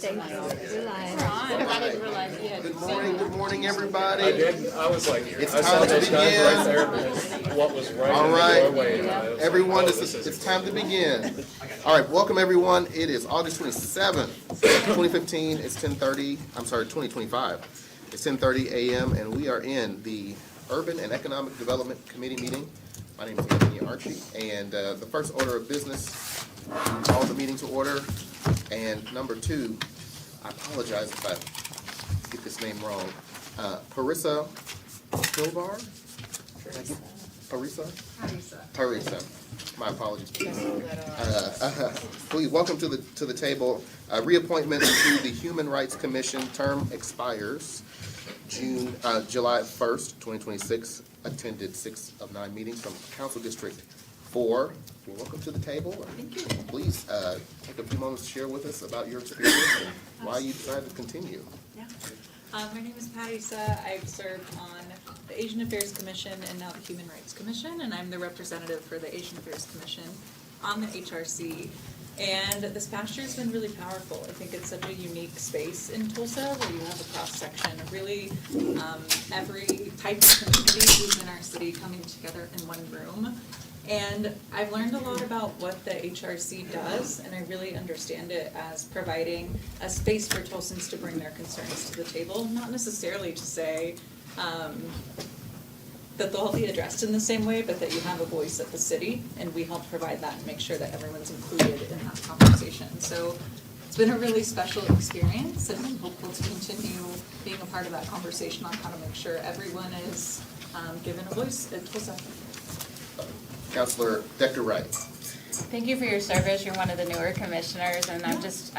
Good morning, everybody. I was like, It's I saw time to those guys begin. right there. What was right All in the right, doorway, and I was everyone, like, oh, this is it's time to begin. All right, welcome everyone. It is August 27th, 2015. It's 2025. It's 10:30 a.m. and we are in the Urban and Economic Development Committee meeting. My name is Anthony Archie, and the first order of business, call the meeting to order. And number two, I apologize if I get this name wrong. Parisa Pilbar? Parisa. My apologies, please. Please welcome to the table. Reappointment to the Human Rights Commission. Term expires July 1st, 2026. Attended 6 of 9 meetings from Council District 4. You're welcome to the table. Thank you. Please take a few moments to share with us about your experience and why you decided to continue. Yeah. My name is Patty Suh. I've served on the Asian Affairs Commission and now the Human Rights Commission, and I'm the representative for the Asian Affairs Commission on the HRC. And this past year has been really powerful. I think it's such a unique space in Tulsa where you have a cross-section of really every type of community who's in our city coming together in one room. And I've learned a lot about what the HRC does, and I really understand it as providing a space for Tulsans to bring their concerns to the table, not necessarily to say that they'll be addressed in the same way, but that you have a voice at the city, and we help provide that and make sure that everyone's included in that conversation. So it's been a really special experience, and I'm hopeful to continue being a part of that conversation on how to make sure everyone is given a voice at Tulsa. Councilor Dr. Wright. Thank you for your service. You're one of the newer commissioners, and I'm just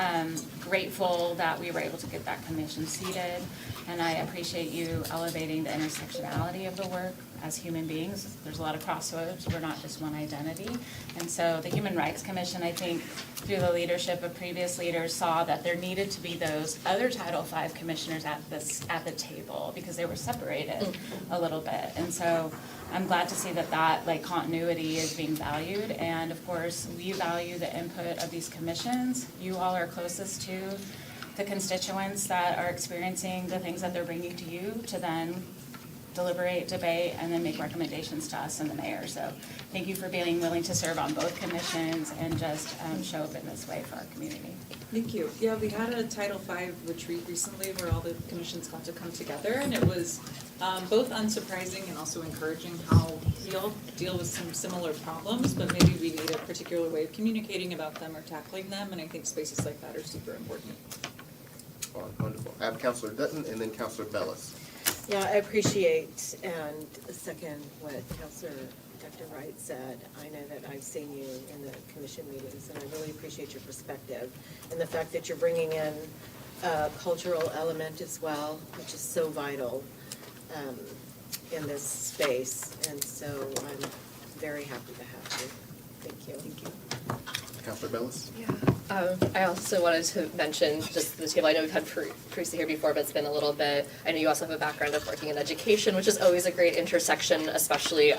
grateful that we were able to get that commission seated. And I appreciate you elevating the intersectionality of the work as human beings. There's a lot of crossroads. We're not just one identity. And so the Human Rights Commission, I think, through the leadership of previous leaders, saw that there needed to be those other Title V commissioners at the table because they were separated a little bit. And so I'm glad to see that like continuity is being valued, and of course we value the input of these commissions. You all are closest to the constituents that are experiencing the things that they're bringing to you to then deliberate, debate, and then make recommendations to us and the mayor. So thank you for being willing to serve on both commissions and just show up in this way for our community. Thank you. Yeah, we had a Title V retreat recently where all the commissions got to come together, and it was both unsurprising and also encouraging how we all deal with some similar problems, but maybe we need a particular way of communicating about them or tackling them, and I think spaces like that are super important. Oh, wonderful. I have Councilor Dutton and then Councilor Bellis. Yeah, I appreciate and second what Councilor Dr. Wright said. I know that I've seen you in the commission meetings, and I really appreciate your perspective and the fact that you're bringing in a cultural element as well, which is so vital in this space. And so I'm very happy to have you. Thank you. Thank you. Councilor Bellis? Yeah. I also wanted to mention just the table. I know we've had Teresa here before, but it's been a little bit. I know you also have a background of working in education, which is always a great intersection, especially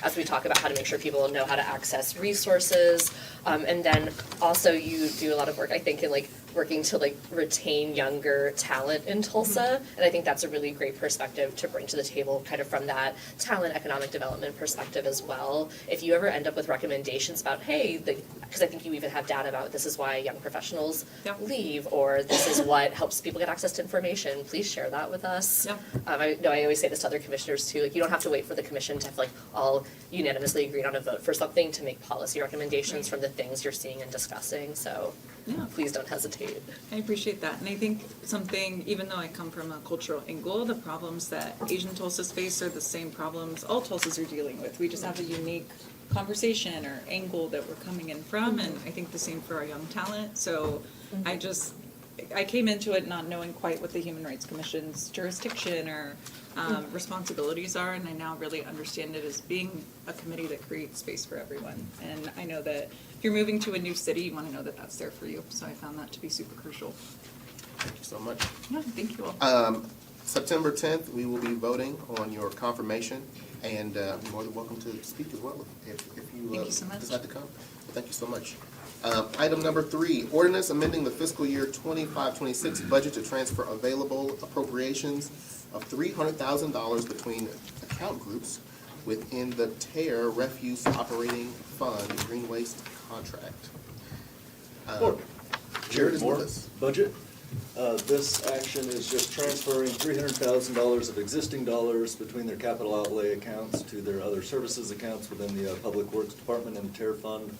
as we talk about how to make sure people know how to access resources. And then also you do a lot of work, I think, in working to retain younger talent in Tulsa. And I think that's a really great perspective to bring to the table, kind of from that talent economic development perspective as well. If you ever end up with recommendations about, hey, because I think you even have data about this is why young professionals leave, or this is what helps people get access to information, please share that with us. I know I always say this to other commissioners too, you don't have to wait for the commission to have all unanimously agreed on a vote for something to make policy recommendations from the things you're seeing and discussing. So please don't hesitate. I appreciate that, and I think something, even though I come from a cultural angle, the problems that Asian Tulsas face are the same problems all Tulsas are dealing with. We just have a unique conversation or angle that we're coming in from, and I think the same for our young talent. So I came into it not knowing quite what the Human Rights Commission's jurisdiction or responsibilities are, and I now really understand it as being a committee that creates space for everyone. And I know that if you're moving to a new city, you want to know that that's there for you. So I found that to be super crucial. Thank you so much. Yeah, thank you all. September 10th, we will be voting on your confirmation, and you're more than welcome to speak as well if you Thank you so much. decide to come. Thank you so much. Item number 3, ordinance amending the fiscal year 25-26 budget to transfer available appropriations of $300,000 between account groups within the TARE Refuse Operating Fund Green Waste Contract. Board. Jared is with Moore, us. Budget. This action is just transferring $300,000 of existing dollars between their capital outlay accounts to their other services accounts within the Public Works Department and the TARE Fund.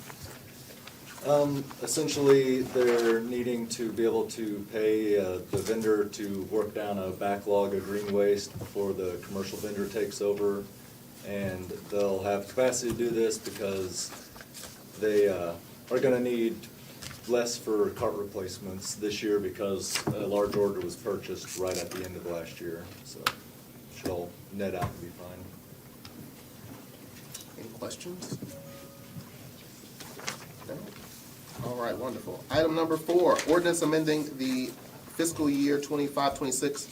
Essentially, they're needing to be able to pay the vendor to work down a backlog of green waste before the commercial vendor takes over. And they'll have capacity to do this because they are gonna need less for cart replacements this year because a large order was purchased right at the end of last year. So should all net out to be fine. Any questions? No? All right, wonderful. Item number 4, ordinance amending the fiscal year 25-26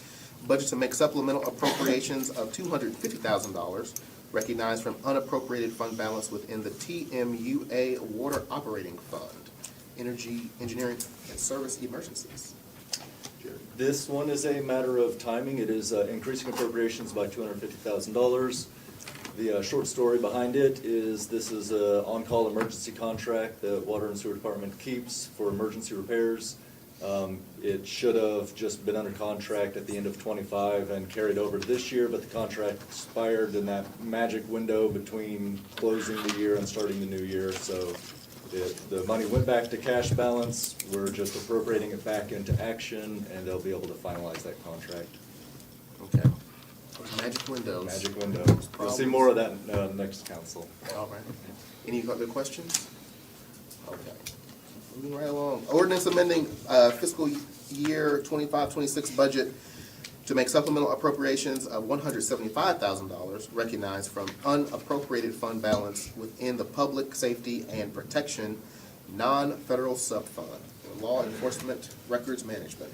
budget to make supplemental appropriations of $250,000 recognized from unappropriated fund balance within the TMUA Water Operating Fund, Energy, Engineering, and Service Emergencies. This one is a matter of timing. It is increasing appropriations by $250,000. The short story behind it is this is an on-call emergency contract that Water and Sewer Department keeps for emergency repairs. It should have just been under contract at the end of '25 and carried over to this year, but the contract expired in that magic window between closing the year and starting the new year. So the money went back to cash balance. We're just appropriating it back into action, and they'll be able to finalize that contract. Okay. Magic windows. Magic window. You'll see more of that next council. All right. Any other questions? Okay. Moving right along. Ordinance amending fiscal year 25-26 budget to make supplemental appropriations of $175,000 recognized from unappropriated fund balance within the Public Safety and Protection non-federal subfund, Law Enforcement Records Management.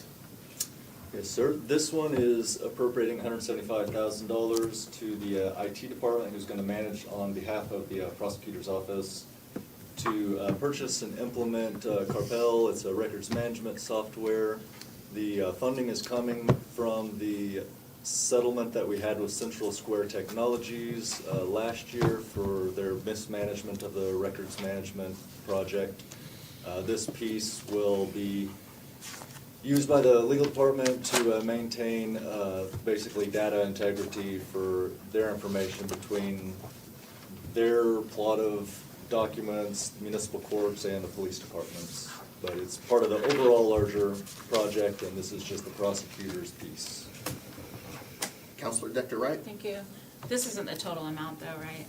Yes, sir. This one is appropriating $175,000 to the IT department, who's going to manage on behalf of the prosecutor's office to purchase and implement Carpel. It's a records management software. The funding is coming from the settlement that we had with Central Square Technologies last year for their mismanagement of the records management project. This piece will be used by the legal department to maintain basically data integrity for their information between their plot of documents, municipal courts, and the police departments. But it's part of the overall larger project, and this is just the prosecutor's piece. Counselor Dr. Wright? Thank you. This isn't the total amount though, right?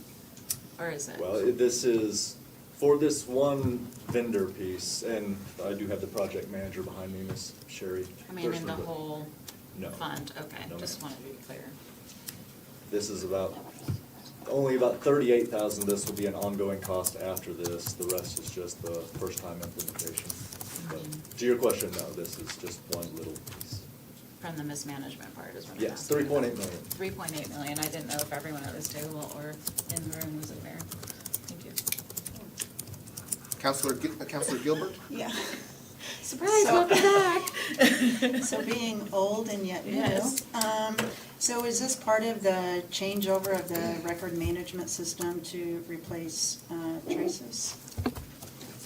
Or is it? Well, this is for this one vendor piece, and I do have the project manager behind me, Miss Sherry. I mean, in Thurston, the but whole No. fund, okay, No, just ma'am. wanted to be clear. This is only about $38,000. This will be an ongoing cost after this. The rest is just the first-time implementation. But to your question, no, this is just one little piece. From the mismanagement part is what I'm Yes, asking. $3.8 million. 3.8 million, I didn't know if everyone at this table or in the room was aware. Thank you. Counselor Gilbert? Yeah. Surprise, So- welcome back. So being old and yet new. Yes. So is this part of the changeover of the record management system to replace Traces?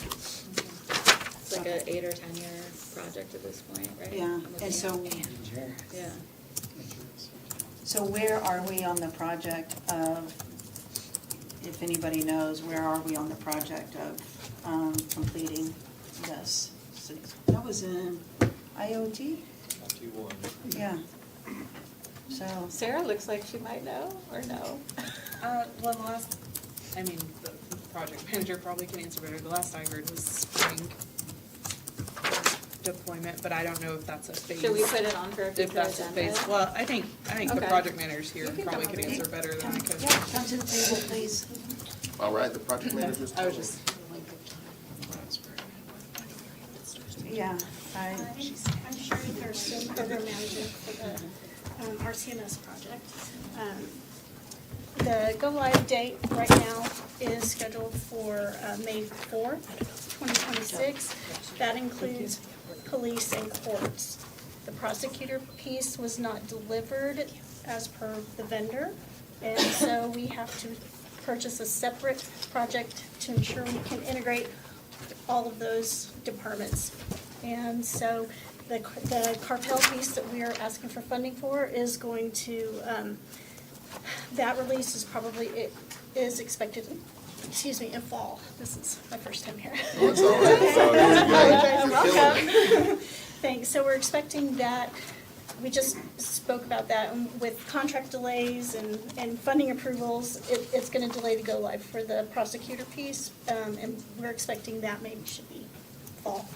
It's like a 8 or 10 year project at this point, right? Yeah, I'm looking and so, at- Yeah. so where are we on the project of, if anybody knows, where are we on the project of completing this? That was in IoT? Yeah. So, Sarah looks like she might know, or no? Well, the project manager probably can answer better. The last I heard was spring deployment, but I don't know if that's a phase. Should we put it on for a If future that's a agenda? phase, well, I think the Okay. project manager's here You and can probably come could over. answer better than I could. yeah, come to the table, please. All right, the project manager's. I was just. Yeah, I'm Sherry Thurston, Program Manager for the RCMS project. The go-live date right now is scheduled for May 4th, 2026. That includes police and courts. The prosecutor piece was not delivered as per the vendor, and so we have to purchase a separate project to ensure we can integrate all of those departments. And so the Carpel piece that we are asking for funding for is going to, that release is probably, it is expected, in fall. This is my first time here. Oh, it's all right. It's all right. You're killing it. Thanks. So we're expecting that, we just spoke about that, and with contract delays and funding approvals, it's gonna delay the go live for the prosecutor piece, and we're expecting that maybe should be fall.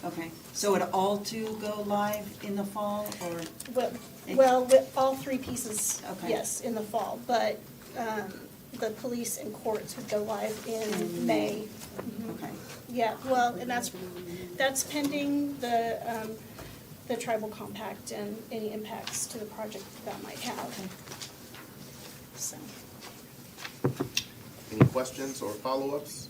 Okay, so it all to go live in the fall, or? Well, with all three pieces, Okay. yes, in the fall, but, the police and courts would go live in May. Okay, Yeah, well, and that's pending the tribal compact and any impacts to the project that might have. So, Any questions or follow-ups?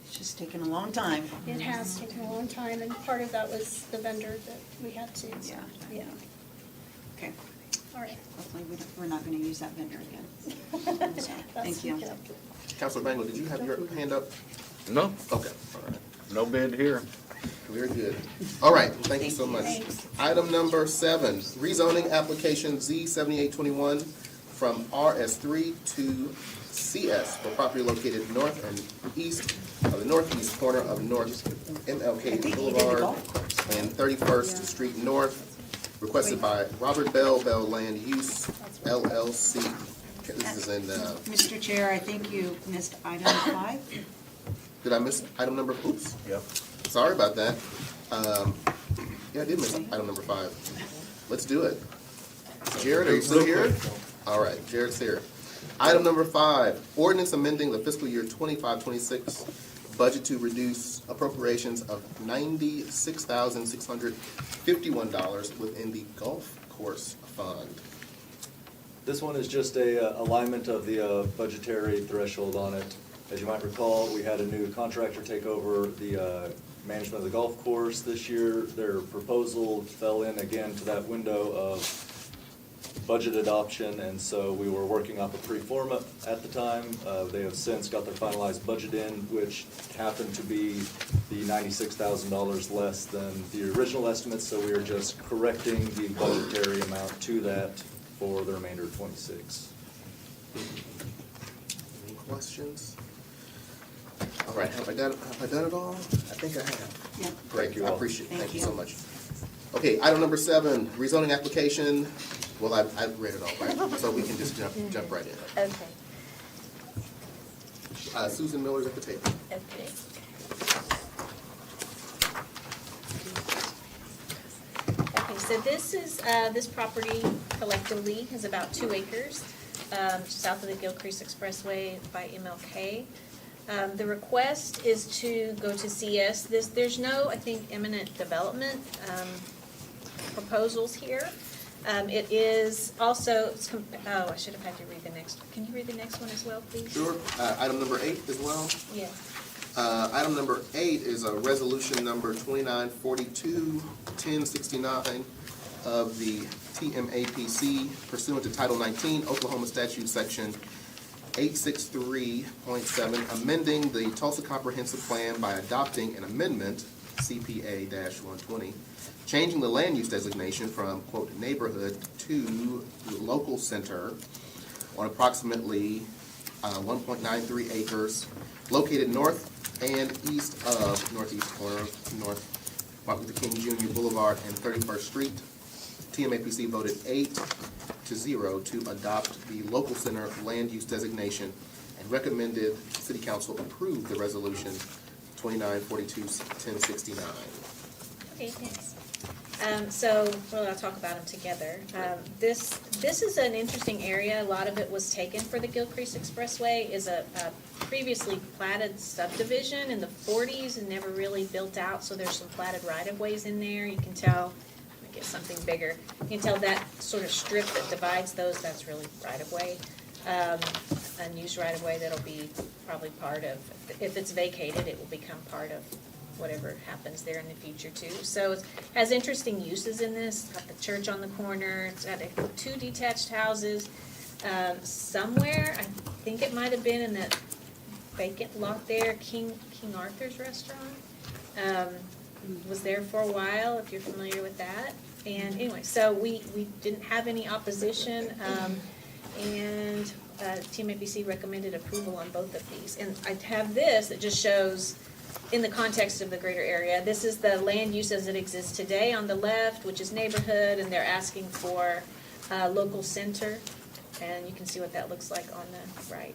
it's just taken a long time. it has taken a long time, and part of that was the vendor that we had to, so, Yeah. yeah, Okay, all right. hopefully we're not gonna use that vendor again. So, That's- Thank you. yeah. Counselor Bangle, did you have your hand up? No, Okay, all right. no bid here. Very good. All right, thank you so Thank much. Thanks. Item number 7, rezoning application Z7821 from RS3 to CS for property located north and east of the northeast corner of North MLK Boulevard and 31st Street North, requested by Robert Bell, Bell Land Use LLC. This is in, Mr. Chair, I think you missed item 5. did I miss item number, oops. Yep. Sorry about that. Yeah, I did miss item number 5. Let's do it. Jared, are you still here? All right, Jared's here. Item number 5, ordinance amending the fiscal year 25-26 budget to reduce appropriations of $96,651 within the golf course fund. This one is just a alignment of the budgetary threshold on it. As you might recall, we had a new contractor take over the management of the golf course this year. Their proposal fell in again to that window of budget adoption, and so we were working off a pre-forma at the time. They have since got their finalized budget in, which happened to be the $96,000 less than the original estimate, so we are just correcting the budgetary amount to that for the remainder of 26. Any questions? All right, have I done it all? I think I have. Yeah. Great, you I all. appreciate it. Thank Thank you you. so much. Okay, item number 7, rezoning application. Well, I've read it all, right? So we can just jump right in. Okay, Susan Miller's at the table. okay. Okay, so this is, this property collectively is about 2 acres, south of the Gilcrease Expressway by MLK. The request is to go to CS. There's no, I think, imminent development proposals here. It is also, oh, I should have had you read the next, can you read the next one as well, please? Sure. Item number 8 as well. Yeah. Item number 8 is a resolution number 2942-1069 of the TMAPC pursuant to Title 19 Oklahoma Statute Section 863.7, amending the Tulsa Comprehensive Plan by adopting an amendment, CPA-120, changing the land use designation from, quote, neighborhood to local center on approximately 1.93 acres located north and east of northeast corner of North Martin Luther King Jr. Boulevard and 31st Street. TMAPC voted 8-0 to adopt the local center land use designation and recommended City Council approve the resolution 2942-1069. Okay, thanks. So, well, I'll talk about them together. This is an interesting area. A lot of it was taken for the Gilcrease Expressway. Is a previously platted subdivision in the 40s and never really built out, so there's some platted right-of-ways in there. You can tell, let me get something bigger. You can tell that sort of strip that divides those, that's really right-of-way. unused right-of-way that'll be probably part of, if it's vacated, it will become part of whatever happens there in the future too. So it has interesting uses in this. It's got the church on the corner, it's got 2 detached houses. Somewhere, I think it might have been in that vacant lot there, King Arthur's Restaurant. Was there for a while, if you're familiar with that. And anyway, so we didn't have any opposition, and TMAPC recommended approval on both of these. And I have this that just shows, in the context of the greater area, this is the land use as it exists today on the left, which is neighborhood, and they're asking for local center. And you can see what that looks like on the right.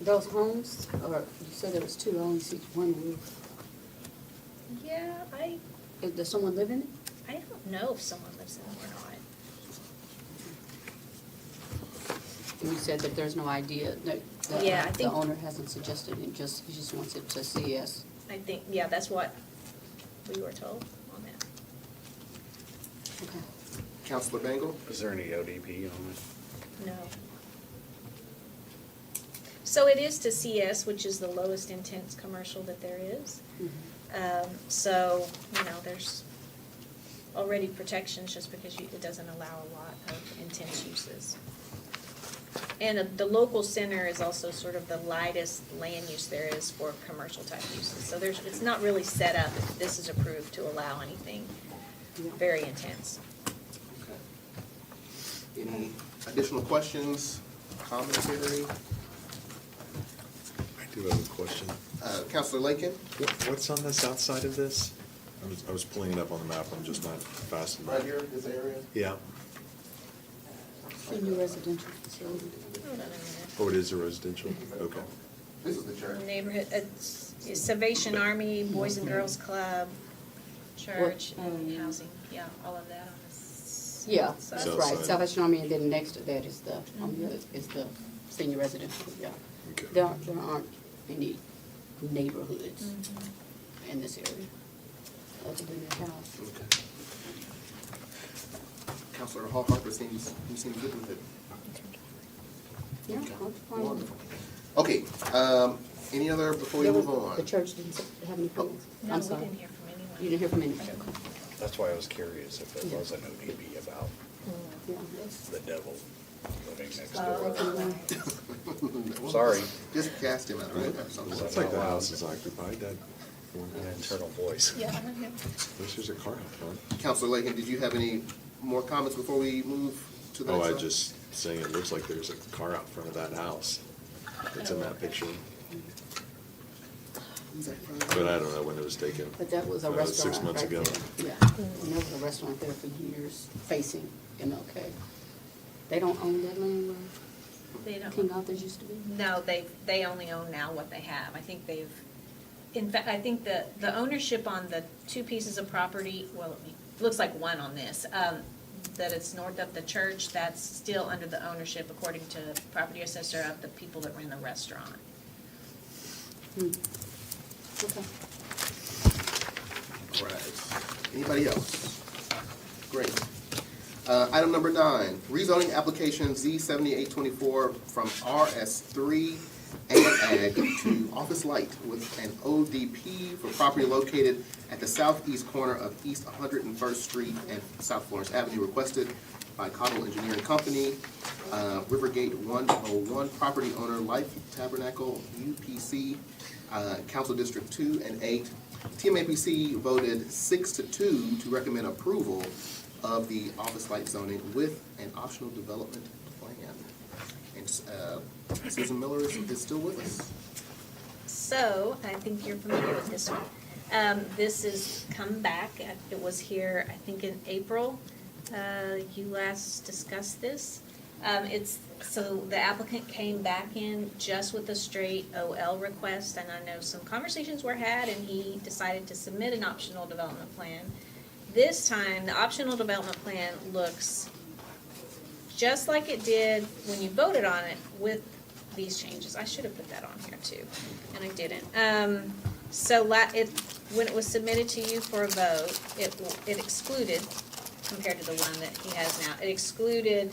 Those homes, or you said there was 2, I only see 1 roof. Yeah, Does someone live in it? I don't know if someone lives in it or not. And you said that there's no idea, that Yeah, I the think- owner hasn't suggested it, he just wants it to CS. I think, yeah, that's what we were told on that. Okay. Counselor Bangle? Is there any ODP on it? No. So it is to CS, which is the lowest intense commercial that there is. So, there's already protections just because it doesn't allow a lot of intense uses. And the local center is also sort of the lightest land use there is for commercial type uses. So it's not really set up, if this is approved, to allow anything very intense. Okay. Any additional questions, commentary? I do have a question. Counselor Lakin? What's on the south side of this? I was pulling it up on the map, I'm just not fast enough. Right here, this area? Yeah. Senior residential facility. Hold on a minute. Oh, it is a residential? Okay. This is the church. Neighborhood, it's Salvation Army, Boys and Girls Club, church, and housing, yeah, all of that on this. Yeah, So- that's South right, side. Salvation Army, and then next to that is the senior residential, yeah. Okay. There aren't any neighborhoods in this area, other than the house. Okay. Counselor Hall Harper seems good with it. Yeah, Okay. I'm fine. Wonderful. Okay, any other, before we There move was- on? The church didn't have any comments? No, I'm we sorry. didn't hear from anyone. You didn't hear from anyone? That's why I was curious if it Yeah. was an ODP about Yeah. the devil living next Oh, door. Sorry. Just cast him out, right? Or something. Looks like the house is occupied, that one An house. internal voice. Yeah, I don't know. There's a car out front. Counselor Lakin, did you have any more comments before we move to the Oh, next I one? just saying it looks like there's a car out front of that house. It's in that picture, Is that from- but I don't know when it was taken. But that was a restaurant 6 months right ago. there. Yeah, and there was a restaurant there for years facing MLK. They don't own that land where They don't. King Arthur's used to be? No, they only own now what they have. I think in fact, I think the ownership on the 2 pieces of property, well, it looks like one on this, that it's north of the church, that's still under the ownership, according to the property assessor, of the people that run the restaurant. Okay. All right. Anybody else? Great. Item number 9, rezoning application Z7824 from RS3 and Ag to Office Light with an ODP for property located at the southeast corner of East 101st Street and South Florence Avenue, requested by Cottle Engineering Company, Rivergate 101, property owner Life Tabernacle, UPC, Council District 2 and 8. TMAPC voted 6-2 to recommend approval of the office light zoning with an optional development plan. And Susan Miller is still with us. So, I think you're familiar with this one. This has come back, it was here, I think in April, you last discussed this. So the applicant came back in just with a straight OL request, and I know some conversations were had, and he decided to submit an optional development plan. This time, the optional development plan looks just like it did when you voted on it with these changes. I should have put that on here too, and I didn't. So when it was submitted to you for a vote, it excluded compared to the one that he has now. It excluded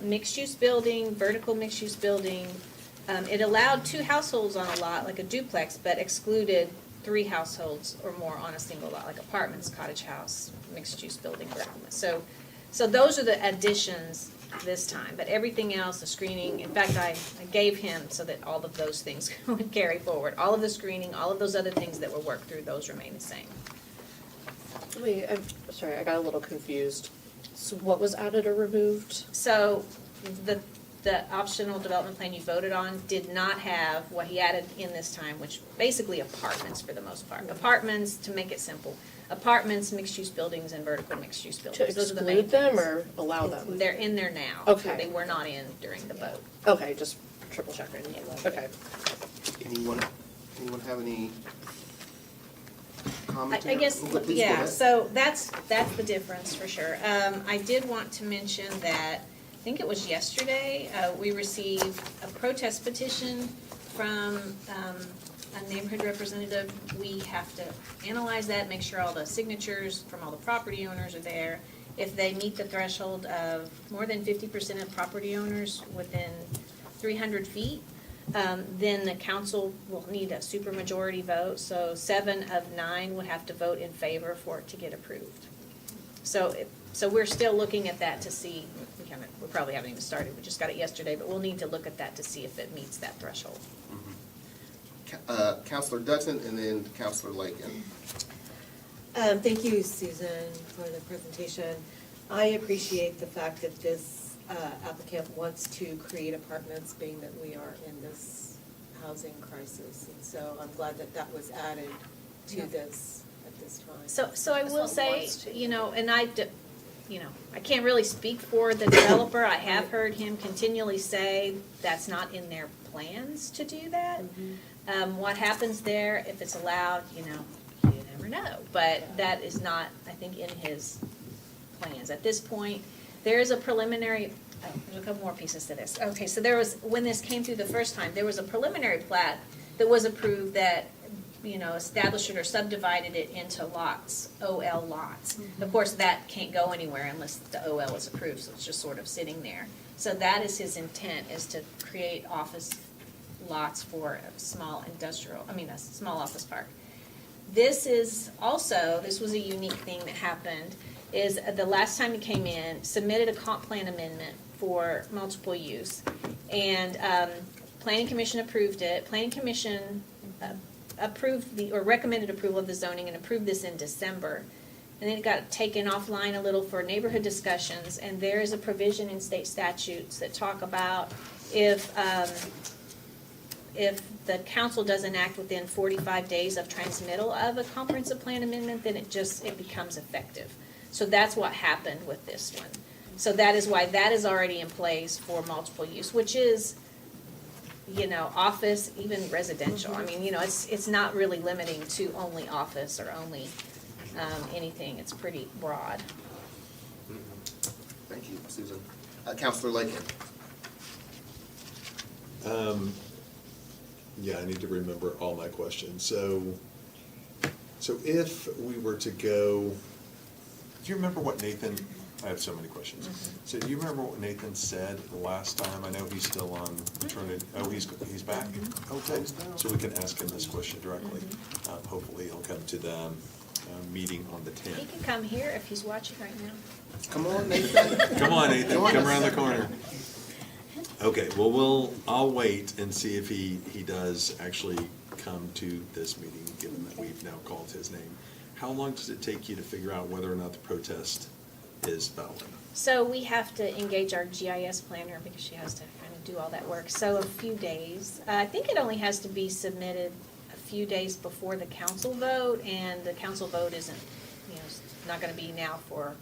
mixed-use building, vertical mixed-use building. It allowed 2 households on a lot, like a duplex, but excluded 3 households or more on a single lot, like apartments, cottage house, mixed-use building, vertical. So those are the additions this time, but everything else, the screening, in fact, I gave him so that all of those things would carry forward. All of the screening, all of those other things that were worked through, those remain the same. Wait, I'm sorry, I got a little confused. So what was added or removed? So the optional development plan you voted on did not have what he added in this time, which basically apartments for the most part. Apartments, to make it simple, apartments, mixed-use buildings, and vertical mixed-use To buildings. Those are the main exclude them things. or allow them? They're in there now. Okay. They were not in during the vote. Okay, just triple checking. Okay. Anyone have any I commentary? guess, Please go yeah, ahead. so that's the difference for sure. I did want to mention that, I think it was yesterday, we received a protest petition from a neighborhood representative. We have to analyze that, make sure all the signatures from all the property owners are there. If they meet the threshold of more than 50% of property owners within 300 feet, then the council will need a supermajority vote, so 7 of 9 would have to vote in favor for it to get approved. So we're still looking at that to see, we probably haven't even started, we just got it yesterday, but we'll need to look at that to see if it meets that threshold. Counselor Dutton and then Counselor Lakin. Thank you, Susan, for the presentation. I appreciate the fact that this applicant wants to create apartments, being that we are in this housing crisis. And so I'm glad that that was added to this at this time. So I That's will what say, wants to. and I can't really speak for the developer. I have heard him continually say that's not in their plans to do that. What happens there, if it's allowed, you never know. But that is not, I think, in his plans. At this point, there is a preliminary, there's a couple more pieces to this. Okay, so when this came through the first time, there was a preliminary plat that was approved that, established it or subdivided it into lots, OL lots. Of course, that can't go anywhere unless the OL is approved, so it's just sort of sitting there. So that is his intent, is to create office lots for a small a small office park. This was a unique thing that happened, is the last time he came in, submitted a comp plan amendment for multiple use, and Planning Commission approved it. Planning Commission recommended approval of the zoning and approved this in December. And then it got taken offline a little for neighborhood discussions, and there is a provision in state statutes that talk about if the council doesn't act within 45 days of transmittal of a comprehensive plan amendment, then it becomes effective. So that's what happened with this one. So that is why that is already in place for multiple use, which is, office, even residential. I mean, it's not really limiting to only office or only anything. It's pretty broad. Thank you, Susan. Counselor Lakin. Yeah, I need to remember all my questions. So if we were to go, do you remember what Nathan, I have so many questions. So do you remember what Nathan said the last time? I know he's still on maternity, he's back? Okay, so we can ask him this question directly. Hopefully he'll come to the meeting on the 10th. He can come here if he's watching right now. Come on, Nathan. Come on, Nathan, Join come us. around the corner. Okay, well, I'll wait and see if he does actually come to this meeting, given that we've now called his name. How long does it take you to figure out whether or not the protest is valid? So we have to engage our GIS planner because she has to kind of do all that work. So a few days. I think it only has to be submitted a few days before the council vote, and the council vote isn't, not going to be now for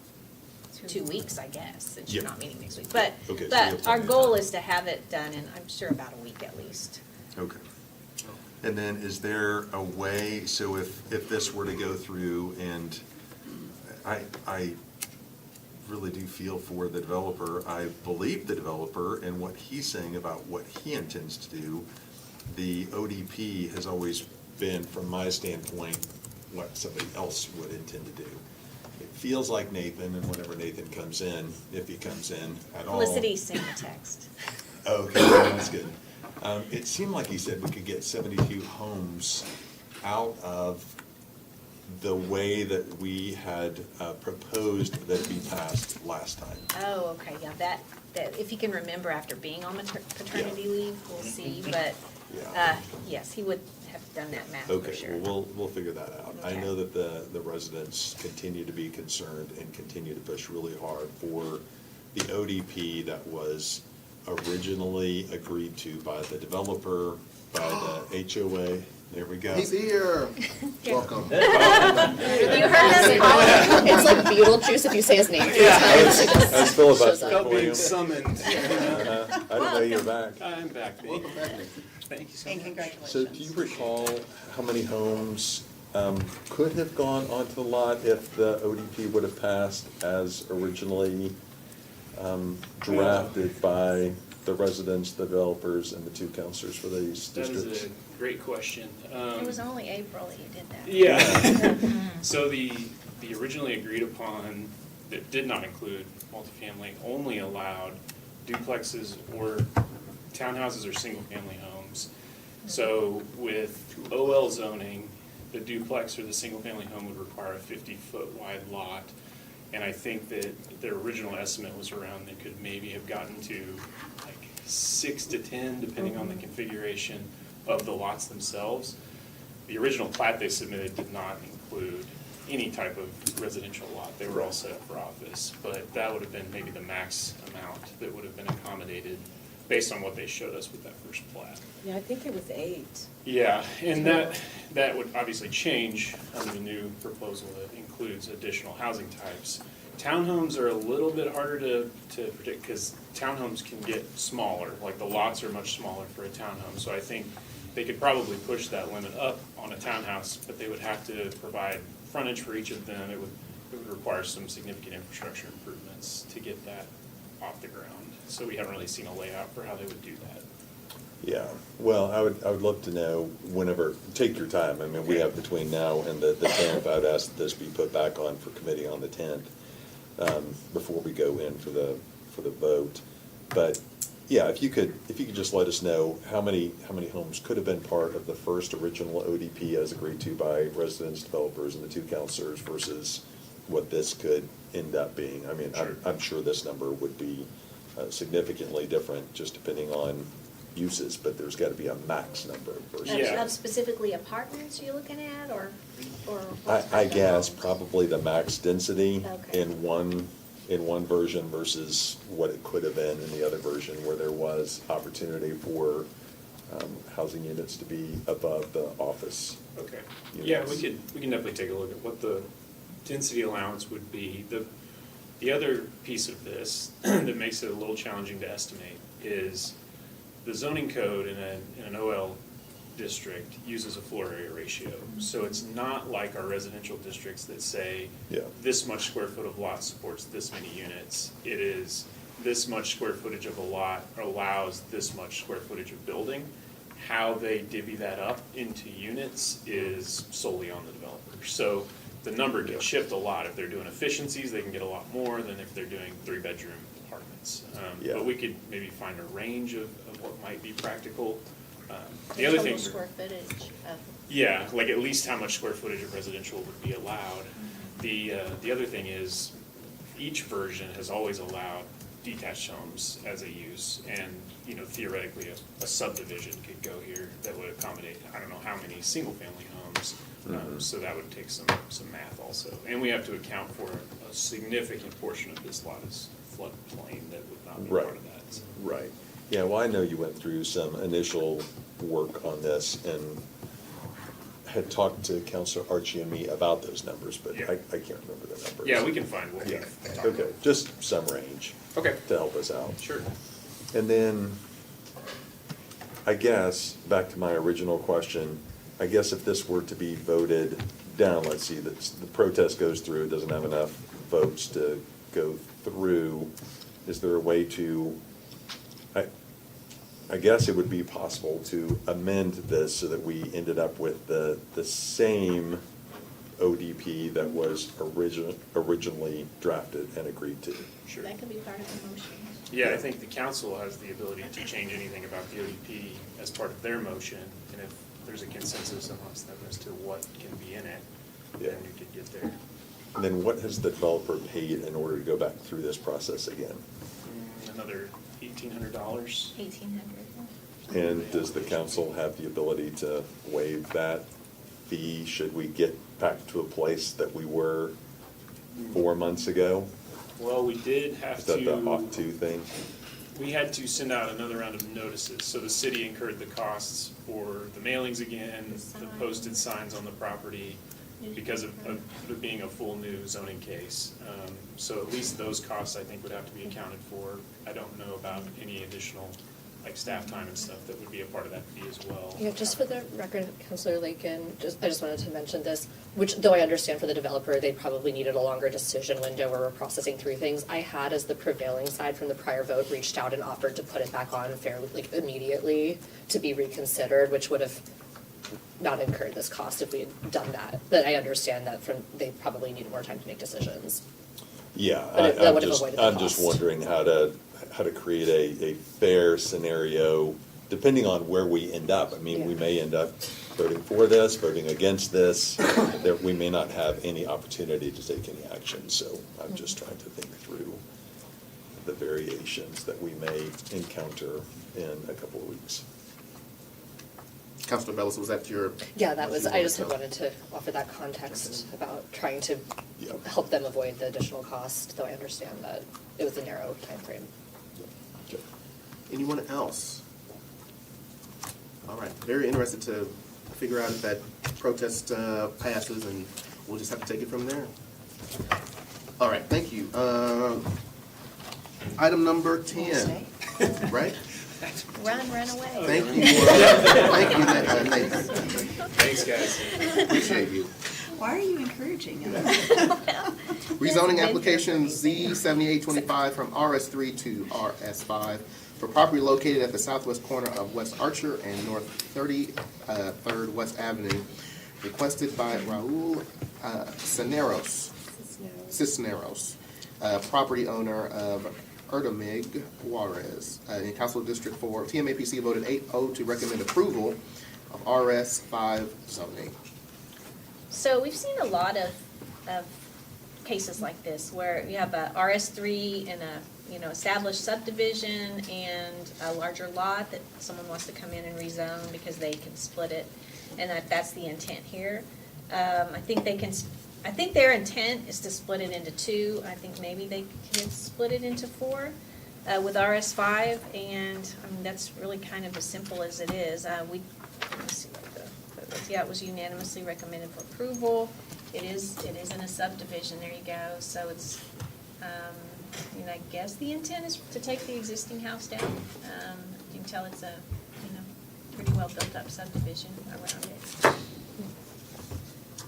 2 weeks, I guess, since you're Yeah. not meeting next week. But Okay, so you have our plenty of goal time. is to have it done in, I'm sure, about a week at least. Okay. And then is there a way, so if this were to go through, and I really do feel for the developer, I believe the developer and what he's saying about what he intends to do. The ODP has always been, from my standpoint, what somebody else would intend to do. feels like Nathan, and whenever Nathan comes in, if he comes in at all. Felicity sent a text. Okay, that's good. It seemed like he said we could get 72 homes out of the way that we had proposed that it be passed last time. Oh, okay, yeah, that, if he can remember after being on paternity leave, we'll see, but, Yeah. yes, he would have done that math for Okay, sure. well, we'll figure that out. I Okay. know that the residents continue to be concerned and continue to push really hard for the ODP that was originally agreed to by the developer, by the HOA. There we go. He's here. Welcome. You heard us calling. It's like Beetlejuice if you say his name 3 times. It just I was filibustering shows up. for you. Being summoned. I didn't know you were back. I'm back, Nate. Welcome back, Nathan. Thank you so And much. congratulations. So do you recall how many homes could have gone onto the lot if the ODP would have passed as originally drafted by the residents, the developers, and the 2 counselors for these That districts? is a great question. It was only April that you did that. Yeah. So the originally agreed upon, that did not include multifamily, only allowed duplexes or townhouses or single-family homes. So with OL zoning, the duplex or the single-family home would require a 50-foot wide lot. And I think that their original estimate was around, they could maybe have gotten to like 6 to 10, depending on the configuration of the lots themselves. The original plat they submitted did not include any type of residential lot. They were all set up for office, but that would have been maybe the max amount that would have been accommodated based on what they showed us with that first plat. Yeah, I think it was 8. Yeah, and that would obviously change under the new proposal that includes additional housing types. Townhomes are a little bit harder to predict because townhomes can get smaller, like the lots are much smaller for a townhome. So I think they could probably push that limit up on a townhouse, but they would have to provide frontage for each of them. It would require some significant infrastructure improvements to get that off the ground. So we haven't really seen a layout for how they would do that. Yeah, well, I would love to know whenever, take your time. I mean, we have between now and the 10th, I'd ask that this be put back on for committee on the 10th, before we go in for the vote. But, yeah, if you could just let us know how many homes could have been part of the first original ODP as agreed to by residents, developers, and the 2 counselors versus what this could end up being. I mean, Sure. I'm sure this number would be significantly different, just depending on uses, but there's got to be a max number versus. Yeah. Of specifically apartments you're looking at, or? I guess probably the max density Okay. in one version versus what it could have been in the other version, where there was opportunity for housing units to be above the office. Okay, yeah, units. we can definitely take a look at what the density allowance would be. The other piece of this that makes it a little challenging to estimate is the zoning code in an OL district uses a floor area ratio. So it's not like our residential districts that say Yeah. this much square foot of lot supports this many units. It is this much square footage of a lot allows this much square footage of building. How they divvy that up into units is solely on the developer. So the number can shift a lot. If they're doing efficiencies, they can get a lot more than if they're doing 3-bedroom apartments. Yeah. But we could maybe find a range of what might be practical. The other thing. Total square footage of. Yeah, like at least how much square footage of residential would be allowed. The other thing is, each version has always allowed detached homes as a use, and, you know, theoretically, a subdivision could go here that would accommodate, I don't know how many single-family homes. So that would take some math also. And we have to account for a significant portion of this lot is floodplain that would not be Right. part of that. So. Right. Yeah, well, I know you went through some initial work on this and had talked to Counselor Archie and me about those numbers, but Yeah. I can't remember the numbers. Yeah, we can find what Yeah, we've talked okay, about. just some range. Okay. To help us out. Sure. And then, I guess, back to my original question, I guess if this were to be voted down, let's see, the protest goes through, doesn't have enough votes to go through, is there a way to, I guess it would be possible to amend this so that we ended up with the same ODP that was originally drafted and agreed to. Sure. That could be part of the motion. Yeah, I think the council has the ability to change anything about the ODP as part of their motion, and if there's a consensus amongst them as to what can be in it, then you could get there. And then what has the developer paid in order to go back through this process again? Another $1,800. 1,800. And does the council have the ability to waive that fee should we get back to a place that we were 4 months ago? Well, we did have Is that the to, ought to thing? we had to send out another round of notices, so the city incurred the costs for the mailings again, the posted signs on the property, because of it being a full new zoning case. So at least those costs, I think, would have to be accounted for. I don't know about any additional, like, staff time and stuff that would be a part of that fee as well. Yeah, just for the record, Councilor Lakin, I just wanted to mention this, which though I understand for the developer, they probably needed a longer decision window where we're processing through things. I had, as the prevailing side from the prior vote, reached out and offered to put it back on fairly, like, immediately to be reconsidered, which would have not incurred this cost if we had done that. But I understand that they probably needed more time to make decisions. Yeah, But that would have avoided the I'm just cost. wondering how to create a fair scenario, depending on where we end up. I mean, we may end up voting for this, voting against this, that we may not have any opportunity to take any action. So I'm just trying to think through the variations that we may encounter in a couple of weeks. Councilor Bellis, was that your? Yeah, that was, I just had Okay. wanted to offer that context about trying to help them avoid the additional cost, though I understand that it was a narrow timeframe. Anyone else? All right, very interested to figure out if that protest passes, and we'll just have to take it from there. All right, thank you. Item number 10, right? Run away. Thank you. Thank you, Nathan. Thanks, guys. Appreciate you. Why are you encouraging us? Rezoning application Z 7825 from RS3 to RS5 for property located at the southwest corner of West Archer and North 33rd West Avenue, requested by Raul Cisneros, property owner of Erdemig Juarez. In Council District 4, TMAPC voted 8-0 to recommend approval of RS5 zoning. So we've seen a lot of cases like this where you have a RS3 in a, established subdivision and a larger lot that someone wants to come in and rezone because they can split it, and that's the intent here. I think their intent is to split it into two. I think maybe they can split it into four with RS5, and that's really kind of as simple as it is. Let me see what the vote was. Yeah, it was unanimously recommended for approval. It is in a subdivision, there you go. So it's, I guess the intent is to take the existing house down. You can tell it's a, pretty well built up subdivision around it.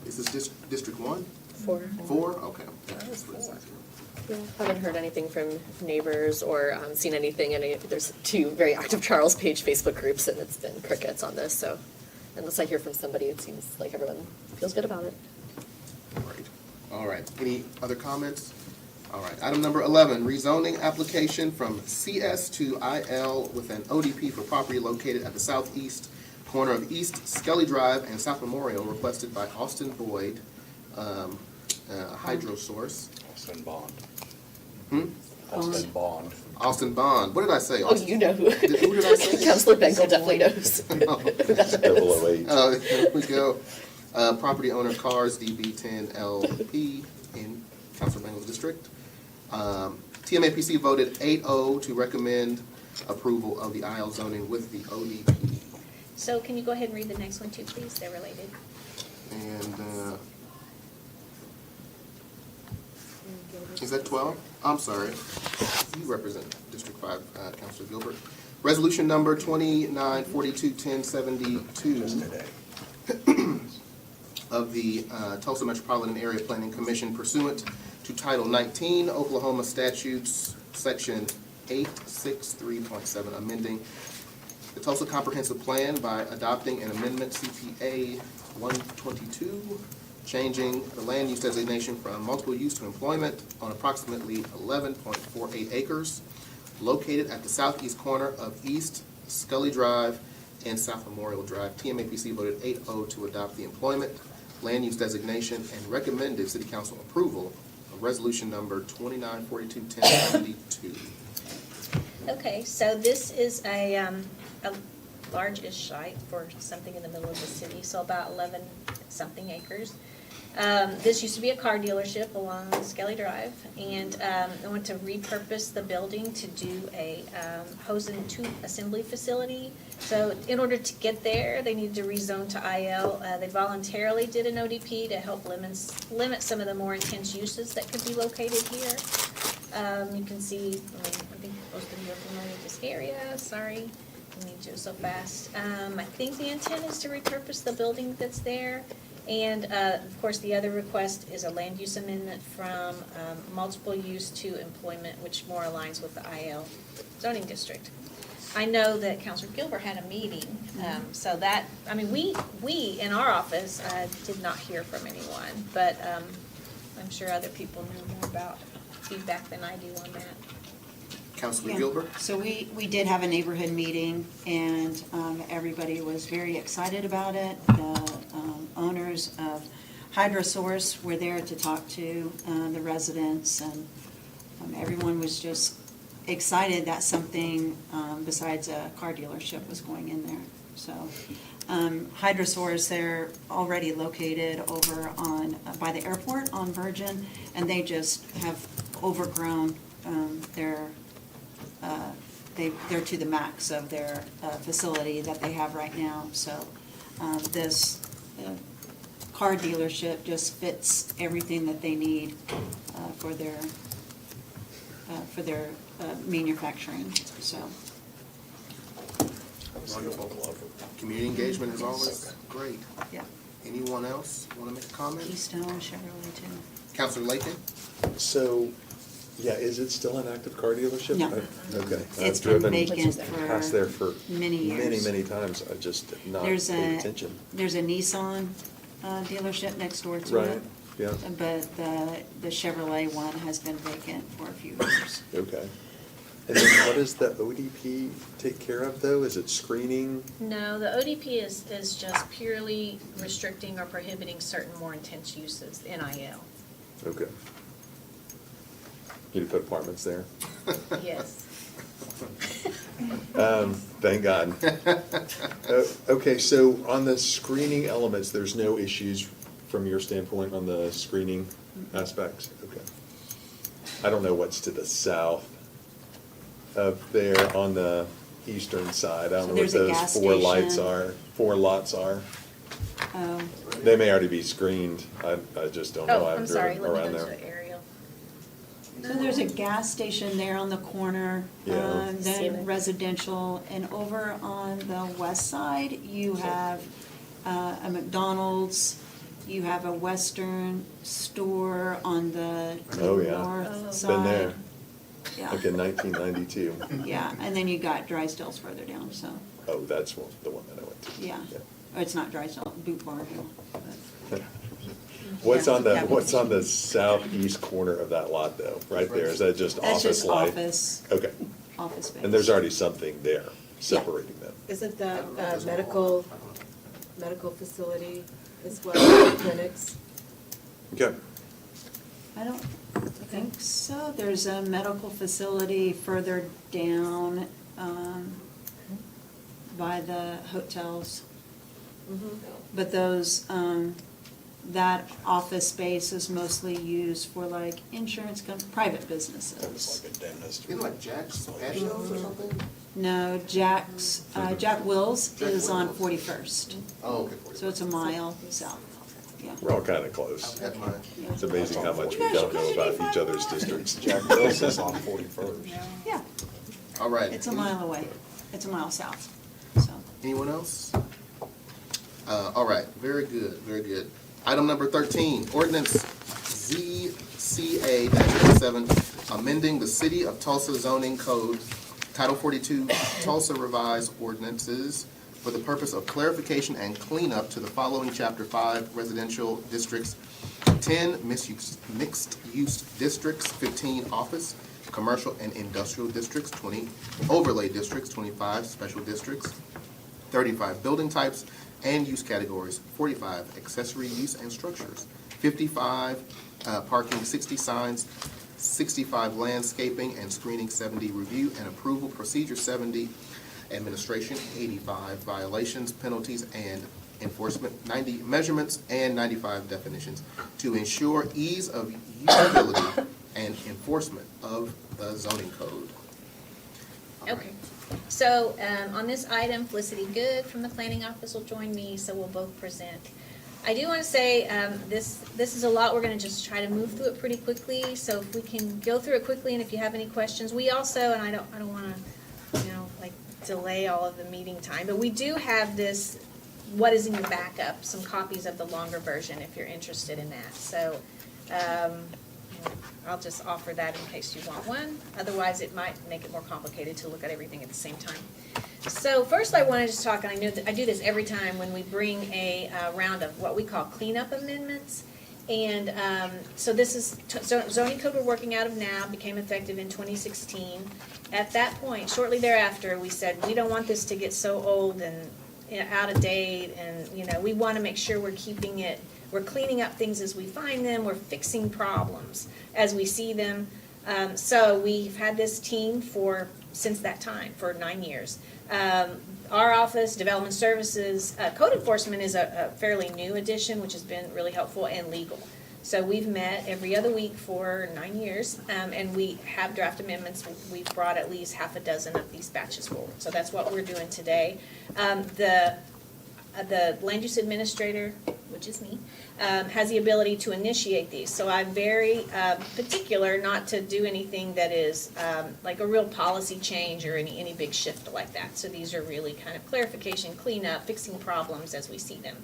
Is this District 1? 4. 4? Okay. That was 4. Yeah, haven't heard anything from neighbors or seen anything. There's 2 very active Charles Page Facebook groups, and it's been crickets on this. So unless I hear from somebody, it seems like everyone feels good about it. All right. Any other comments? All right. Item number 11, rezoning application from CS to IL with an ODP for property located at the southeast corner of East Skelly Drive and South Memorial, requested by Austin Boyd, Hydrosource. Austin Bond. Hmm? Austin Bond. Austin Bond. What did I say? Oh, you know who. Who did I say? Councilor Bengal definitely knows. Here we go. Property owner Cars DB10 LP in Councilor Bengal's district. TMAPC voted 8-0 to recommend approval of the IL zoning with the ODP. So can you go ahead and read the next one too, please? They're related. And, is that 12? I'm sorry. You represent District 5, Councilor Gilbert. Resolution number 2942-1072 of the Tulsa Metropolitan Area Planning Commission pursuant to Title 19 Oklahoma Statutes, Section 863.7, amending the Tulsa Comprehensive Plan by adopting an amendment CPA 122 changing the land use designation from multiple use to employment on approximately 11.48 acres located at the southeast corner of East Scully Drive and South Memorial Drive. TMAPC voted 8-0 to adopt the employment land use designation and recommended city council approval of resolution number 2942-1072. Okay, so this is a large-ish site for something in the middle of the city, so about 11-something acres. This used to be a car dealership along Skelly Drive, and they want to repurpose the building to do a hose and tube assembly facility. So in order to get there, they needed to rezone to IL. They voluntarily did an ODP to help limit some of the more intense uses that could be located here. You can see, I think most of you are familiar with this area, sorry. I need to go so fast. I think the intent is to repurpose the building that's there. And, of course, the other request is a land use amendment from multiple use to employment, which more aligns with the IL zoning district. I know that Councilor Gilbert had a meeting, so that, I mean, we in our office did not hear from anyone, but I'm sure other people know more about feedback than I do on that. Councilor Yeah. Gilbert? So we did have a neighborhood meeting, and everybody was very excited about it. The owners of HydroSource were there to talk to the residents, and everyone was just excited that something besides a car dealership was going in there. So HydroSource, they're already located over on, by the airport on Virgin, and they just have overgrown they're to the max of their facility that they have right now. So this car dealership just fits everything that they need for their manufacturing, so. Wonderful. Community engagement is always great. Yeah. Anyone else want to make a comment? Keystone Chevrolet too. Councilor Lakin? So, yeah, is it still an active car dealership? No. Okay. It's I've been driven vacant past there for many years. many times. I just have not There's paid attention. There's a Nissan dealership next door to Right, it. yeah. But the Chevrolet one has been vacant for a few years. Okay. And then what does the ODP take care of, though? Is it screening? No, the ODP is just purely restricting or prohibiting certain more intense uses, NIL. Okay. You put apartments there? Yes. Thank God. Okay, so on the screening elements, there's no issues from your standpoint on the screening aspects? Okay. I don't know what's to the south of there on the eastern side. I don't know what there's a those gas four lights station. are, 4 lots are. Oh, They may already be screened. I just don't know. Oh, I I'm haven't sorry, driven let me around go there. to aerial. so there's a gas station there on the corner, Yeah. then residential, and over on the west side, you have a McDonald's, you have a Western store on the Oh, yeah. north side. Been there, Yeah. like in 1992. Yeah, and then you got Drysdale's further down, so, Oh, that's the one that I went to. yeah. Oh, it's not Drysdale, Boot Barn Hill. but- What's Yeah, on the, yeah. what's on the southeast corner of that lot, though? Right there, is that just That's office just light? office, Okay, office space. and there's already something there separating them. Isn't that medical facility as well, clinics? Okay, I don't think so. There's a medical facility further down by the hotels. But those, that office space is mostly used for like insurance, private businesses. You know, like Jack's Patios or something? No, Jack Will's is on 41st, Oh, okay. so it's a mile south. Yeah. we're all kind of close. That's mine. It's amazing how much we You guys don't should know come to about D5 each other's Mile. districts. Jack Wilson's on 41st. Yeah, All right. it's a mile away. It's a mile south, so. Anyone else? All right, very good, very good. Item number 13, ordinance ZCA-07, amending the City of Tulsa zoning code, Title 42, Tulsa revised ordinances, for the purpose of clarification and cleanup to the following Chapter 5 residential districts, 10 mixed-use districts, 15 office, commercial and industrial districts, 20 overlay districts, 25 special districts, 35 building types and use categories, 45 accessory use and structures, 55 parking, 60 signs, 65 landscaping and screening, 70 review and approval procedure, 70 administration, 85 violations, penalties, and enforcement, 90 measurements, and 95 definitions to ensure ease of usability and enforcement of the zoning code. All right. Okay, so, on this item, Felicity Good from the planning office will join me, so we'll both present. I do wanna say, this is a lot, we're gonna just try to move through it pretty quickly, so if we can go through it quickly, and if you have any questions, we also, and I don't wanna, like, delay all of the meeting time, but we do have this, what is in your backup, some copies of the longer version, if you're interested in that, so, I'll just offer that in case you want one. Otherwise, it might make it more complicated to look at everything at the same time. So first I want to just talk, and I know that I do this every time when we bring a round of what we call cleanup amendments. And so this is zoning code we're working out of now, became effective in 2016. At that point, shortly thereafter, we said, we don't want this to get so old and out of date, and we want to make sure we're keeping it. We're cleaning up things as we find them. We're fixing problems as we see them. So we've had this team since that time, for 9 years. Our office, Development Services, Code Enforcement is a fairly new addition, which has been really helpful, and Legal. So we've met every other week for 9 years, and we have draft amendments. We've brought at least half a dozen of these batches forward. So that's what we're doing today. The land use administrator, which is me, has the ability to initiate these. So I'm very particular not to do anything that is like a real policy change or any big shift like that. So these are really kind of clarification, cleanup, fixing problems as we see them.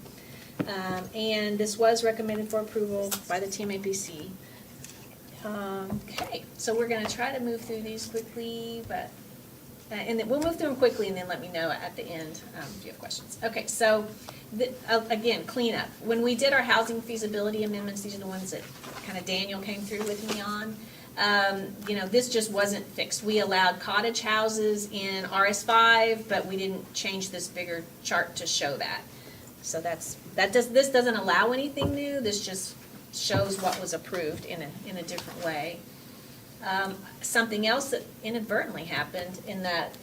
And this was recommended for approval by the TMAPC. Okay, so we're going to try to move through these quickly, but and then we'll move through them quickly, and then let me know at the end if you have questions. Okay, so again, cleanup. When we did our housing feasibility amendments, these are the ones that kind of Daniel came through with me on. This just wasn't fixed. We allowed cottage houses in RS5, but we didn't change this bigger chart to show that. So this doesn't allow anything new. This just shows what was approved in a different way. Something else that inadvertently happened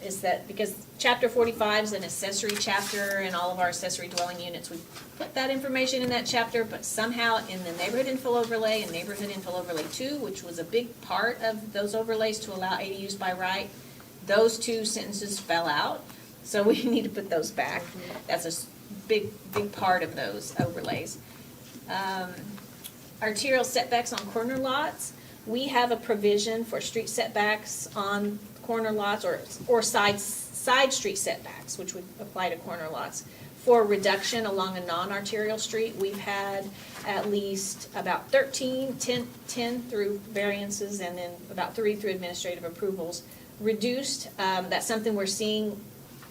is that because Chapter 45 is an accessory chapter and all of our accessory dwelling units, we put that information in that chapter, but somehow in the neighborhood infill overlay and neighborhood infill overlay 2, which was a big part of those overlays to allow ADUs by right, those two sentences fell out. So we need to put those back. That's a big part of those overlays. Arterial setbacks on corner lots. We have a provision for street setbacks on corner lots or side street setbacks, which would apply to corner lots. For reduction along a non-arterial street, we've had at least about 10 through variances, and then about 3 through administrative approvals. Reduced, that's something we're seeing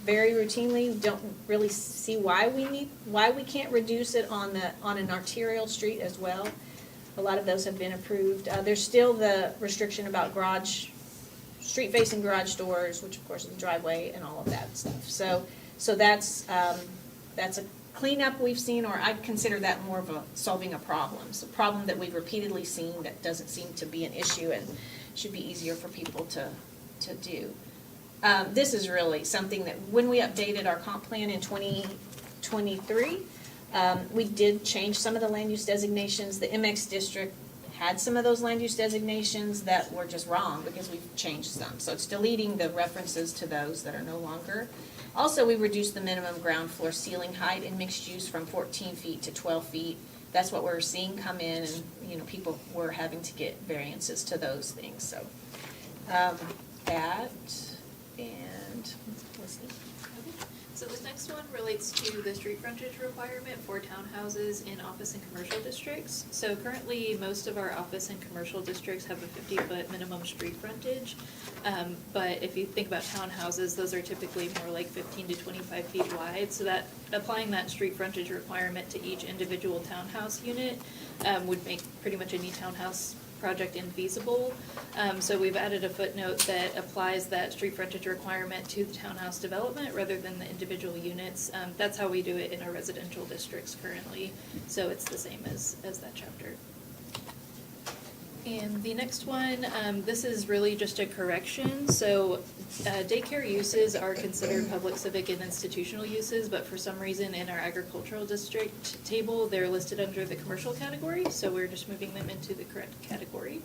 very routinely. Don't really see why we can't reduce it on an arterial street as well. A lot of those have been approved. There's still the restriction about street-facing garage doors, which of course is the driveway and all of that stuff. So that's a cleanup we've seen, or I consider that more of solving a problem. It's a problem that we've repeatedly seen that doesn't seem to be an issue and should be easier for people to do. This is really something that when we updated our comp plan in 2023, we did change some of the land use designations. The MX district had some of those land use designations that were just wrong because we've changed some. So it's deleting the references to those that are no longer. Also, we reduced the minimum ground floor ceiling height in mixed use from 14 feet to 12 feet. That's what we're seeing come in, and people were having to get variances to those things. So that, and let's see. So this next one relates to the street frontage requirement for townhouses in office and commercial districts. So currently, most of our office and commercial districts have a 50-foot minimum street frontage. But if you think about townhouses, those are typically more like 15 to 25 feet wide. So that applying that street frontage requirement to each individual townhouse unit would make pretty much any townhouse project infeasible. So we've added a footnote that applies that street frontage requirement to the townhouse development rather than the individual units. That's how we do it in our residential districts currently, so it's the same as that chapter. And the next one, this is really just a correction. So daycare uses are considered public, civic, and institutional uses, but for some reason in our agricultural district table, they're listed under the commercial category, so we're just moving them into the correct category.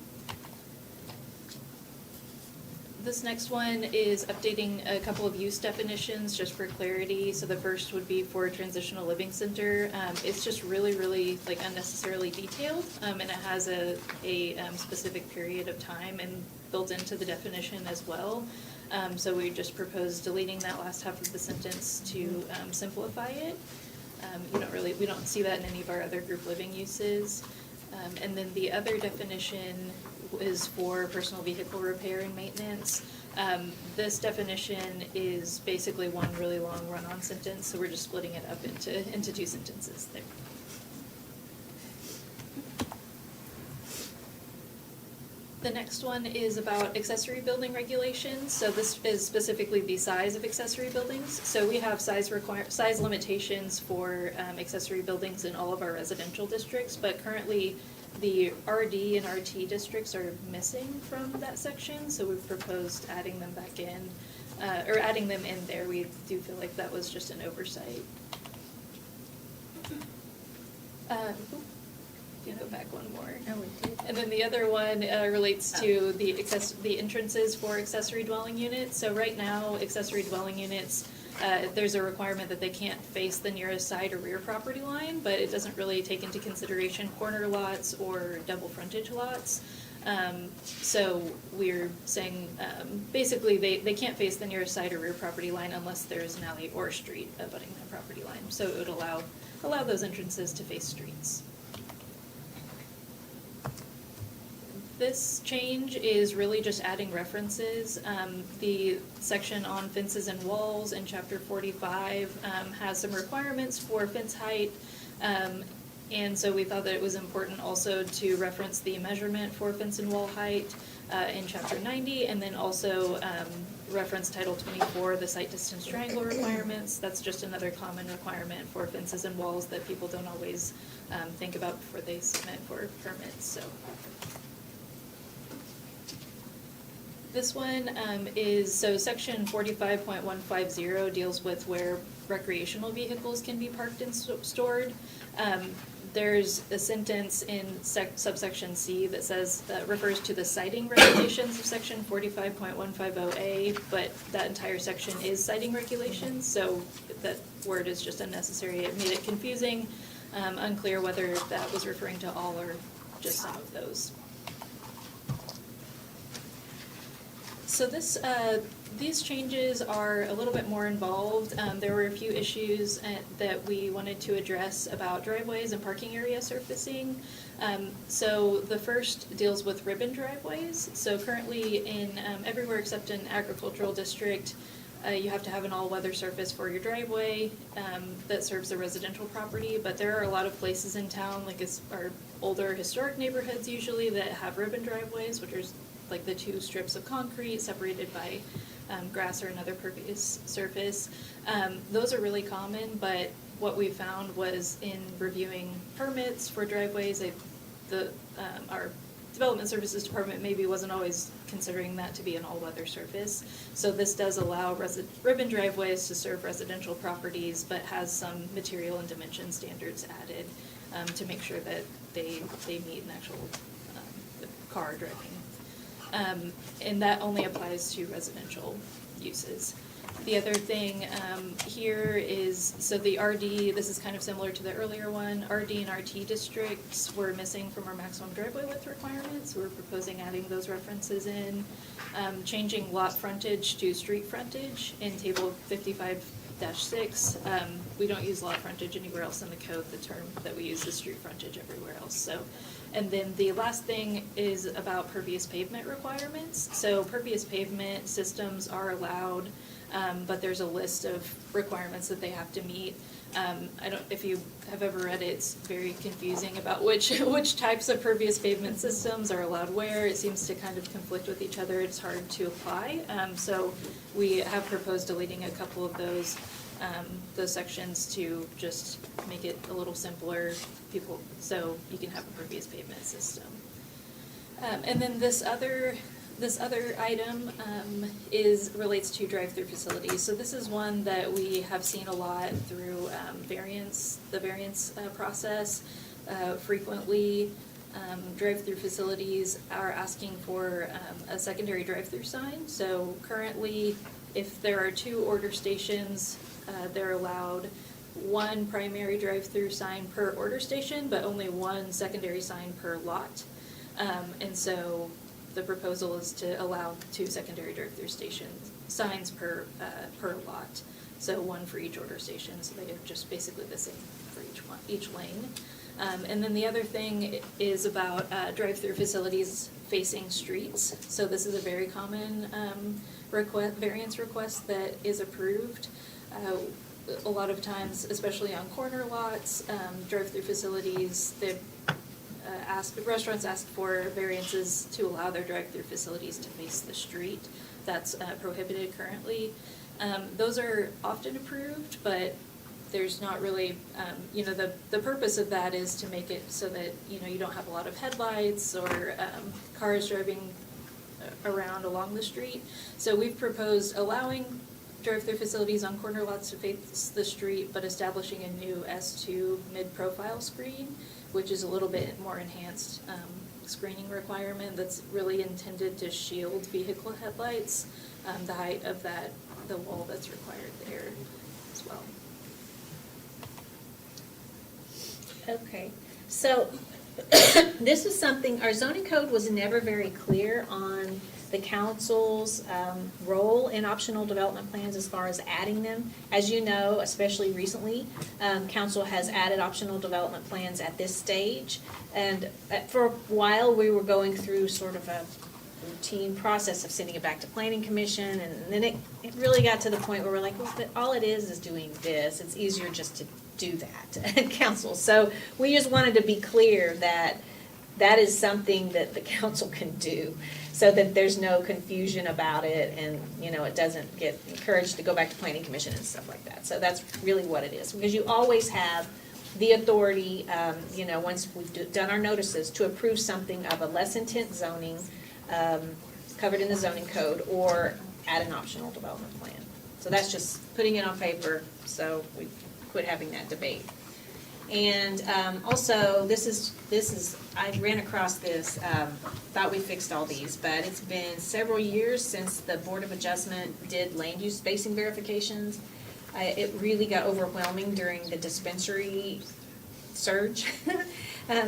This next one is updating a couple of use definitions just for clarity. So the first would be for transitional living center. It's just really like unnecessarily detailed, and it has a specific period of time and built into the definition as well. So we just proposed deleting that last half of the sentence to simplify it. We don't see that in any of our other group living uses. And then the other definition is for personal vehicle repair and maintenance. This definition is basically one really long run-on sentence, so we're just splitting it up into two sentences there. The next one is about accessory building regulations. So this is specifically the size of accessory buildings. So we have size limitations for accessory buildings in all of our residential districts, but currently the RD and RT districts are missing from that section, so we've proposed adding them back in, or adding them in there. We do feel like that was just an oversight. You know, back one more. Oh, we did. And then the other one relates to the entrances for accessory dwelling units. So right now, accessory dwelling units, there's a requirement that they can't face the nearest side or rear property line, but it doesn't really take into consideration corner lots or double frontage lots. So we're saying, basically, they can't face the nearest side or rear property line unless there's an alley or a street abutting that property line. So it would allow those entrances to face streets. This change is really just adding references. The section on fences and walls in chapter 45 has some requirements for fence height. And so we thought that it was important also to reference the measurement for fence and wall height in chapter 90, and then also reference title 24, the site distance triangle requirements. That's just another common requirement for fences and walls that people don't always think about before they submit for permits. So. This one is, so section 45.150 deals with where recreational vehicles can be parked and stored. There's a sentence in subsection C that says, refers to the citing regulations of section 45.150A, but that entire section is citing regulations, so that word is just unnecessary. It made it confusing, unclear whether that was referring to all or just some of those. So these changes are a little bit more involved. There were a few issues that we wanted to address about driveways and parking area surfacing. So the first deals with ribbon driveways. So currently in everywhere except in agricultural district, you have to have an all-weather surface for your driveway that serves a residential property, but there are a lot of places in town, like our older historic neighborhoods usually, that have ribbon driveways, which are like the two strips of concrete separated by grass or another pervious surface. Those are really common, but what we found was in reviewing permits for driveways, our Development Services Department maybe wasn't always considering that to be an all-weather surface. So this does allow ribbon driveways to serve residential properties, but has some material and dimension standards added to make sure that they meet an actual car driving. And that only applies to residential uses. The other thing here is, so the RD, this is kind of similar to the earlier one, RD and RT districts were missing from our maximum driveway width requirements. We're proposing adding those references in, changing lot frontage to street frontage in table 55 6. We don't use lot frontage anywhere else in the code. The term that we use is street frontage everywhere else. So, and then the last thing is about pervious pavement requirements. So pervious pavement systems are allowed, but there's a list of requirements that they have to meet. If you have ever read it, it's very confusing about which types of pervious pavement systems are allowed where. It seems to kind of conflict with each other. It's hard to apply. So we have proposed deleting a couple of those sections to just make it a little simpler, so you can have a pervious pavement system. And then this other item relates to drive-through facilities. So this is one that we have seen a lot through the variance process. Frequently, drive-through facilities are asking for a secondary drive-through sign. So currently, if there are 2 order stations, they're allowed 1 primary drive-through sign per order station, but only 1 secondary sign per lot. And so the proposal is to allow 2 secondary drive-through signs per lot. So 1 for each order station, so they are just basically the same for each lane. And then the other thing is about drive-through facilities facing streets. So this is a very common variance request that is approved. A lot of times, especially on corner lots, drive-through facilities, restaurants ask for variances to allow their drive-through facilities to face the street. That's prohibited currently. Those are often approved, but there's not really, the purpose of that is to make it so that, you don't have a lot of headlights or cars driving around along the street. So we've proposed allowing drive-through facilities on corner lots to face the street, but establishing a new S2 mid-profile screen, which is a little bit more enhanced screening requirement that's really intended to shield vehicle headlights, the height of the wall that's required there as well. Okay, so this is something, our zoning code was never very clear on the council's role in optional development plans as far as adding them. As you know, especially recently, council has added optional development plans at this stage. And for a while, we were going through sort of a routine process of sending it back to planning commission, and then it really got to the point where we're like, well, all it is doing this. It's easier just to do that at council. So we just wanted to be clear that that is something that the council can do, so that there's no confusion about it, and it doesn't get encouraged to go back to planning commission and stuff like that. So that's really what it is, because you always have the authority, once we've done our notices, to approve something of a less intense zoning covered in the zoning code, or add an optional development plan. So that's just putting it on paper, so we quit having that debate. And also, this is I ran across this, thought we fixed all these, but it's been several years since the Board of Adjustment did land use spacing verifications. It really got overwhelming during the dispensary surge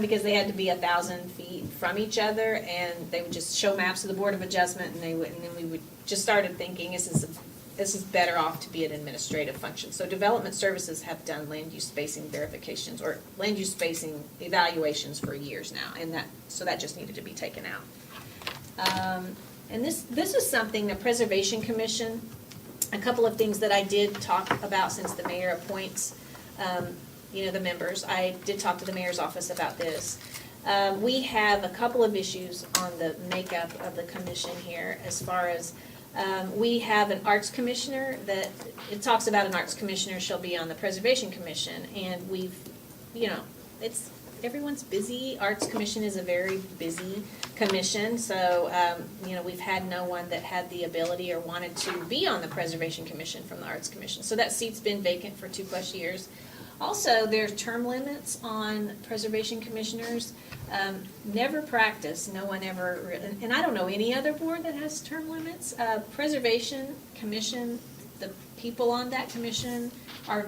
because they had to be 1,000 feet from each other, and they would just show maps of the Board of Adjustment, and then we would just started thinking this is better off to be an administrative function. So development services have done land use spacing verifications or land use spacing evaluations for years now, and that just needed to be taken out. And this is something the Preservation Commission, a couple of things that I did talk about since the mayor appoints the members. I did talk to the mayor's office about this. We have a couple of issues on the makeup of the commission here, as far as we have an arts commissioner that, it talks about an arts commissioner shall be on the Preservation Commission, and we've, everyone's busy. Arts Commission is a very busy commission, so, we've had no one that had the ability or wanted to be on the Preservation Commission from the Arts Commission. So that seat's been vacant for 2+ years. Also, there's term limits on preservation commissioners. Never practiced, no one ever, and I don't know any other board that has term limits. Preservation Commission, the people on that commission are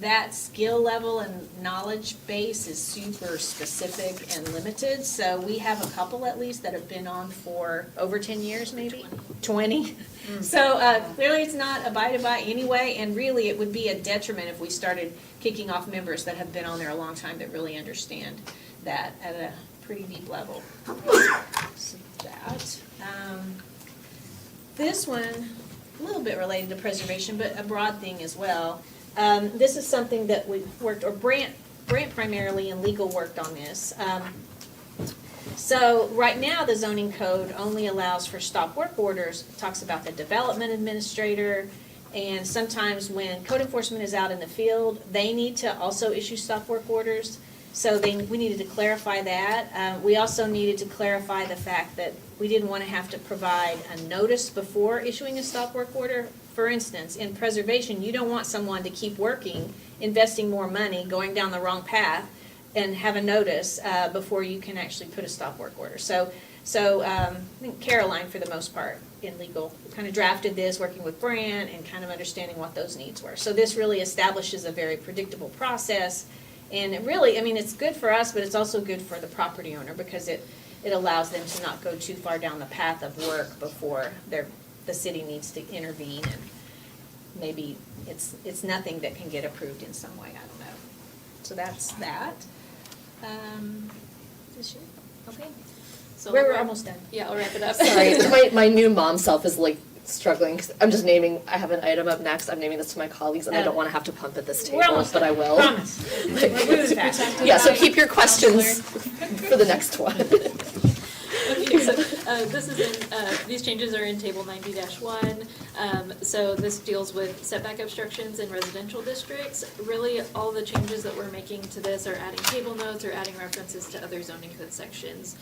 that skill level and knowledge base is super specific and limited. So we have a couple at least that have been on for over 10 years, maybe 20. So clearly it's not abided by anyway, and really it would be a detriment if we started kicking off members that have been on there a long time that really understand that at a pretty deep level. So that. This one, a little bit related to preservation, but a broad thing as well. This is something that we've worked, or Brant primarily and legal worked on this. So right now, the zoning code only allows for stop work orders, it talks about the development administrator, and sometimes when code enforcement is out in the field, they need to also issue stop work orders. So we needed to clarify that. We also needed to clarify the fact that we didn't want to have to provide a notice before issuing a stop work order. For instance, in preservation, you don't want someone to keep working, investing more money, going down the wrong path, and have a notice before you can actually put a stop work order. So I think Caroline, for the most part, in legal, kind of drafted this, working with Brant and kind of understanding what those needs were. So this really establishes a very predictable process. And it really, I mean, it's good for us, but it's also good for the property owner because it allows them to not go too far down the path of work before the city needs to intervene, and maybe it's nothing that can get approved in some way, I don't know. So that's that. This year, okay. So We're almost done. Yeah, I'll wrap it up. Sorry, my new mom self is like struggling, 'cause I'm just naming, I have an item up next, I'm naming this to my colleagues, and I don't want to have to pump at this We're table, almost but I done. will. Promise. We're moving fast. Yeah, so keep your questions for the next one. Okay, so this is in, these changes are in table 90-1. So this deals with setback obstructions in residential districts. Really, all the changes that we're making to this are adding table notes or adding references to other zoning code sections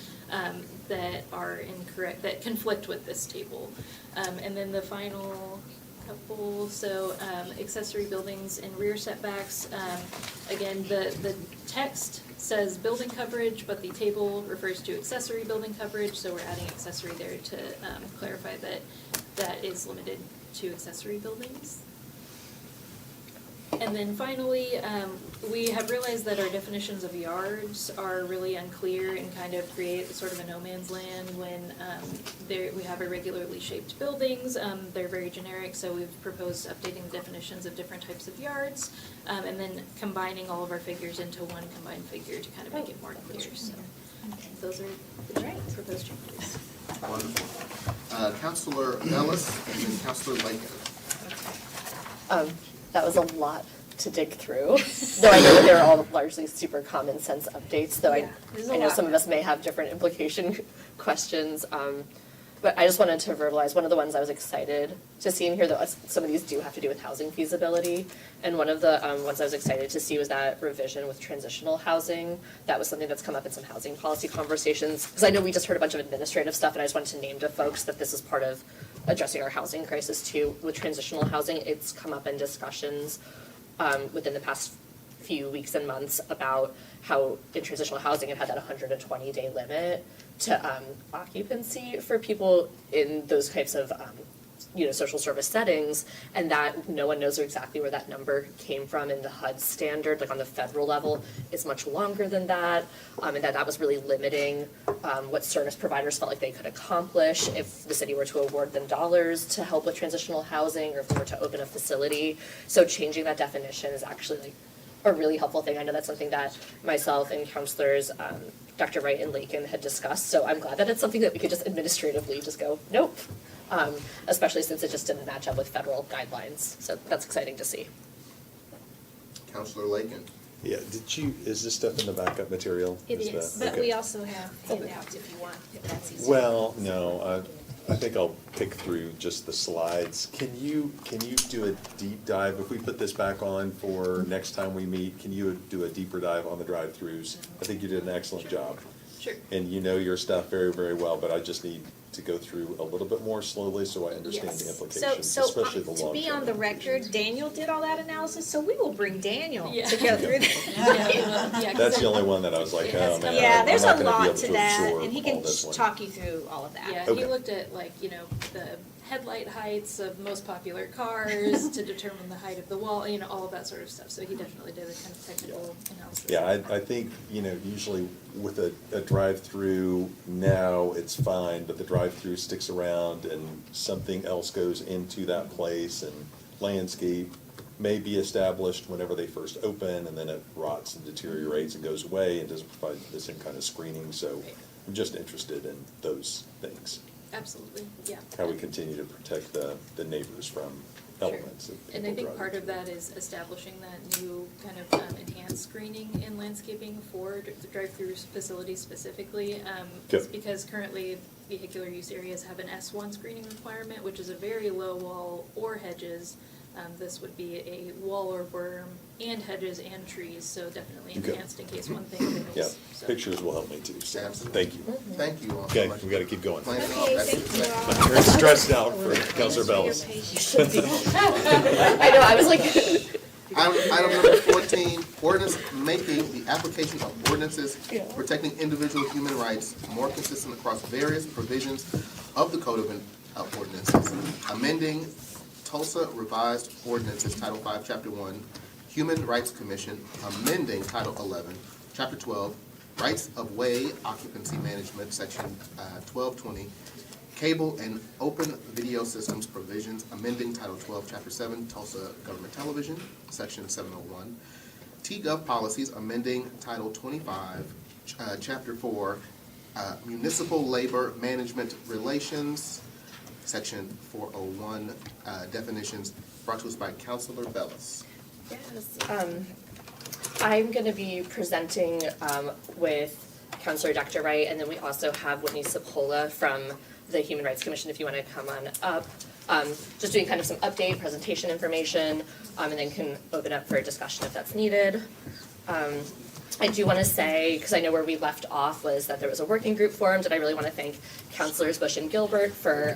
that are incorrect, that conflict with this table. And then the final couple, so accessory buildings and rear setbacks. Again, the text says building coverage, but the table refers to accessory building coverage, so we're adding accessory there to clarify that that is limited to accessory buildings. And then finally, we have realized that our definitions of yards are really unclear and kind of create sort of a no man's land when we have irregularly shaped buildings. They're very generic, so we've proposed updating the definitions of different types of yards, and then combining all of our figures into one combined figure to kind of make it more clear. So those are the proposed changes. Wonderful. Councilor Ellis and then Councilor Lakin. That was a lot to dig through. Though I know that they're all largely super common sense updates, though there's a I know lot. some of us may have different implication questions. But I just wanted to verbalize, one of the ones I was excited to see in here, that some of these do have to do with housing feasibility. And one of the ones I was excited to see was that revision with transitional housing. That was something that's come up in some housing policy conversations. Because I know we just heard a bunch of administrative stuff, and I just wanted to name to folks that this is part of addressing our housing crisis too. With transitional housing, it's come up in discussions within the past few weeks and months about how in transitional housing it had that 120-day limit to occupancy for people in those types of social service settings, and that no one knows exactly where that number came from in the HUD standard, like on the federal level, is much longer than that, and that was really limiting what service providers felt like they could accomplish if the city were to award them dollars to help with transitional housing, or if they were to open a facility. So changing that definition is actually like a really helpful thing. I know that's something that myself and counselors, Dr. Wright and Lakin, had discussed, so I'm glad that it's something that we could just administratively just go, nope. Especially since it just didn't match up with federal guidelines, so that's exciting to see. Councilor Lakin. Yeah, is this stuff in the backup material? It is, that- but okay. we also have handouts if you want, if that's easier. Well, no, I think I'll pick through just the slides. Can you do a deep dive, if we put this back on for next time we meet, can you do a deeper dive on the drive-throughs? I think you did an excellent job. Sure. And you know your stuff very, very well, but I just need to go through a little bit more slowly so I understand the implications, So especially the long-term. to be on the record, Daniel did all that analysis, so we will bring Daniel Yeah. to go through that. That's the only one that I was like, oh, man, Yeah, I'm there's not a gonna be lot able to to that, absorb and he all can this one. talk you through all of that. Yeah, Okay. he looked at the headlight heights of most popular cars to determine the height of the wall, all of that sort of stuff. So he definitely did a kind of technical analysis. Yeah, I think, usually with a drive-through now, it's fine, but the drive-through sticks around and something else goes into that place, and landscape may be established whenever they first open, and then it rots and deteriorates and goes away and doesn't provide the same kind of screening. So I'm just interested in those things, Absolutely, yeah. how we continue to protect the neighbors from elements of people And I think driving part of through. that is establishing that new kind of enhanced screening and landscaping for the drive-through facilities specifically. It's Yep. because currently vehicular use areas have an S1 screening requirement, which is a very low wall or hedges. This would be a wall or berm and hedges and trees, so definitely Okay. enhanced in case one thing fails. Yeah, So- pictures will help me too, so, Absolutely. thank you. Thank you all so Okay, much. we gotta keep going. Planning Okay, all that. thank you all. I'm very stressed out for Counselor Bellis. I know, I was like, Item number 14, ordinance making the application of ordinances protecting individual human rights more consistent across various provisions of the Code of Ordinances, amending Tulsa Revised Ordinances, Title 5, Chapter 1, Human Rights Commission, amending Title 11, Chapter 12, Rights of Way Occupancy Management, Section 1220, Cable and Open Video Systems Provisions, amending Title 12, Chapter 7, Tulsa Government Television, Section 701. T-Gov Policies, amending Title 25, Chapter 4, Municipal Labor Management Relations, Section 401, Definitions, brought to us by Counselor Bellis. yes, I'm gonna be presenting, with Counselor Dr. Wright, and then we also have Whitney Sapola from the Human Rights Commission, if you wanna come on up. Just doing kind of some update, presentation information, and then can open up for discussion if that's needed. I do want to say, because I know where we left off was that there was a working group formed, and I really want to thank Councilors Bush and Gilbert for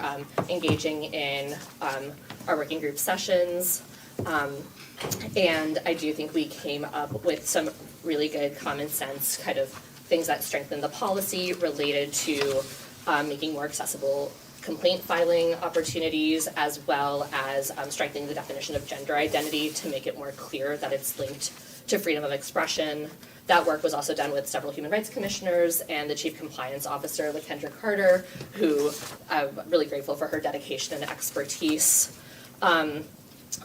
engaging in our working group sessions. And I do think we came up with some really good common sense kind of things that strengthen the policy related to making more accessible complaint filing opportunities, as well as strengthening the definition of gender identity to make it more clear that it's linked to freedom of expression. That work was also done with several human rights commissioners and the Chief Compliance Officer, LaKendra Carter, who I'm really grateful for her dedication and expertise.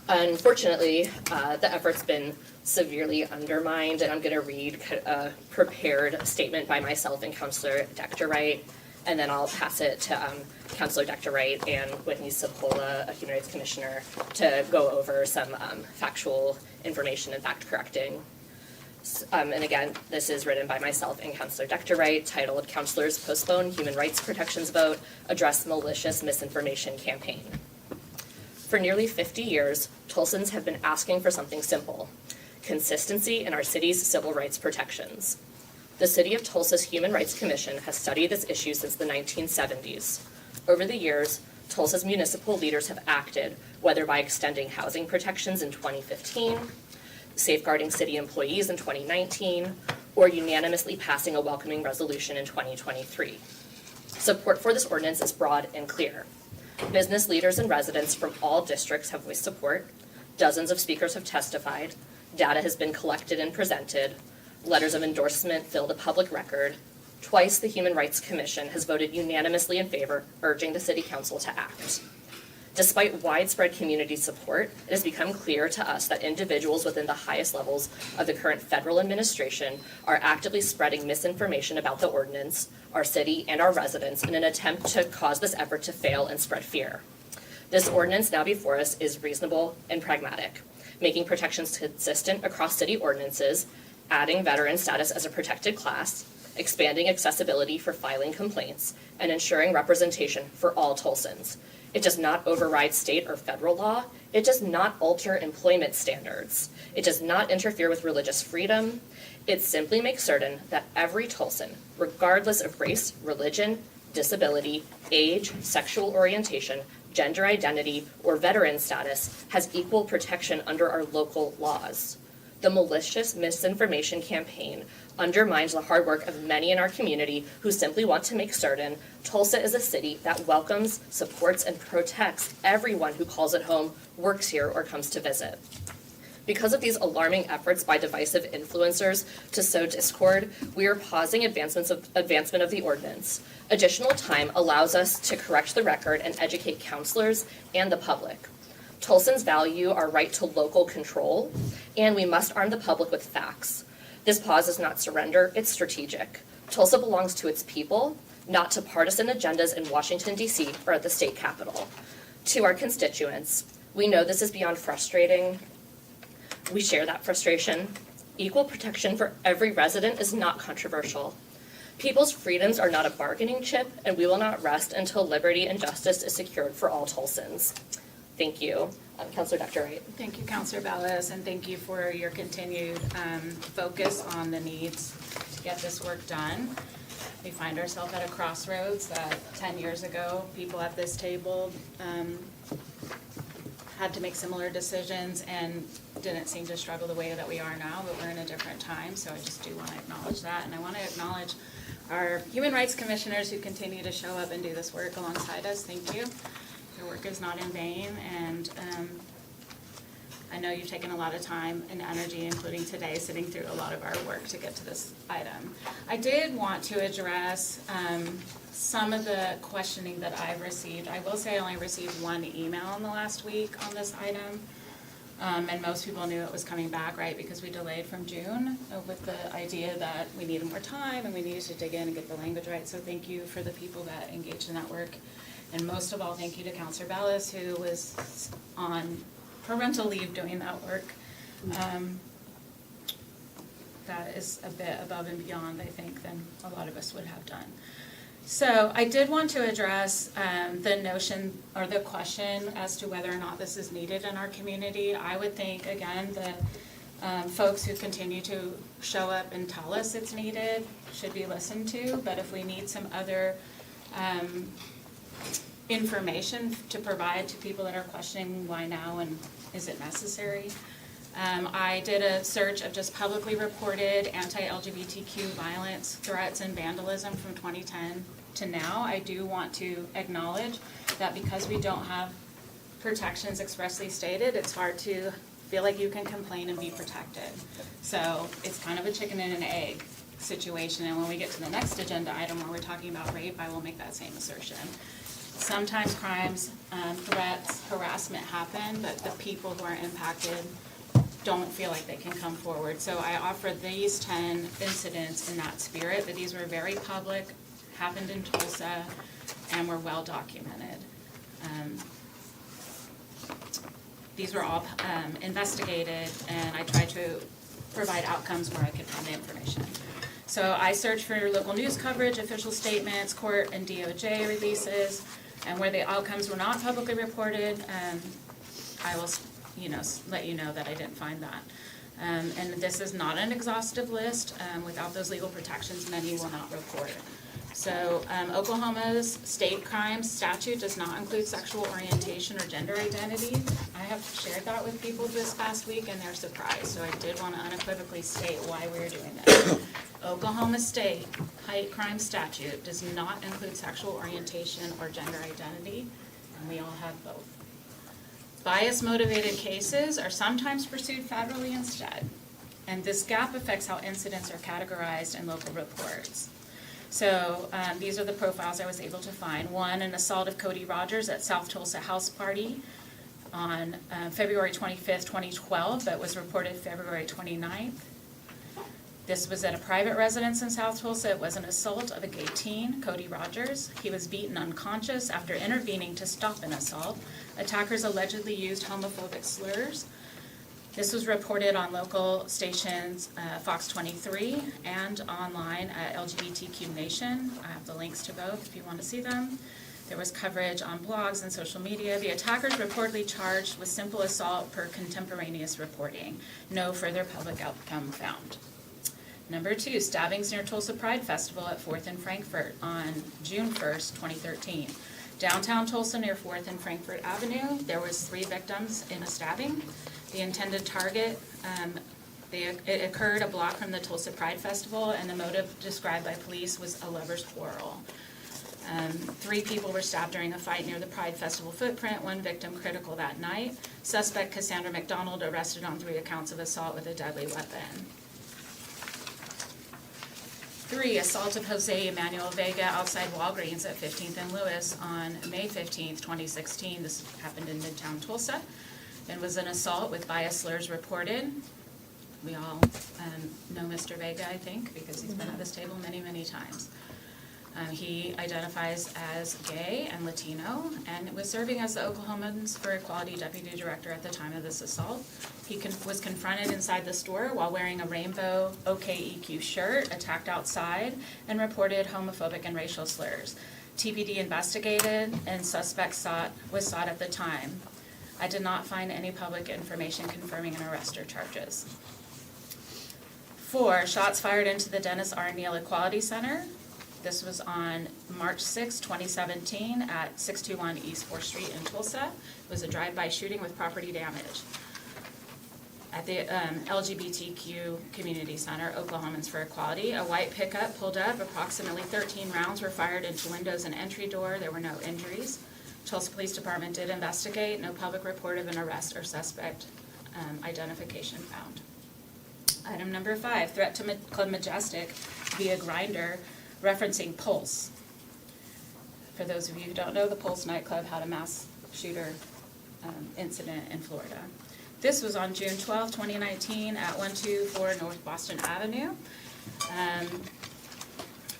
Unfortunately, the effort's been severely undermined, and I'm going to read a prepared statement by myself and Counselor Dr. Wright, and then I'll pass it to Counselor Dr. Wright and Whitney Sapola, a Human Rights Commissioner, to go over some factual information and fact correcting. And again, this is written by myself and Counselor Dr. Wright, titled Counselors Postpone Human Rights Protections Vote, Address Malicious Misinformation Campaign. For nearly 50 years, Tulsans have been asking for something simple: consistency in our city's civil rights protections. The City of Tulsa's Human Rights Commission has studied this issue since the 1970s. Over the years, Tulsa's municipal leaders have acted, whether by extending housing protections in 2015, safeguarding city employees in 2019, or unanimously passing a welcoming resolution in 2023. Support for this ordinance is broad and clear. Business leaders and residents from all districts have voiced support. Dozens of speakers have testified. Data has been collected and presented. Letters of endorsement fill the public record. Twice, the Human Rights Commission has voted unanimously in favor, urging the City Council to act. Despite widespread community support, it has become clear to us that individuals within the highest levels of the current federal administration are actively spreading misinformation about the ordinance, our city, and our residents in an attempt to cause this effort to fail and spread fear. This ordinance now before us is reasonable and pragmatic, making protections consistent across city ordinances, adding veteran status as a protected class, expanding accessibility for filing complaints, and ensuring representation for all Tulsans. It does not override state or federal law. It does not alter employment standards. It does not interfere with religious freedom. It simply makes certain that every Tulsan, regardless of race, religion, disability, age, sexual orientation, gender identity, or veteran status, has equal protection under our local laws. The malicious misinformation campaign undermines the hard work of many in our community who simply want to make certain Tulsa is a city that welcomes, supports, and protects everyone who calls it home, works here, or comes to visit. Because of these alarming efforts by divisive influencers to sow discord, we are pausing advancement of the ordinance. Additional time allows us to correct the record and educate counselors and the public. Tulsans value our right to local control, and we must arm the public with facts. This pause is not surrender, it's strategic. Tulsa belongs to its people, not to partisan agendas in Washington, D.C. or at the state capitol. To our constituents, we know this is beyond frustrating. We share that frustration. Equal protection for every resident is not controversial. People's freedoms are not a bargaining chip, and we will not rest until liberty and justice is secured for all Tulsans. Thank you. Councilor Dr. Wright. Thank you, Councilor Ballas, and thank you for your continued focus on the needs to get this work done. We find ourselves at a crossroads that 10 years ago, people at this table had to make similar decisions and didn't seem to struggle the way that we are now, but we're in a different time, so I just do want to acknowledge that. And I want to acknowledge our human rights commissioners who continue to show up and do this work alongside us. Thank you. Your work is not in vain, and I know you've taken a lot of time and energy, including today, sitting through a lot of our work to get to this item. I did want to address some of the questioning that I've received. I will say I only received one email in the last week on this item, and most people knew it was coming back, right, because we delayed from June with the idea that we needed more time and we needed to dig in and get the language right. So thank you for the people that engaged in that work. And most of all, thank you to Councilor Ballas, who was on parental leave doing that work. That is a bit above and beyond, I think, than a lot of us would have done. So I did want to address the notion or the question as to whether or not this is needed in our community. I would think, again, the folks who continue to show up and tell us it's needed should be listened to, but if we need some other information to provide to people that are questioning why now and is it necessary. I did a search of just publicly reported anti-LGBTQ violence, threats, and vandalism from 2010 to now. I do want to acknowledge that because we don't have protections expressly stated, it's hard to feel like you can complain and be protected. So it's kind of a chicken and an egg situation, and when we get to the next agenda item where we're talking about rape, I will make that same assertion. Sometimes crimes, threats, harassment happen, but the people who are impacted don't feel like they can come forward. So I offered these 10 incidents in that spirit, that these were very public, happened in Tulsa, and were well documented. These were all investigated, and I tried to provide outcomes where I could find the information. So I searched for local news coverage, official statements, court and DOJ releases, and where the outcomes were not publicly reported, I will, let you know that I didn't find that. And this is not an exhaustive list. Without those legal protections, many will not report. So Oklahoma's state crimes statute does not include sexual orientation or gender identity. I have shared that with people this past week and they're surprised. So I did want to unequivocally state why we're doing this. Oklahoma State hate crime statute does not include sexual orientation or gender identity, and we all have both. Bias-motivated cases are sometimes pursued federally instead, and this gap affects how incidents are categorized in local reports. So these are the profiles I was able to find. One, an assault of Cody Rogers at South Tulsa House Party on February 25th, 2012, that was reported February 29th. This was at a private residence in South Tulsa. It was an assault of a gay teen, Cody Rogers. He was beaten unconscious after intervening to stop an assault. Attackers allegedly used homophobic slurs. This was reported on local stations Fox 23 and online at LGBTQ Nation. I have the links to both if you want to see them. There was coverage on blogs and social media. The attackers reportedly charged with simple assault per contemporaneous reporting. No further public outcome found. Number 2, stabbings near Tulsa Pride Festival at 4th and Frankfort on June 1st, 2013. Downtown Tulsa near 4th and Frankfort Avenue, there was 3 victims in a stabbing. The intended target It occurred a block from the Tulsa Pride Festival, and the motive described by police was a lover's quarrel. 3 people were stabbed during a fight near the Pride Festival footprint, 1 victim critical that night. Suspect Cassandra McDonald arrested on 3 accounts of assault with a deadly weapon. 3, assault of Jose Emmanuel Vega outside Walgreens at 15th and Lewis on May 15th, 2016. This happened in Midtown Tulsa. It was an assault with bias slurs reported. We all know Mr. Vega, I think, because he's been at this table many, many times. He identifies as gay and Latino and was serving as the Oklahomans for Equality Deputy Director at the time of this assault. He was confronted inside the store while wearing a rainbow OKEQ shirt, attacked outside, and reported homophobic and racial slurs. TPD investigated and suspect was sought at the time. I did not find any public information confirming an arrest or charges. 4, shots fired into the Dennis R. Neal Equality Center. This was on March 6, 2017 at 621 East 4th Street in Tulsa. It was a drive-by shooting with property damage. At the LGBTQ Community Center, Oklahomans for Equality, a white pickup pulled up. Approximately 13 rounds were fired into windows and entry door. There were no injuries. Tulsa Police Department did investigate. No public report of an arrest or suspect identification found. Item number 5, threat to Club Majestic via Grindr, referencing Pulse. For those of you who don't know, the Pulse nightclub had a mass shooter incident in Florida. This was on June 12, 2019 at 124 North Boston Avenue.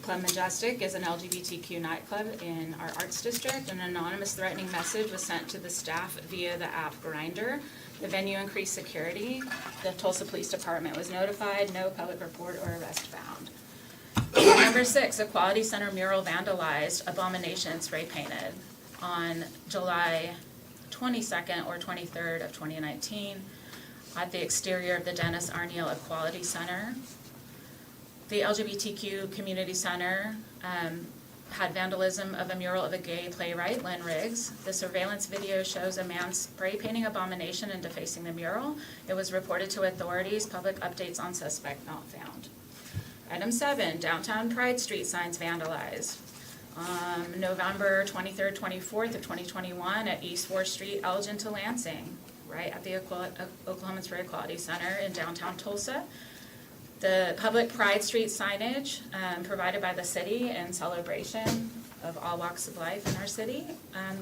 Club Majestic is an LGBTQ nightclub in our arts district. An anonymous threatening message was sent to the staff via the app Grindr. The venue increased security. The Tulsa Police Department was notified. No public report or arrest found. Number 6, Equality Center mural vandalized, abomination spray painted on July 22nd or 23rd of 2019 at the exterior of the Dennis R. Neal Equality Center. The LGBTQ Community Center had vandalism of a mural of a gay playwright, Lynn Riggs. The surveillance video shows a man spray painting abomination and defacing the mural. It was reported to authorities. Public updates on suspect not found. Item 7, downtown Pride Street signs vandalized. November 23rd, 24th of 2021 at East 4th Street, Elgin to Lansing, right at the Oklahomans for Equality Center in downtown Tulsa. The public Pride Street signage provided by the city in celebration of all walks of life in our city.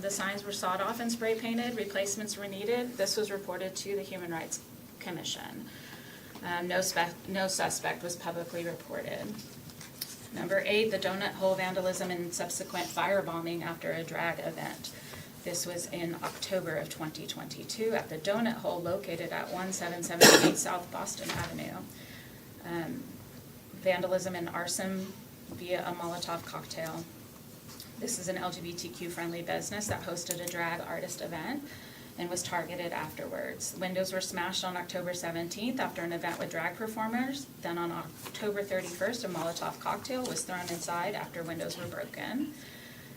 The signs were sawed off and spray painted. Replacements were needed. This was reported to the Human Rights Commission. No suspect was publicly reported. Number 8, the donut hole vandalism and subsequent firebombing after a drag event. This was in October of 2022 at the donut hole located at 1778 South Boston Avenue. Vandalism and arson via a Molotov cocktail. This is an LGBTQ-friendly business that hosted a drag artist event and was targeted afterwards. Windows were smashed on October 17th after an event with drag performers. Then on October 31st, a Molotov cocktail was thrown inside after windows were broken.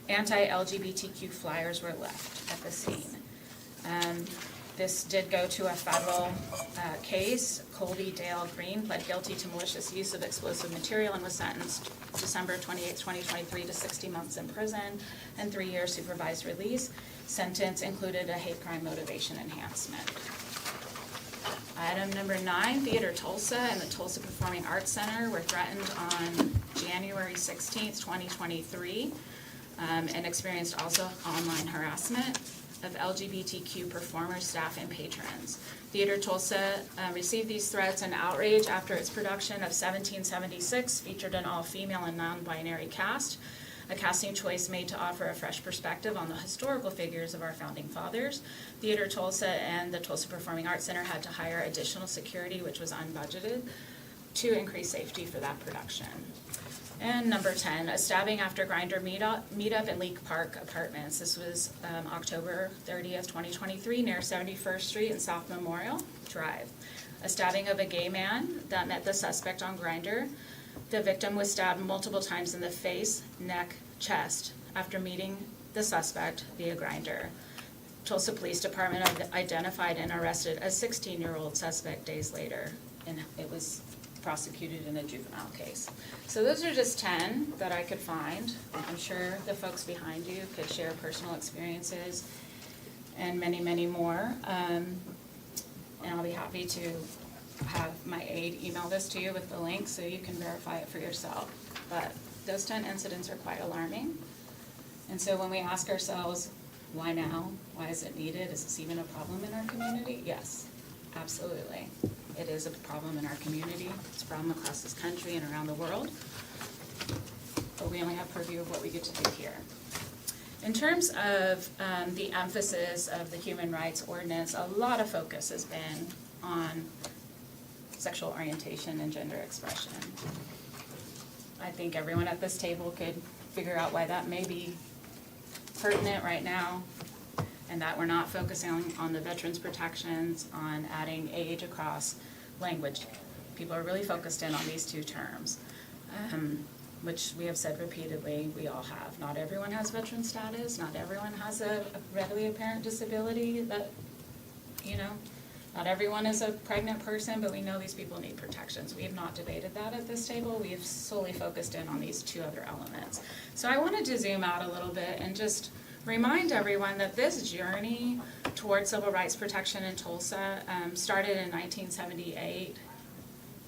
Anti-LGBTQ flyers were left at the scene. This did go to a federal case. Colby Dale Green pled guilty to malicious use of explosive material and was sentenced December 28, 2023 to 60 months in prison and 3 years supervised release. Sentence included a hate crime motivation enhancement. Item number 9, Theater Tulsa and the Tulsa Performing Arts Center were threatened on January 16th, 2023, and experienced also online harassment of LGBTQ performers, staff, and patrons. Theater Tulsa received these threats and outrage after its production of 1776 featured an all-female and non-binary cast, a casting choice made to offer a fresh perspective on the historical figures of our founding fathers. Theater Tulsa and the Tulsa Performing Arts Center had to hire additional security, which was unbudgeted, to increase safety for that production. And number 10, a stabbing after Grindr meetup in Leak Park Apartments. This was October 30th, 2023, near 71st Street and South Memorial Drive. A stabbing of a gay man that met the suspect on Grindr. The victim was stabbed multiple times in the face, neck, chest after meeting the suspect via Grindr. Tulsa Police Department identified and arrested a 16-year-old suspect days later and it was prosecuted in a juvenile case. So those are just 10 that I could find. I'm sure the folks behind you could share personal experiences and many, many more. And I'll be happy to have my aide email this to you with the link so you can verify it for yourself. But those 10 incidents are quite alarming. And so when we ask ourselves, why now? Why is it needed? Is this even a problem in our community? Yes, absolutely. It is a problem in our community. It's a problem across this country and around the world. But we only have purview of what we get to do here. In terms of the emphasis of the Human Rights Ordinance, a lot of focus has been on sexual orientation and gender expression. I think everyone at this table could figure out why that may be pertinent right now, and that we're not focusing on the veterans' protections, on adding age across language. People are really focused in on these two terms, which we have said repeatedly, we all have. Not everyone has veteran status, not everyone has a readily apparent disability that, not everyone is a pregnant person, but we know these people need protections. We have not debated that at this table. We have solely focused in on these two other elements. So I wanted to zoom out a little bit and just remind everyone that this journey towards civil rights protection in Tulsa started in 1978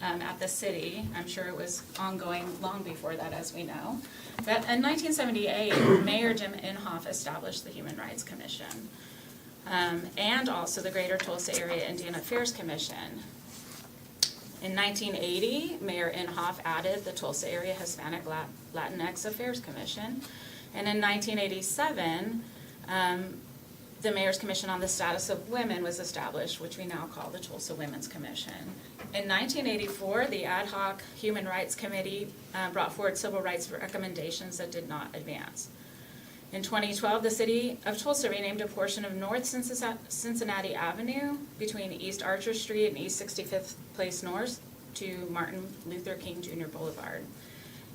at the city. I'm sure it was ongoing long before that, as we know. But in 1978, Mayor Jim Inhofe established the Human Rights Commission. And also the Greater Tulsa Area Indian Affairs Commission. In 1980, Mayor Inhofe added the Tulsa Area Hispanic Latinx Affairs Commission. And in 1987, the Mayor's Commission on the Status of Women was established, which we now call the Tulsa Women's Commission. In 1984, the Ad Hoc Human Rights Committee brought forward civil rights recommendations that did not advance. In 2012, the City of Tulsa renamed a portion of North Cincinnati Avenue between East Archer Street and East 65th Place North to Martin Luther King Jr. Boulevard.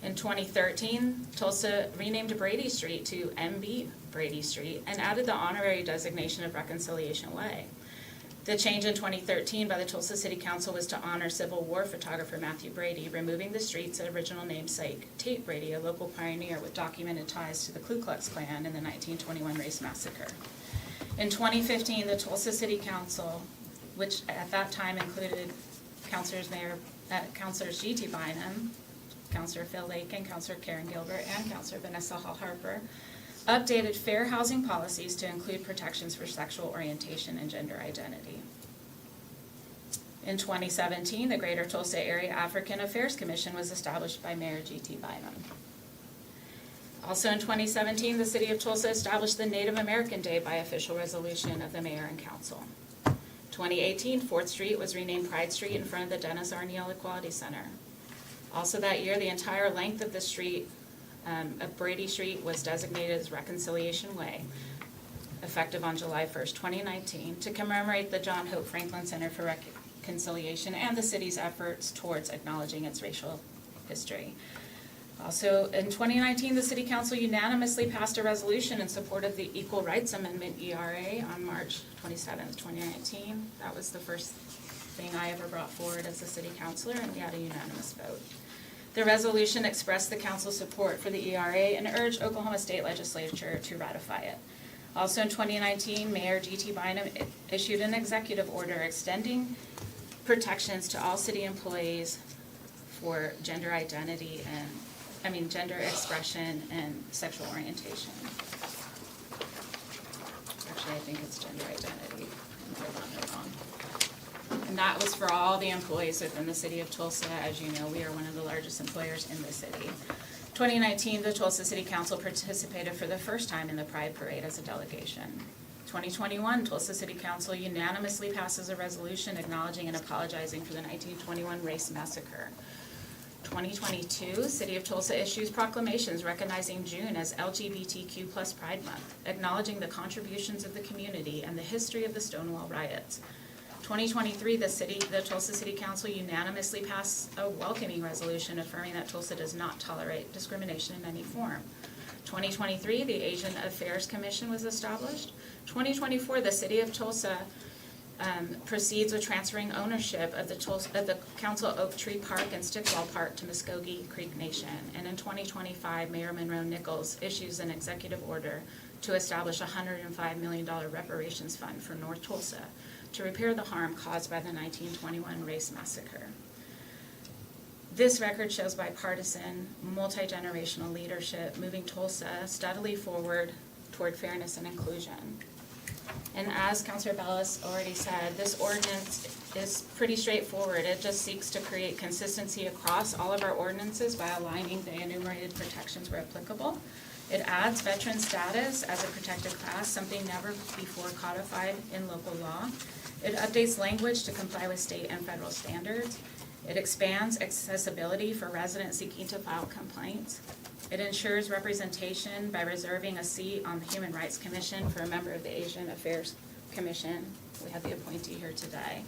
In 2013, Tulsa renamed Brady Street to MB Brady Street and added the honorary designation of Reconciliation Way. The change in 2013 by the Tulsa City Council was to honor Civil War photographer Matthew Brady, removing the street's original namesake, Tate Brady, a local pioneer with documented ties to the Ku Klux Klan and the 1921 race massacre. In 2015, the Tulsa City Council, which at that time included Councilors G.T. Bynum, Councilor Phil Lake, and Councilor Karen Gilbert, and Councilor Vanessa Hall Harper, updated fair housing policies to include protections for sexual orientation and gender identity. In 2017, the Greater Tulsa Area African Affairs Commission was established by Mayor G.T. Bynum. Also in 2017, the City of Tulsa established the Native American Day by official resolution of the Mayor and Council. 2018, 4th Street was renamed Pride Street in front of the Dennis R. Neal Equality Center. Also that year, the entire length of the street of Brady Street was designated as Reconciliation Way, effective on July 1st, 2019, to commemorate the John Hope Franklin Center for Reconciliation and the city's efforts towards acknowledging its racial history. Also, in 2019, the City Council unanimously passed a resolution in support of the Equal Rights Amendment, ERA, on March 27th, 2019. That was the first thing I ever brought forward as a city councilor, and we had a unanimous vote. The resolution expressed the council's support for the ERA and urged Oklahoma State Legislature to ratify it. Also in 2019, Mayor G.T. Bynum issued an executive order extending protections to all city employees for gender identity and, gender expression and sexual orientation. Actually, I think it's gender identity. And that was for all the employees within the City of Tulsa. As you know, we are one of the largest employers in the city. 2019, the Tulsa City Council participated for the first time in the Pride Parade as a delegation. 2021, Tulsa City Council unanimously passes a resolution acknowledging and apologizing for the 1921 race massacre. 2022, City of Tulsa issues proclamations recognizing June as LGBTQ+ Pride Month, acknowledging the contributions of the community and the history of the Stonewall riots. 2023, the Tulsa City Council unanimously passed a welcoming resolution affirming that Tulsa does not tolerate discrimination in any form. 2023, the Asian Affairs Commission was established. 2024, the City of Tulsa proceeds with transferring ownership of the Council Oak Tree Park and Stickwall Park to Muskogee Creek Nation. And in 2025, Mayor Monroe Nichols issues an executive order to establish a $105 million reparations fund for North Tulsa to repair the harm caused by the 1921 race massacre. This record shows bipartisan, multi-generational leadership moving Tulsa steadily forward toward fairness and inclusion. And as Councilor Bellis already said, this ordinance is pretty straightforward. It just seeks to create consistency across all of our ordinances by aligning the enumerated protections where applicable. It adds veteran status as a protected class, something never before codified in local law. It updates language to comply with state and federal standards. It expands accessibility for residents seeking to file complaints. It ensures representation by reserving a seat on the Human Rights Commission for a member of the Asian Affairs Commission. We have the appointee here today.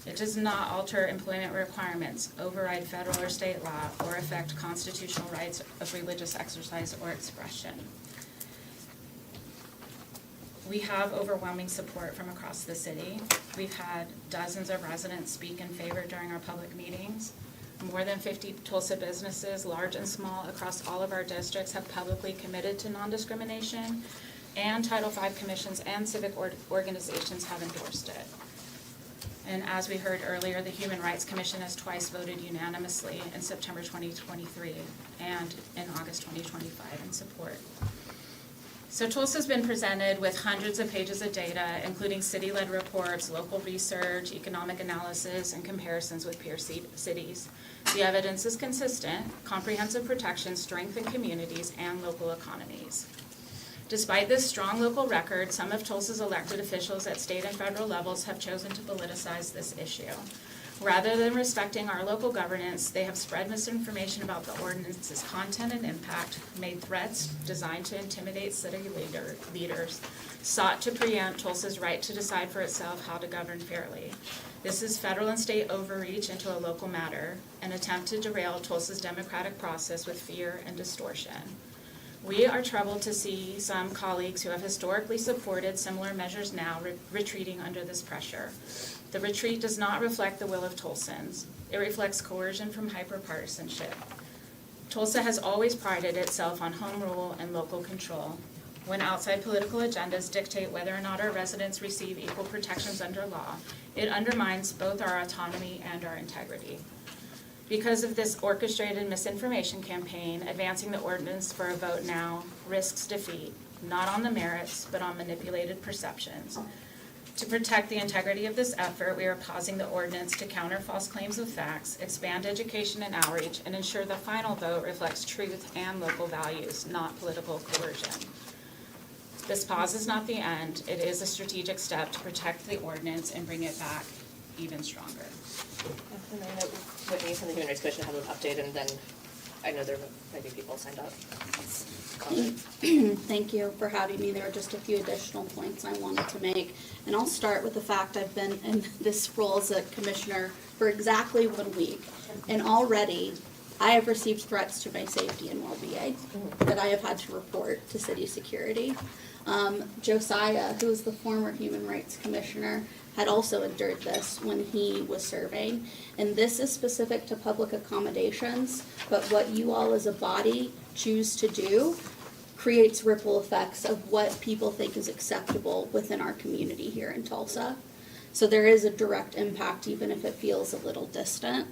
It does not alter employment requirements, override federal or state law, or affect constitutional rights of religious exercise or expression. We have overwhelming support from across the city. We've had dozens of residents speak in favor during our public meetings. More than 50 Tulsa businesses, large and small, across all of our districts have publicly committed to non-discrimination, and Title V commissions and civic organizations have endorsed it. And as we heard earlier, the Human Rights Commission has twice voted unanimously in September 2023 and in August 2025 in support. So Tulsa's been presented with hundreds of pages of data, including city-led reports, local research, economic analysis, and comparisons with peer cities. The evidence is consistent. Comprehensive protections strengthen communities and local economies. Despite this strong local record, some of Tulsa's elected officials at state and federal levels have chosen to politicize this issue. Rather than respecting our local governance, they have spread misinformation about the ordinance's content and impact, made threats designed to intimidate city leaders, sought to preempt Tulsa's right to decide for itself how to govern fairly. This is federal and state overreach into a local matter, an attempt to derail Tulsa's democratic process with fear and distortion. We are troubled to see some colleagues who have historically supported similar measures now retreating under this pressure. The retreat does not reflect the will of Tulsans. It reflects coercion from hyperpartisanship. Tulsa has always prided itself on home rule and local control. When outside political agendas dictate whether or not our residents receive equal protections under law, it undermines both our autonomy and our integrity. Because of this orchestrated misinformation campaign, advancing the ordinance for a vote now risks defeat, not on the merits, but on manipulated perceptions. To protect the integrity of this effort, we are pausing the ordinance to counter false claims of facts, expand education and outreach, and ensure the final vote reflects truth and local values, not political coercion. This pause is not the end. It is a strategic step to protect the ordinance and bring it back even stronger. And I know Whitney from the Human Rights Commission have an update, and then I know there might be people signed up. Thank you for having me. There are just a few additional points I wanted to make. And I'll start with the fact I've been in this role as a commissioner for exactly 1 week. And already I have received threats to my safety and well-being that I have had to report to city security. Josiah, who is the former Human Rights Commissioner, had also endured this when he was serving. And this is specific to public accommodations, but what you all as a body choose to do creates ripple effects of what people think is acceptable within our community here in Tulsa. So there is a direct impact, even if it feels a little distant.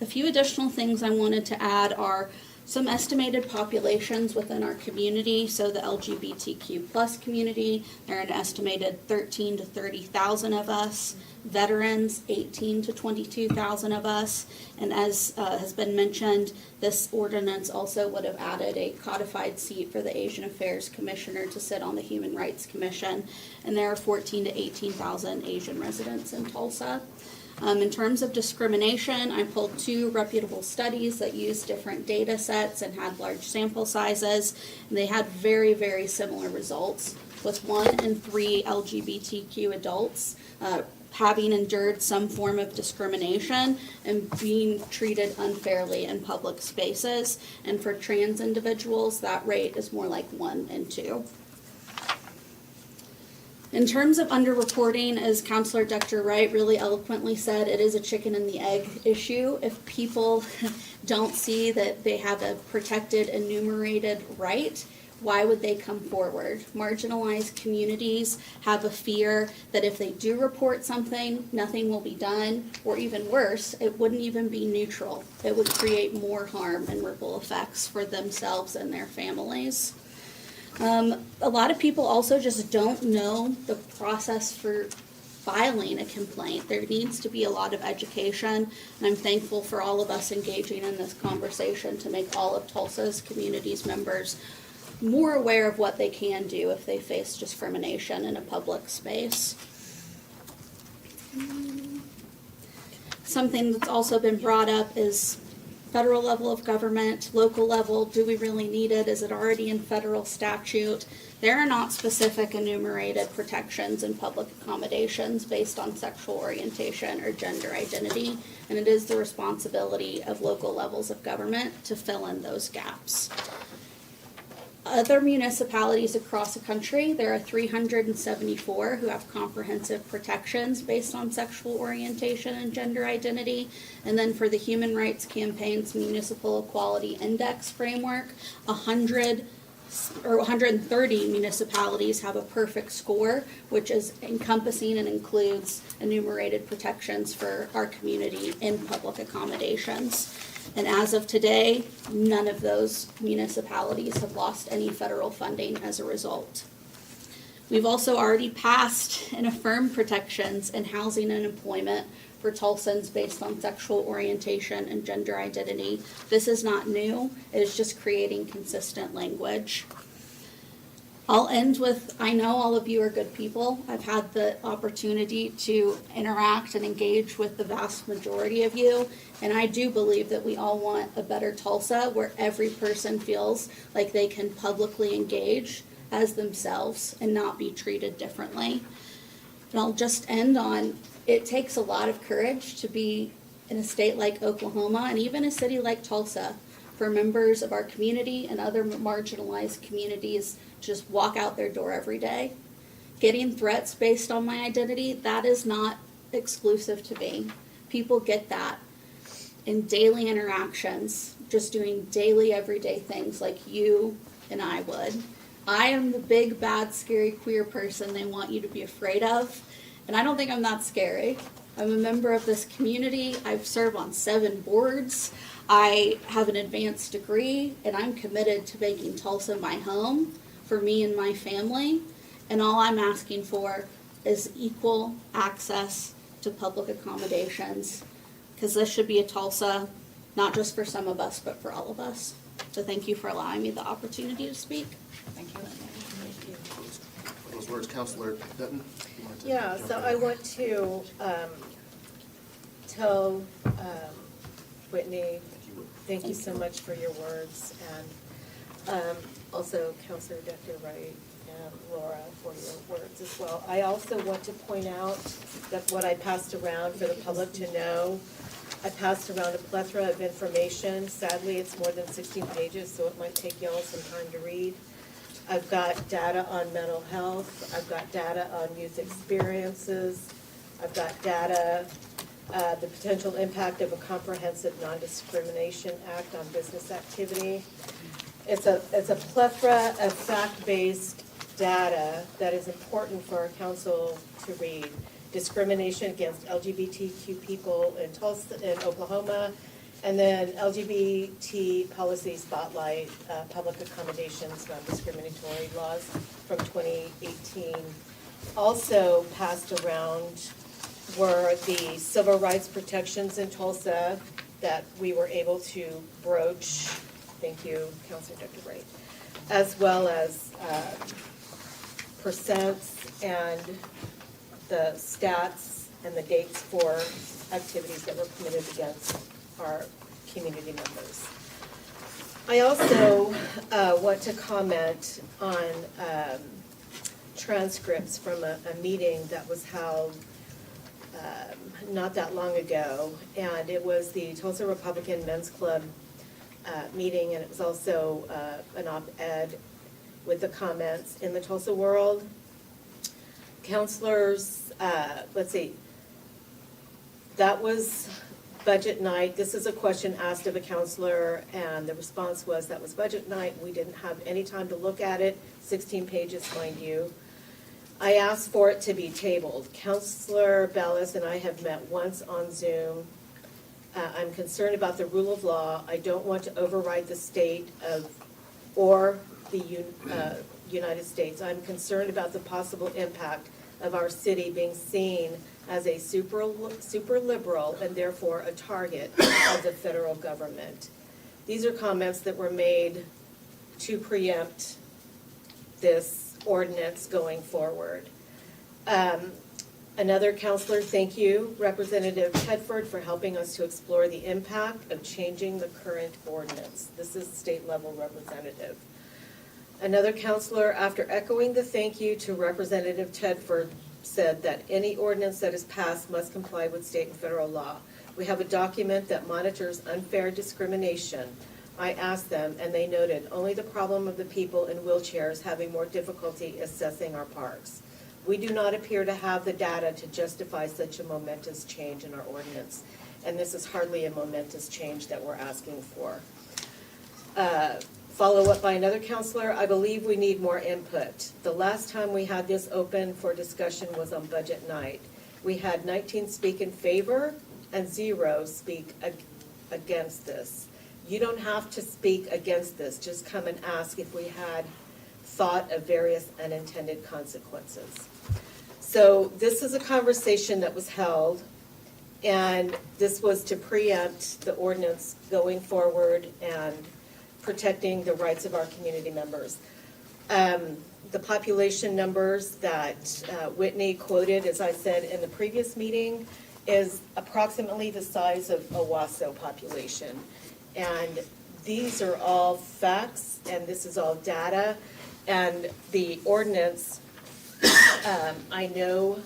A few additional things I wanted to add are some estimated populations within our community. So the LGBTQ plus community, there are an estimated 13 to 30,000 of us. Veterans, 18 to 22,000 of us. And as has been mentioned, this ordinance also would have added a codified seat for the Asian Affairs Commissioner to sit on the Human Rights Commission. And there are 14 to 18,000 Asian residents in Tulsa. In terms of discrimination, I pulled 2 reputable studies that used different data sets and had large sample sizes, and they had very, very similar results, with 1 in 3 LGBTQ adults having endured some form of discrimination and being treated unfairly in public spaces. And for trans individuals, that rate is more like 1 in 2. In terms of underreporting, as Counselor Dr. Wright really eloquently said, it is a chicken and the egg issue. If people don't see that they have a protected enumerated right, why would they come forward? Marginalized communities have a fear that if they do report something, nothing will be done, or even worse, it wouldn't even be neutral. It would create more harm and ripple effects for themselves and their families. A lot of people also just don't know the process for filing a complaint. There needs to be a lot of education, and I'm thankful for all of us engaging in this conversation to make all of Tulsa's communities members more aware of what they can do if they face discrimination in a public space. Something that's also been brought up is federal level of government, local level, do we really need it? Is it already in federal statute? There are not specific enumerated protections in public accommodations based on sexual orientation or gender identity, and it is the responsibility of local levels of government to fill in those gaps. Other municipalities across the country, there are 374 who have comprehensive protections based on sexual orientation and gender identity. And then for the Human Rights Campaign's Municipal Equality Index framework, 130 municipalities have a perfect score, which is encompassing and includes enumerated protections for our community in public accommodations. And as of today, none of those municipalities have lost any federal funding as a result. We've also already passed and affirmed protections in housing and employment for Tulsans based on sexual orientation and gender identity. This is not new, it is just creating consistent language. I'll end with, I know all of you are good people. I've had the opportunity to interact and engage with the vast majority of you, and I do believe that we all want a better Tulsa where every person feels like they can publicly engage as themselves and not be treated differently. And I'll just end on, it takes a lot of courage to be in a state like Oklahoma and even a city like Tulsa for members of our community and other marginalized communities to just walk out their door every day. Getting threats based on my identity, that is not exclusive to me. People get that in daily interactions, just doing daily, everyday things like you and I would. I am the big, bad, scary queer person they want you to be afraid of, and I don't think I'm that scary. I'm a member of this community. I've served on 7 boards. I have an advanced degree, and I'm committed to making Tulsa my home for me and my family. And all I'm asking for is equal access to public accommodations, because this should be a Tulsa, not just for some of us, but for all of us. So thank you for allowing me the opportunity to speak. Thank you. Those words, Counselor Dutton? You want to Yeah, jump so in? I want to tell Whitney, thank you so much for your words, and also Counselor Dr. Wright and Laura for your words as well. I also want to point out that what I passed around for the public to know, I passed around a plethora of information. Sadly, it's more than 16 pages, so it might take y'all some time to read. I've got data on mental health. I've got data on youth experiences. I've got data, the potential impact of a comprehensive non-discrimination act on business activity. It's a plethora of fact-based data that is important for our council to read. Discrimination against LGBTQ people in Tulsa, in Oklahoma, and then LGBT policy spotlight, public accommodations, non-discriminatory laws from 2018. Also passed around were the civil rights protections in Tulsa that we were able to broach. Thank you, Counselor Dr. Wright. As well as percents and the stats and the dates for activities that were committed against our community members. I also want to comment on transcripts from a meeting that was held not that long ago, and it was the Tulsa Republican Men's Club meeting, and it was also an op-ed with the comments in the Tulsa World. Counselors, let's see. That was budget night. This is a question asked of a counselor, and the response was, that was budget night. We didn't have any time to look at it. 16 pages, mind you. I asked for it to be tabled. Counselor Bellis and I have met once on Zoom. I'm concerned about the rule of law. I don't want to override the state or the United States. I'm concerned about the possible impact of our city being seen as a super liberal and therefore a target of the federal government. These are comments that were made to preempt this ordinance going forward. Another counselor, thank you, Representative Tedford, for helping us to explore the impact of changing the current ordinance. This is state level representative. Another counselor, after echoing the thank you to Representative Tedford, said that any ordinance that is passed must comply with state and federal law. We have a document that monitors unfair discrimination. I asked them, and they noted only the problem of the people in wheelchairs having more difficulty accessing our parks. We do not appear to have the data to justify such a momentous change in our ordinance, and this is hardly a momentous change that we're asking for. Follow up by another counselor, I believe we need more input. The last time we had this open for discussion was on budget night. We had 19 speak in favor and 0 speak against this. You don't have to speak against this, just come and ask if we had thought of various unintended consequences. So this is a conversation that was held, and this was to preempt the ordinance going forward and protecting the rights of our community members. The population numbers that Whitney quoted, as I said in the previous meeting, is approximately the size of Owasso population. And these are all facts, and this is all data. And the ordinance, I know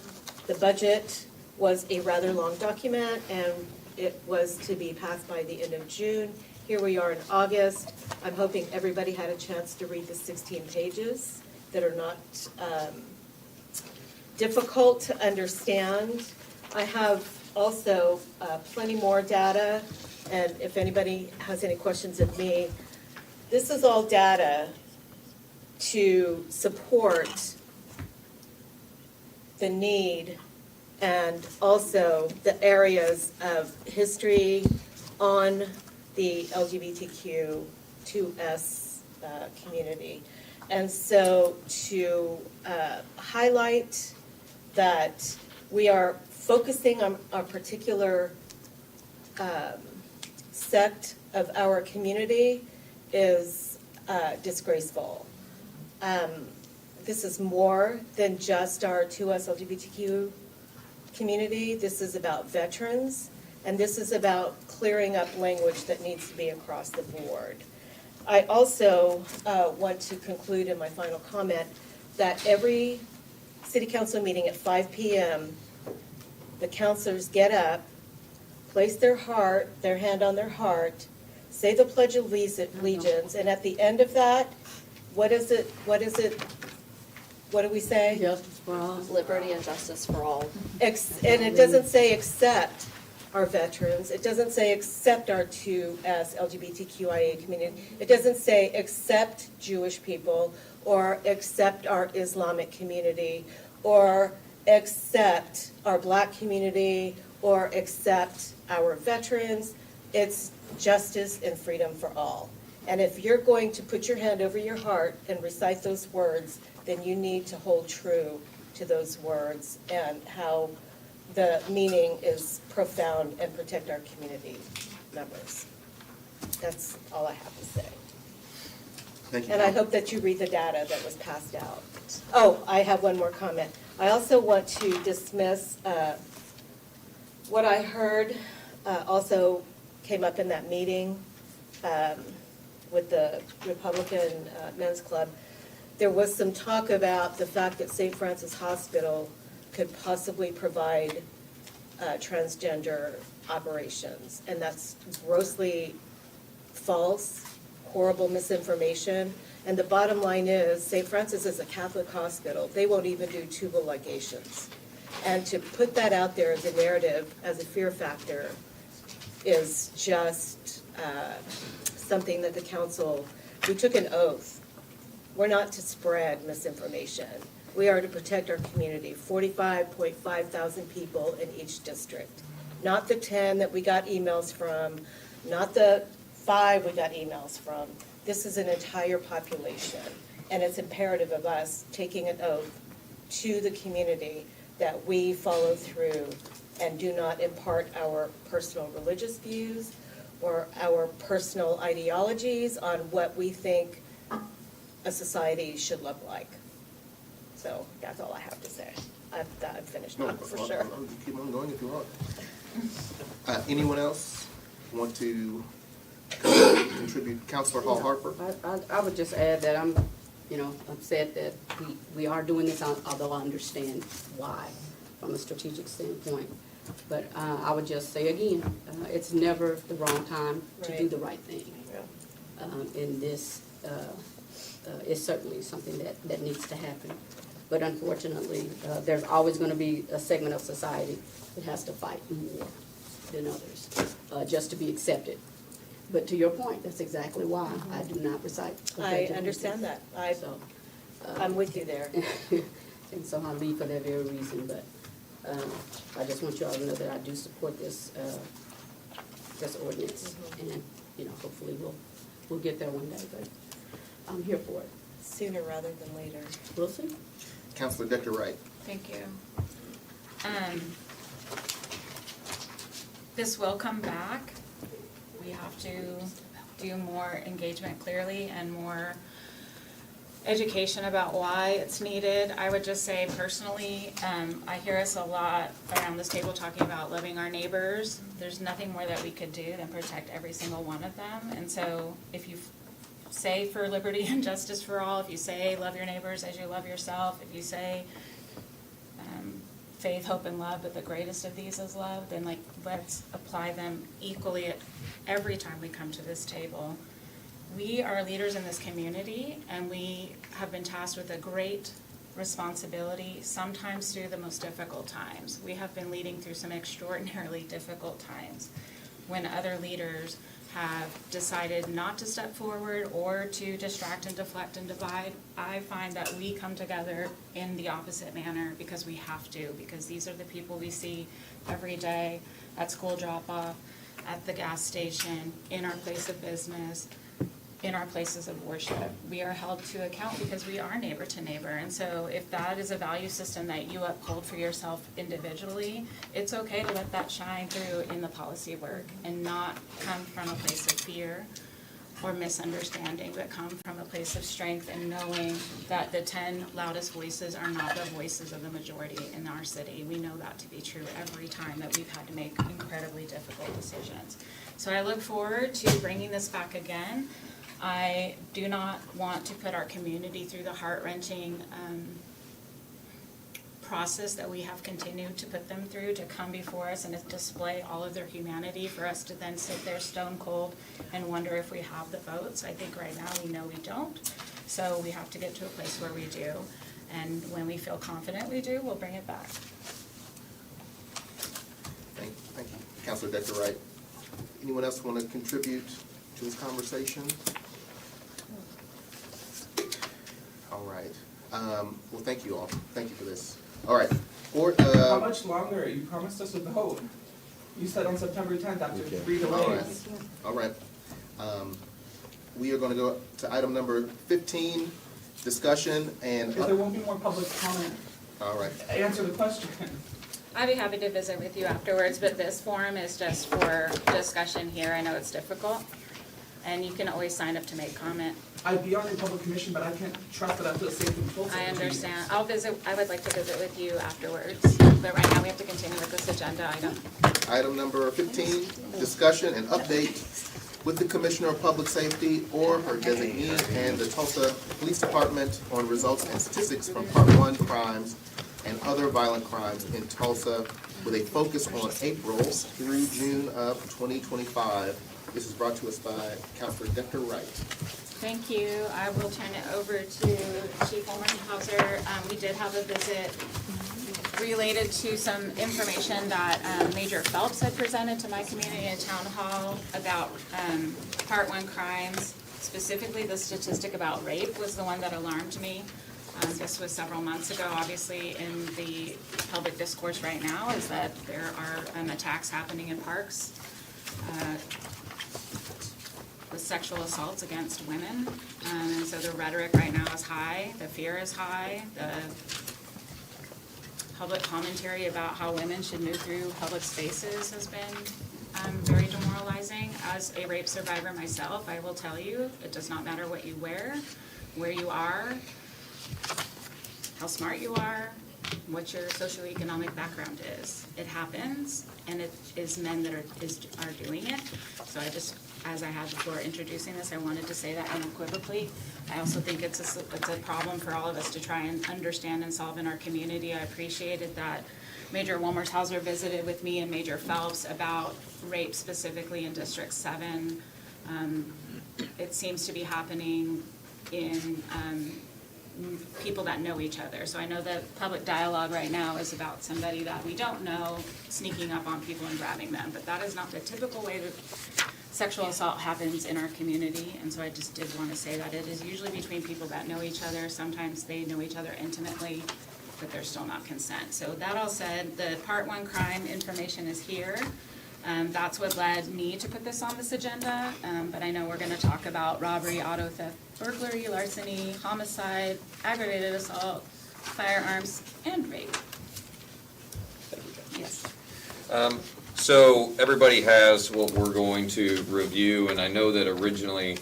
the budget was a rather long document, and it was to be passed by the end of June. Here we are in August. I'm hoping everybody had a chance to read the 16 pages that are not difficult to understand. I have also plenty more data, and if anybody has any questions of me, this is all data to support the need and also the areas of history on the LGBTQ2S community. And so to highlight that we are focusing on a particular sect of our community is disgraceful. This is more than just our 2S LGBTQ community. This is about veterans, and this is about clearing up language that needs to be across the board. I also want to conclude in my final comment that every city council meeting at 5 p.m., the councilors get up, place their hand on their heart, say the Pledge of Allegiance, and at the end of that, what do we say? Justice for all. Liberty and justice for all. And it doesn't say except our veterans. It doesn't say except our 2S LGBTQIA community. It doesn't say except Jewish people or except our Islamic community or except our Black community or except our veterans. It's justice and freedom for all. And if you're going to put your hand over your heart and recite those words, then you need to hold true to those words and how the meaning is profound and protect our community members. That's all I have to say. Thank you. And I hope that you read the data that was passed out. Oh, I have one more comment. I also want to dismiss what I heard also came up in that meeting with the Republican Men's Club. There was some talk about the fact that St. Francis Hospital could possibly provide transgender operations, and that's grossly false. horrible misinformation. And the bottom line is, St. Francis is a Catholic hospital. They won't even do tubal ligations. And to put that out there as a narrative, as a fear factor, is just something that the council, we took an oath. We're not to spread misinformation. We are to protect our community, 45.5 thousand people in each district. Not the 10 that we got emails from, not the 5 we got emails from. This is an entire population, and it's imperative of us taking an oath to the community that we follow through and do not impart our personal religious views or our personal ideologies on what we think a society should look like. So that's all I have to say. I've finished No, up for sure. I'll keep on going if you want. Anyone else want to contribute? Counselor Hall Harper? I would just add that I'm, upset that we are doing this, although I understand why from a strategic standpoint. But I would just say again, it's never the wrong time to do the right thing. And this is certainly something that needs to happen. But unfortunately, there's always going to be a segment of society that has to fight more than others, just to be accepted. But to your point, that's exactly why I do not recite. I understand that. I'm with you there. And so I leave for that very reason, but I just want you all to know that I do support this ordinance. And, hopefully we'll get there one day, but I'm here for it. Sooner rather than later. We'll see. Counselor Dr. Wright? Thank you. This will come back. We have to do more engagement clearly and more education about why it's needed. I would just say personally, I hear us a lot around this table talking about loving our neighbors. There's nothing more that we could do than protect every single one of them. And so if you say for liberty and justice for all, if you say love your neighbors as you love yourself, if you say faith, hope, and love, but the greatest of these is love, then let's apply them equally at every time we come to this table. We are leaders in this community, and we have been tasked with a great responsibility, sometimes through the most difficult times. We have been leading through some extraordinarily difficult times when other leaders have decided not to step forward or to distract and deflect and divide. I find that we come together in the opposite manner because we have to, because these are the people we see every day at school drop-off, at the gas station, in our place of business, in our places of worship. We are held to account because we are neighbor to neighbor. And so if that is a value system that you uphold for yourself individually, it's okay to let that shine through in the policy work and not come from a place of fear or misunderstanding, but come from a place of strength and knowing that the 10 loudest voices are not the voices of the majority in our city. We know that to be true every time that we've had to make incredibly difficult decisions. So I look forward to bringing this back again. I do not want to put our community through the heart-wrenching process that we have continued to put them through, to come before us and display all of their humanity, for us to then sit there stone cold and wonder if we have the votes. I think right now we know we don't, so we have to get to a place where we do, and when we feel confident we do, we'll bring it back. Thank you. Counselor Dr. Wright. Anyone else want to contribute to this conversation? All right. Well, thank you all. Thank you for this. All right. How much longer? You promised us a vote. You said on September 10th after 3 delays. All right. We are going to go to item number 15, discussion and. Because there won't be more public comment. All right. Answer the question. I'd be happy to visit with you afterwards, but this forum is just for discussion here. I know it's difficult, and you can always sign up to make comment. I'd be on your public commission, but I can't trust that I feel safe and full. I understand. I would like to visit with you afterwards, but right now we have to continue with this agenda item. Item number 15, discussion and update with the Commissioner of Public Safety or her designee and the Tulsa Police Department on results and statistics from Part 1 crimes and other violent crimes in Tulsa, with a focus on April through June of 2025 This is brought to us by Counselor Dr. Wright. Thank you. I will turn it over to Chief Olmenhauser. We did have a visit related to some information that Major Phelps had presented to my community in town hall about Part 1 crimes. Specifically, the statistic about rape was the one that alarmed me. This was several months ago. Obviously, in the public discourse right now is that there are attacks happening in parks with sexual assaults against women. And so the rhetoric right now is high, the fear is high, the public commentary about how women should move through public spaces has been very demoralizing. As a rape survivor myself, I will tell you, it does not matter what you wear, where you are, how smart you are, what your socioeconomic background is. It happens, and it is men that are doing it. So I just, as I had before introducing this, I wanted to say that unequivocally. I also think it's a problem for all of us to try and understand and solve in our community. I appreciated that Major Wolmershauser visited with me and Major Phelps about rape specifically in District 7. It seems to be happening in people that know each other. So I know that public dialogue right now is about somebody that we don't know sneaking up on people and grabbing them, but that is not the typical way that sexual assault happens in our community. And so I just did want to say that it is usually between people that know each other. Sometimes they know each other intimately, but there's still not consent. So that all said, the Part 1 crime information is here. That's what led me to put this on this agenda, but I know we're going to talk about robbery, auto theft, burglary, larceny, homicide, aggravated assault, firearms, and rape. Yes. So everybody has what we're going to review, and I know that originally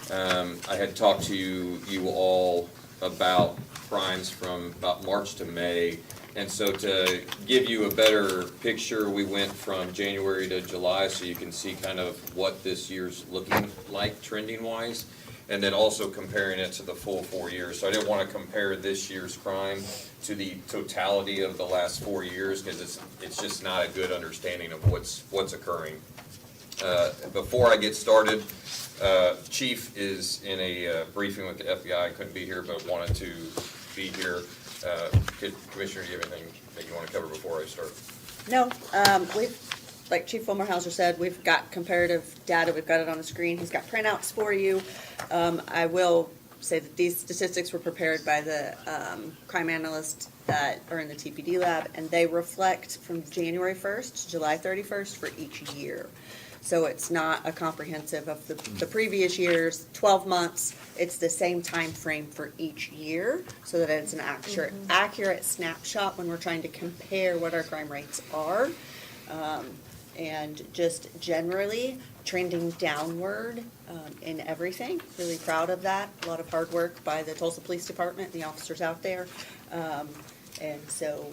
I had talked to you all about crimes from about March to May. And so to give you a better picture, we went from January to July so you can see kind of what this year's looking like trending wise, and then also comparing it to the full 4 years. So I didn't want to compare this year's crime to the totality of the last 4 years because it's just not a good understanding of what's occurring. Before I get started, Chief is in a briefing with the FBI. Couldn't be here, but wanted to be here. Commissioner, do you have anything that you want to cover before I start? No, like Chief Wolmerhauser said, we've got comparative data, we've got it on the screen, he's got printouts for you. I will say that these statistics were prepared by the crime analysts that are in the TPD lab, and they reflect from January 1st to July 31st for each year. So it's not a comprehensive of the previous years, 12 months. It's the same time frame for each year so that it's an accurate snapshot when we're trying to compare what our crime rates are. And just generally trending downward in everything. Really proud of that. A lot of hard work by the Tulsa Police Department, the officers out there. And so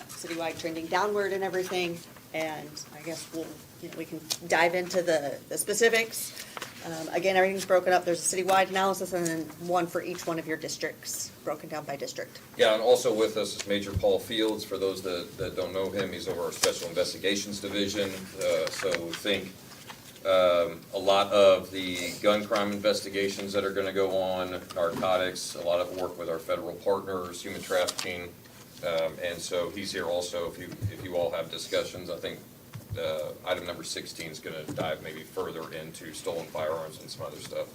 citywide trending downward in everything. And I guess we can dive into the specifics. Again, everything's broken up. There's a citywide analysis and then one for each one of your districts, broken down by district. Yeah, and also with us is Major Paul Fields. For those that don't know him, he's over our Special Investigations Division. So think a lot of the gun crime investigations that are going to go on, narcotics, a lot of work with our federal partners, human trafficking. And so he's here also if you all have discussions. I think item number 16 is going to dive maybe further into stolen firearms and some other stuff.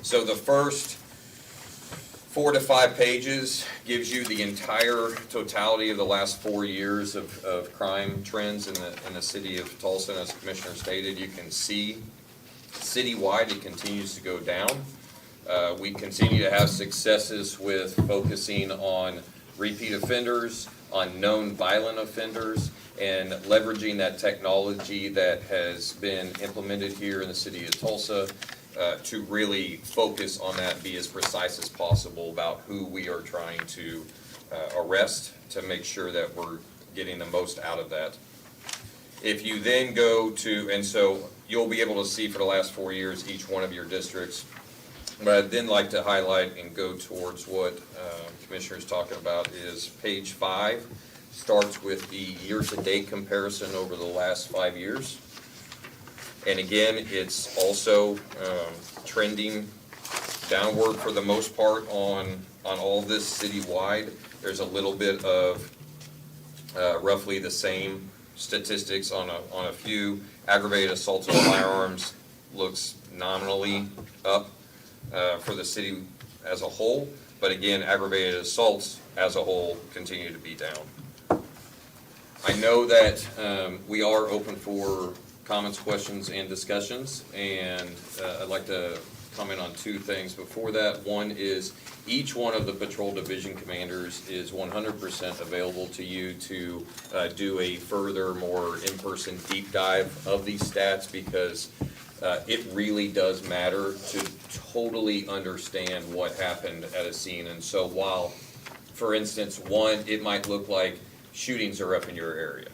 So the first 4 to 5 pages gives you the entire totality of the last 4 years of crime trends in the city of Tulsa. And as the Commissioner stated, you can see citywide it continues to go down. We continue to have successes with focusing on repeat offenders, on known violent offenders, and leveraging that technology that has been implemented here in the city of Tulsa to really focus on that and be as precise as possible about who we are trying to arrest to make sure that we're getting the most out of that. If you then go to, and so you'll be able to see for the last 4 years each one of your districts. But I'd then like to highlight and go towards what Commissioner's talking about is page 5 starts with the year-to-date comparison over the last 5 years. And again, it's also trending downward for the most part on all this citywide. There's a little bit of roughly the same statistics on a few. Aggravated assaults on firearms looks nominally up for the city as a whole, but again, aggravated assaults as a whole continue to be down. I know that we are open for comments, questions, and discussions, and I'd like to comment on two things before that. One is each one of the patrol division commanders is 100% available to you to do a further, more in-person deep dive of these stats, because it really does matter to totally understand what happened at a scene. And so while, for instance, one, it might look like shootings are up in your area.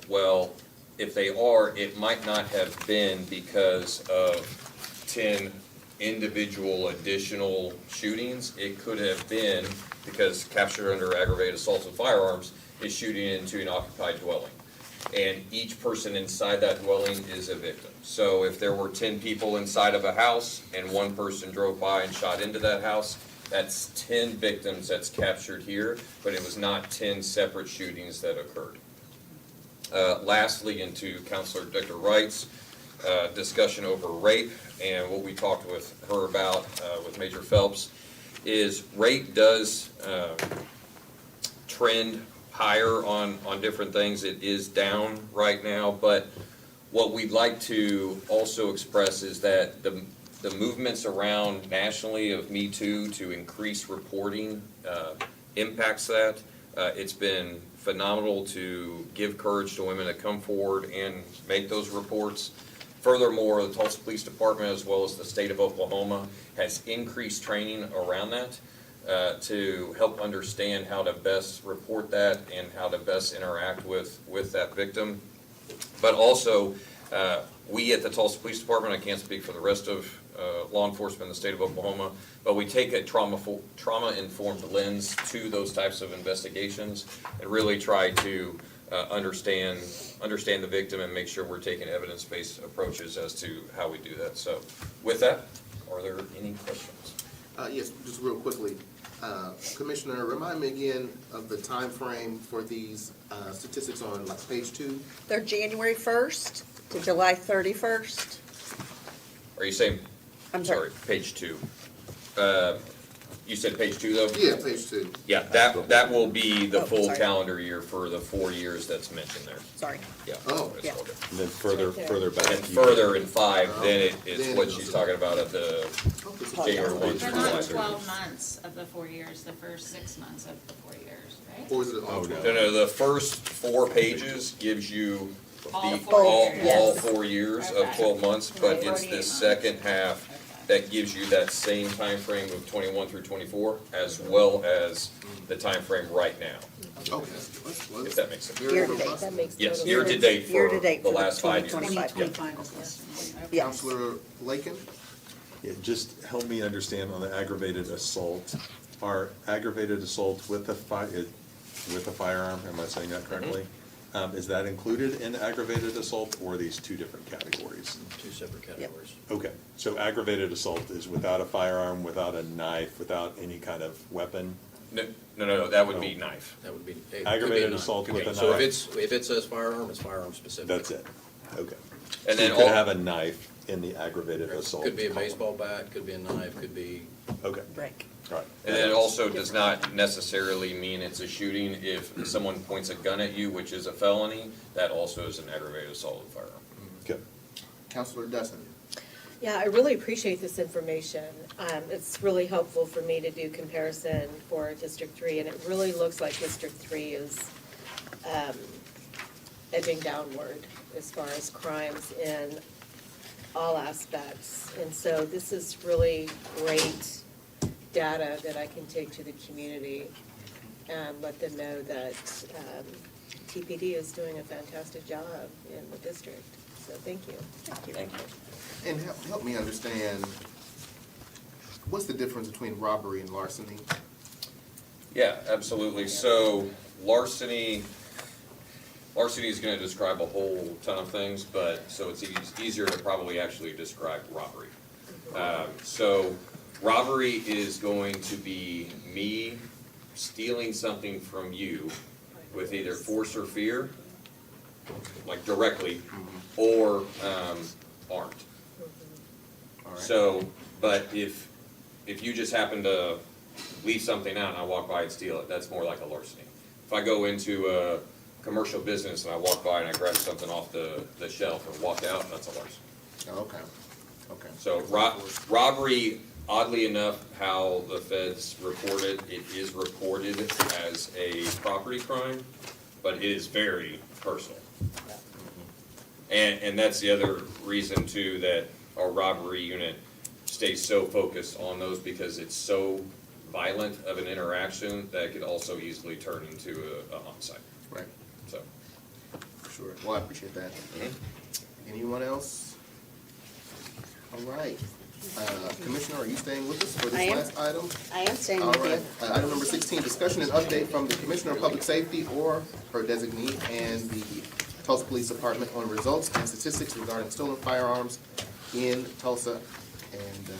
Well, if they are, it might not have been because of 10 individual additional shootings. It could have been because captured under aggravated assaults with firearms is shooting into an occupied dwelling. And each person inside that dwelling is a victim. So if there were 10 people inside of a house and one person drove by and shot into that house, that's 10 victims that's captured here, but it was not 10 separate shootings that occurred. Lastly, into Counselor Dr. Wright's discussion over rape, and what we talked with her about with Major Phelps, is rape does trend higher on different things. It is down right now, but what we'd like to also express is that the movements around nationally of Me Too to increase reporting impacts that. It's been phenomenal to give courage to women to come forward and make those reports. Furthermore, the Tulsa Police Department, as well as the state of Oklahoma, has increased training around that to help understand how to best report that and how to best interact with that victim. But also, we at the Tulsa Police Department, I can't speak for the rest of law enforcement in the state of Oklahoma, but we take a trauma-informed lens to those types of investigations and really try to understand the victim and make sure we're taking evidence-based approaches as to how we do that. So with that, are there any questions? Yes, just real quickly. Commissioner, remind me again of the time frame for these statistics on like page 2. They're January 1st to July 31st. Are you saying, I'm sorry. page 2? You said page 2 though? Yeah, page 2. Yeah, that will be the Oh, full sorry. calendar year for the 4 years that's mentioned there. Sorry. Yeah. Oh. It's Yeah. all good. And then further back. And further in 5, then it's Then what it's- she's talking about at the January 1 But through not July 12 31st. months of the 4 years, the first 6 months of the 4 years, right? Or is it all Oh, no. 12? No, the first 4 pages gives you All the, 4 all, years. all 4 years of Okay. 12 months, but Right. it's 48 the months. second half that gives you that same time frame of 21 through 24, as well as the time frame right now, Okay. if that makes sense. Year to date. That makes Yes, total year to date for Year to date the for last 5 years. 2025. 2025 is less than one. Yes. Counselor Lakin? Yeah, just help me understand on the aggravated assault. Are aggravated assault with a firearm, am I saying that correctly? Is that included in aggravated assault, or are these two different categories? Two separate categories. Okay, so aggravated assault is without a firearm, without a knife, without any kind of weapon? No, that would be knife. That would be. it could be Aggravated a knife. assault Could with be. a So knife. if it says firearm, it's firearm specific. That's it, okay. And So then you could all- have a knife in the aggravated assault. Could be a column. baseball bat, could be a knife, could be. Okay, Right. all right. And it also does not necessarily mean it's a shooting. If someone points a gun at you, which is a felony, that also is an aggravated assault with firearm. Okay. Counselor Dustin? Yeah, I really appreciate this information. It's really helpful for me to do comparison for District 3, and it really looks like District 3 is edging downward as far as crimes in all aspects. And so this is really great data that I can take to the community and let them know that TPD is doing a fantastic job in the district. So thank you. Thank you. And help me understand, what's the difference between robbery and larceny? Yeah, absolutely. So larceny larceny is gonna describe a whole ton of things, but, so it's easier to probably actually describe robbery. So robbery is going to be me stealing something from you with either force or fear, like directly, or armed. So, but if you just happen to leave something out and I walk by and steal it, that's more like a larceny. If I go into a commercial business and I walk by and I grab something off the shelf and walk out, that's a larceny. Okay, okay. So robbery, oddly enough, how the feds report it, it is reported as a property crime, but it is very personal. And that's the other reason too that our robbery unit stays so focused on those, because it's so violent of an interaction that it could also easily turn into a homicide. Right. So. Sure. Well, I appreciate that. Anyone else? All right. Commissioner, are you staying with us for I this am. last item? I am staying All with you. right. Item number 16, discussion and update from the Commissioner of Public Safety or her designee and the Tulsa Police Department on results and statistics regarding stolen firearms in Tulsa. And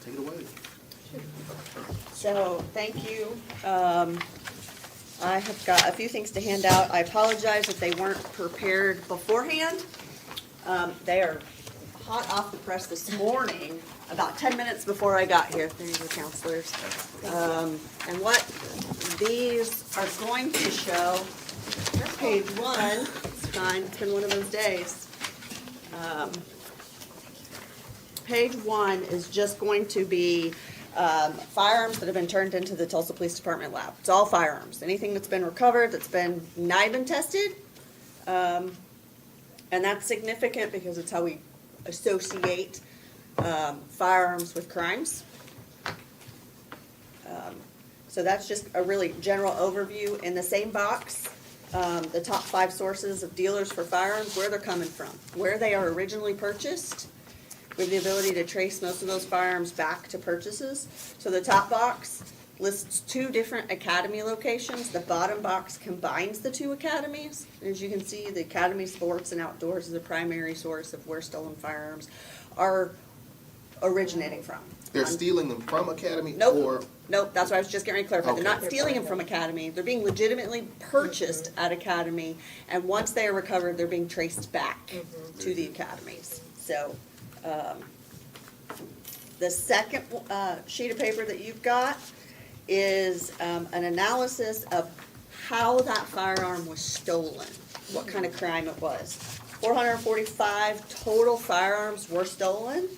take it away. So, thank you. I have got a few things to hand out. I apologize if they weren't prepared beforehand. They are hot off the press this morning, about 10 minutes before I got here. There you go, counselors. And what these are going to show, page 1, it's fine, it's been one of those days. Page 1 is just going to be firearms that have been turned into the Tulsa Police Department lab. It's all firearms. Anything that's been recovered, that's been not even tested. And that's significant because it's how we associate firearms with crimes. So that's just a really general overview. In the same box, the top 5 sources of dealers for firearms, where they're coming from, where they are originally purchased. We have the ability to trace most of those firearms back to purchases. So the top box lists 2 different academy locations. The bottom box combines the 2 academies. As you can see, the Academy Sports and Outdoors is the primary source of where stolen firearms are originating from. They're stealing them from Academy Nope. or? Nope, that's what I was just getting ready to clarify. They're Okay. not stealing them from Academy. They're being legitimately purchased at Academy, and once they are recovered, they're being traced back to the academies. So, the second sheet of paper that you've got is an analysis of how that firearm was stolen, what kind of crime it was. 445 total firearms were stolen.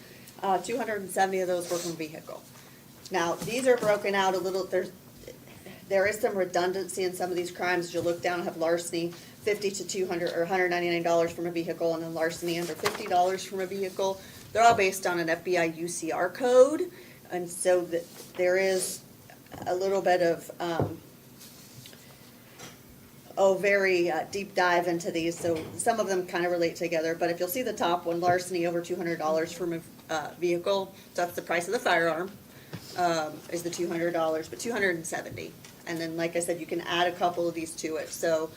270 of those were from vehicle. Now, these are broken out a little, there is some redundancy in some of these crimes. As you look down, have larceny, $50 to $200 or $199 from a vehicle, and then larceny under $50 from a vehicle. They're all based on an FBI UCR code, and so there is a little bit of very deep dive into these, so some of them kind of relate together, but if you'll see the top one, larceny over $200 from a vehicle, so that's the price of the firearm, is the $200, but $270. And then, like I said, you can add a couple of these to it, so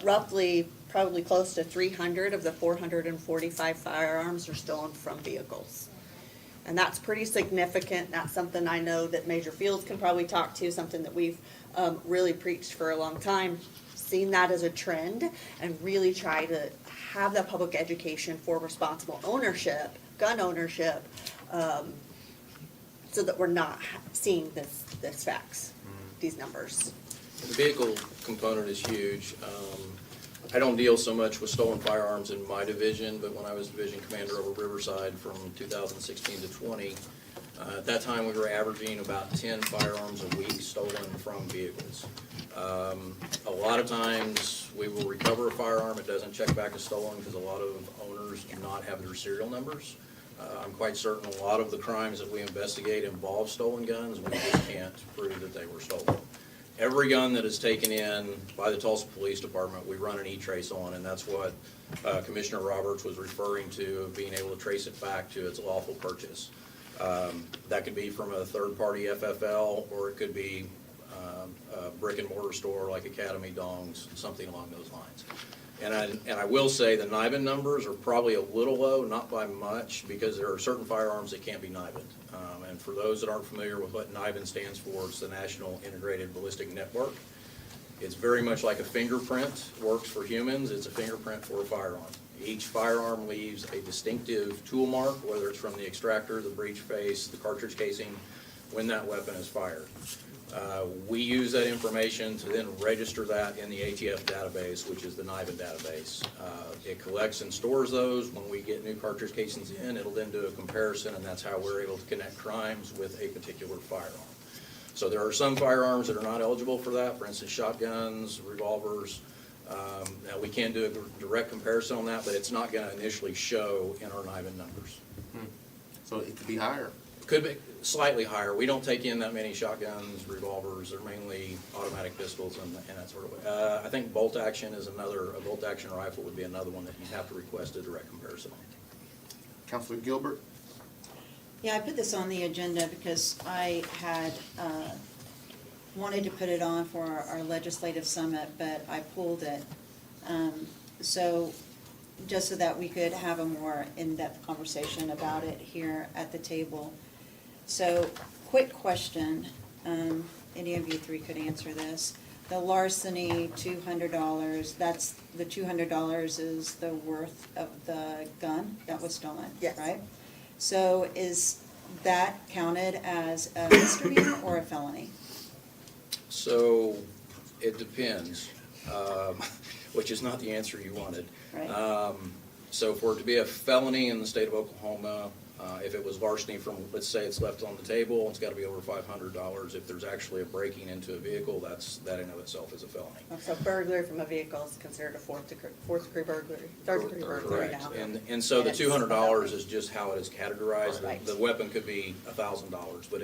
roughly, probably close to 300 of the 445 firearms are stolen from vehicles. And that's pretty significant. That's something I know that Major Fields can probably talk to, something that we've really preached for a long time. Seen that as a trend and really try to have that public education for responsible ownership, gun ownership, so that we're not seeing this facts, these numbers. The vehicle component is huge. I don't deal so much with stolen firearms in my division, but when I was division commander over Riverside from 2016 to 20, at that time we were averaging about 10 firearms a week stolen from vehicles. A lot of times we will recover a firearm, it doesn't check back as stolen because a lot of owners do not have their serial numbers. I'm quite certain a lot of the crimes that we investigate involve stolen guns, we just can't prove that they were stolen. Every gun that is taken in by the Tulsa Police Department, we run an E-trace on, and that's what Commissioner Roberts was referring to, of being able to trace it back to its lawful purchase. That could be from a third-party FFL, or it could be a brick and mortar store like Academy Dongs, something along those lines. And I will say the NIBIN numbers are probably a little low, not by much, because there are certain firearms that can't be NIBINed. And for those that aren't familiar with what NIBIN stands for, it's the National Integrated Ballistic Network. It's very much like a fingerprint, works for humans, it's a fingerprint for a firearm. Each firearm leaves a distinctive tool mark, whether it's from the extractor, the breech face, the cartridge casing, when that weapon is fired. We use that information to then register that in the ATF database, which is the NIBIN database. It collects and stores those. When we get new cartridge casings in, it'll then do a comparison, and that's how we're able to connect crimes with a particular firearm. So there are some firearms that are not eligible for that, for instance, shotguns, revolvers. Now, we can do a direct comparison on that, but it's not going to initially show in our NIBIN numbers. So it could be higher. Could be slightly higher. We don't take in that many shotguns, revolvers. They're mainly automatic pistols and that sort of way. I think bolt action is another, a bolt action rifle would be another one that you'd have to request a direct comparison on. Councilor Gilbert? Yeah, I put this on the agenda because I had wanted to put it on for our legislative summit, but I pulled it. So, just so that we could have a more in-depth conversation about it here at the table. So, quick question, any of you three could answer this. The larceny, $200, that's, the $200 is the worth of the gun that was stolen, Yes. right? So is that counted as a misdemeanor or a felony? So it depends, which is not the answer you wanted. Right. So for it to be a felony in the state of Oklahoma, if it was larceny from, let's say it's left on the table, it's got to be over $500. If there's actually a breaking into a vehicle, that in of itself is a felony. So burglary from a vehicle is considered a fourth degree burglary, third degree burglary Correct. now. And so the it's $200 is just how it is categorized. Right. The weapon could be $1,000, but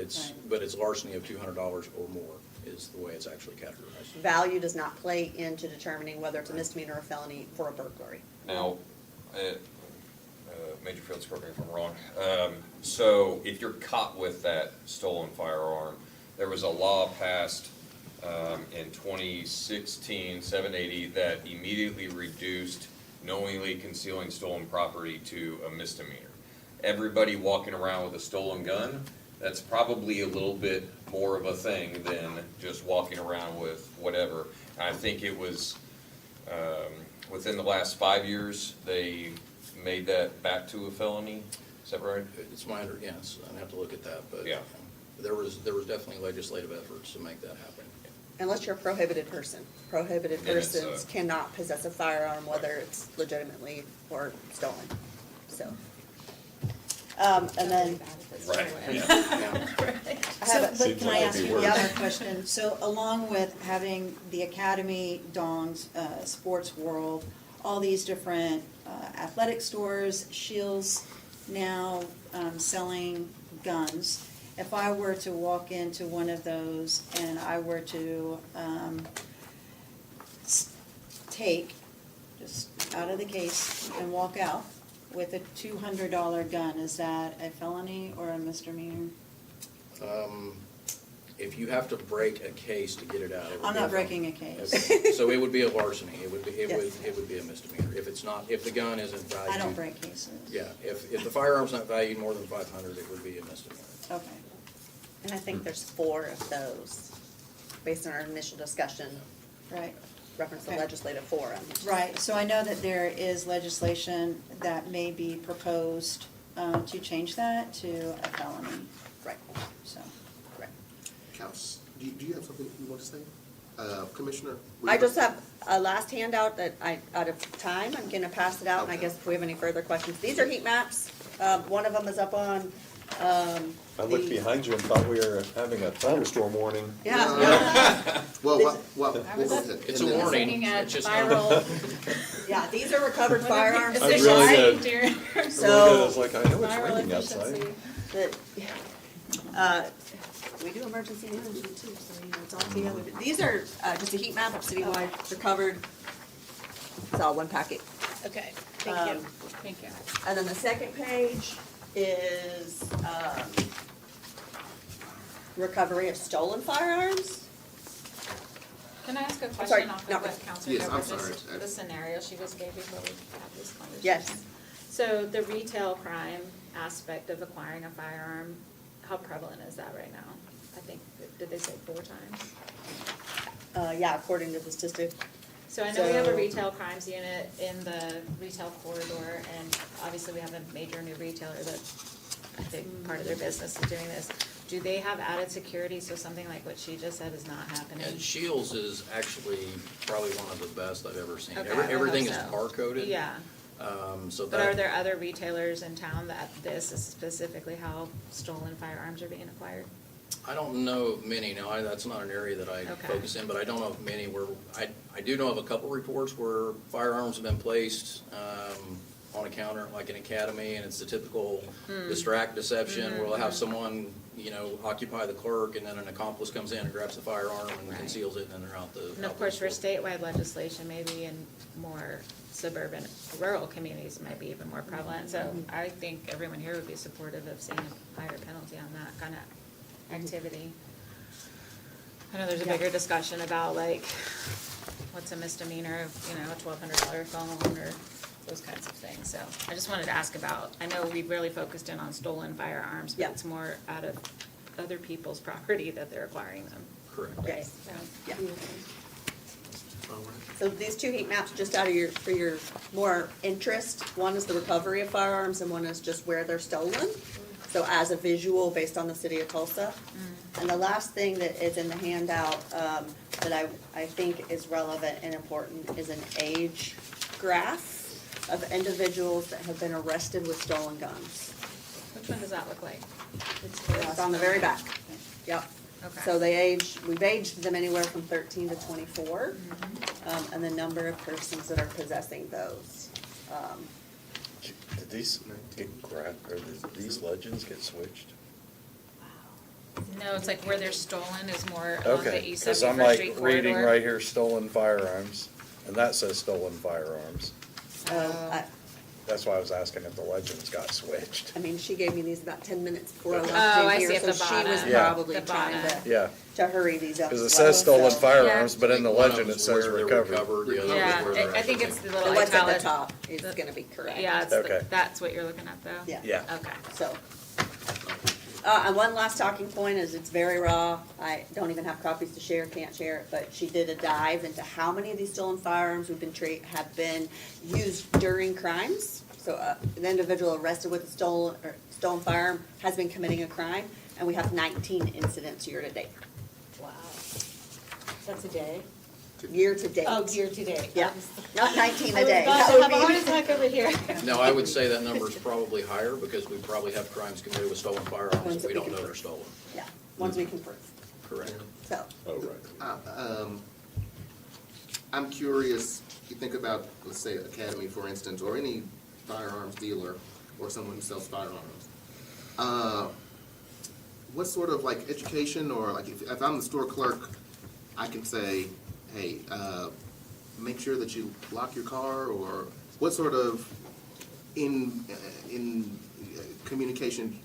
it's larceny of $200 or more is the way it's actually categorized. Value does not play into determining whether it's a misdemeanor or felony for a burglary. Now, Major Fields, correct me if I'm wrong. So if you're caught with that stolen firearm, there was a law passed in 2016, 780, that immediately reduced knowingly concealing stolen property to a misdemeanor. Everybody walking around with a stolen gun, that's probably a little bit more of a thing than just walking around with whatever. I think it was within the last 5 years, they made that back to a felony. Is that right? It's my yes, I'd have to look at that, but yeah. There was definitely legislative efforts to make that happen. Unless you're a prohibited person. Prohibited And it's, persons cannot possess a firearm, whether it's legitimately or stolen, so. And then. Right. I So, have but can I ask you Yeah. another question? So along with having the Academy, Dongs, Sports World, all these different athletic stores, Shields now selling guns, if I were to walk into one of those and I were to take, just out of the case, and walk out with a $200 gun, is that a felony or a misdemeanor? If you have to break a case to get it out, it would be I'm not a felony. breaking a case. Okay. So it would be a larceny. It would be Yes. it would be a misdemeanor. If it's not, if the gun isn't valued. I don't break cases. Yeah, if the firearm's not valued more than $500, it would be a misdemeanor. Okay. And I think there's 4 of those, based on our initial discussion. Right. Reference the Okay. legislative forum. Right, so I know that there is legislation that may be proposed to change that to a felony. Right. So. Counts, do you have something you want to say? Commissioner? I just have a last handout that out of time, I'm gonna pass it out, and I guess if we have any further questions. These are heat maps. One of them is up on, I looked behind you and thought we were having a thunderstorm warning. Yeah. Well, It's a warning. Looking at It's just viral. Yeah, these are recovered firearms. I really did. During- I So- was like, I know it's Viral raining outside. efficiency. that, we do emergency management too, so you know, it's all together. These are just a heat map of citywide recovered. It's all one packet. Okay, thank you. Thank you. And then the second page is recovery of stolen firearms. Can I ask a sorry, question off no. of what Counselor Yes, I'm Deborah sorry. just, the scenario she just gave before we have this conversation? Yes. So the retail crime aspect of acquiring a firearm, how prevalent is that right now? I think, did they say 4 times? Yeah, according to the statistic. So I know we have a So- retail crimes unit in the retail corridor, and obviously we have a major new retailer that I think part of their business is doing this. Do they have added security, so something like what she just said is not happening? And Shields is actually probably one of the best I've ever seen. Okay, I hope Everything is so. bar-coded. Yeah. So But are that, there other retailers in town that this is specifically how stolen firearms are being acquired? I don't know of many, no, that's not an area that I Okay. focus in, but I don't know of many where, I do know of a couple reports where firearms have been placed, on a counter, like an academy, and it's the typical distract deception, where we'll have someone, occupy the clerk, and then an accomplice comes in and grabs the firearm and Right. conceals it, and then they're out the. And of course, for statewide legislation, maybe in more suburban, rural communities, it might be even more prevalent. So I think everyone here would be supportive of seeing a higher penalty on that kind of activity. I know there's a bigger discussion about like, what's a misdemeanor of, a $1,200 phone or those kinds of things. So I just wanted to ask about, I know we really focused in on stolen firearms, but Yeah. it's more out of other people's property that they're acquiring them. Correct. Right? Yes. So- Yeah. So these 2 heat maps, just out of for your more interest, one is the recovery of firearms and one is just where they're stolen. So as a visual based on the city of Tulsa. And the last thing that is in the handout that I think is relevant and important is an age graph of individuals that have been arrested with stolen guns. Which one does that look like? It's on the very back. Yep. Okay. So we've aged them anywhere from 13 to 24, and the number of persons that are possessing those. Did these these legends get switched? No, it's like where they're stolen is more on the Okay, East because I'm 71st like Street reading corridor. right here, stolen firearms, and that says stolen firearms. That's why I was asking if the legends got switched. I mean, she gave me these about 10 minutes before I left Oh, I in see here, at the so she was bottom. Yeah. probably The trying bottom. Yeah, to hurry these up. because it as says well, stolen so- firearms, but in the One of legend them it is says where they're recovered. recovered, the other is Yeah, where they're I think actually- it's the The little what's at the italic. top is gonna be correct. Yeah, it's Okay. that's what you're looking at though? Yeah. Yeah. Okay. So, and one last talking point is it's very raw. I don't even have copies to share, can't share it, but she did a dive into how many of these stolen firearms have been used during crimes. So, an individual arrested with a stolen firearm has been committing a crime, and we have 19 incidents year to date. Wow. That's a day? Year to date. Oh, year to date. Yeah, not 19 I a was day. about That to would have a heart be- attack over here. No, I would say that number is probably higher because we probably have crimes committed with stolen firearms Ones that we that we don't can know they're prove. stolen. Yeah, ones we can prove. Correct. So, Oh, right. I'm curious, you think about, let's say, Academy, for instance, or any firearms dealer or someone who sells firearms. What sort of like education or like if I'm the store clerk, I can say, hey, make sure that you lock your car, or what sort of in communication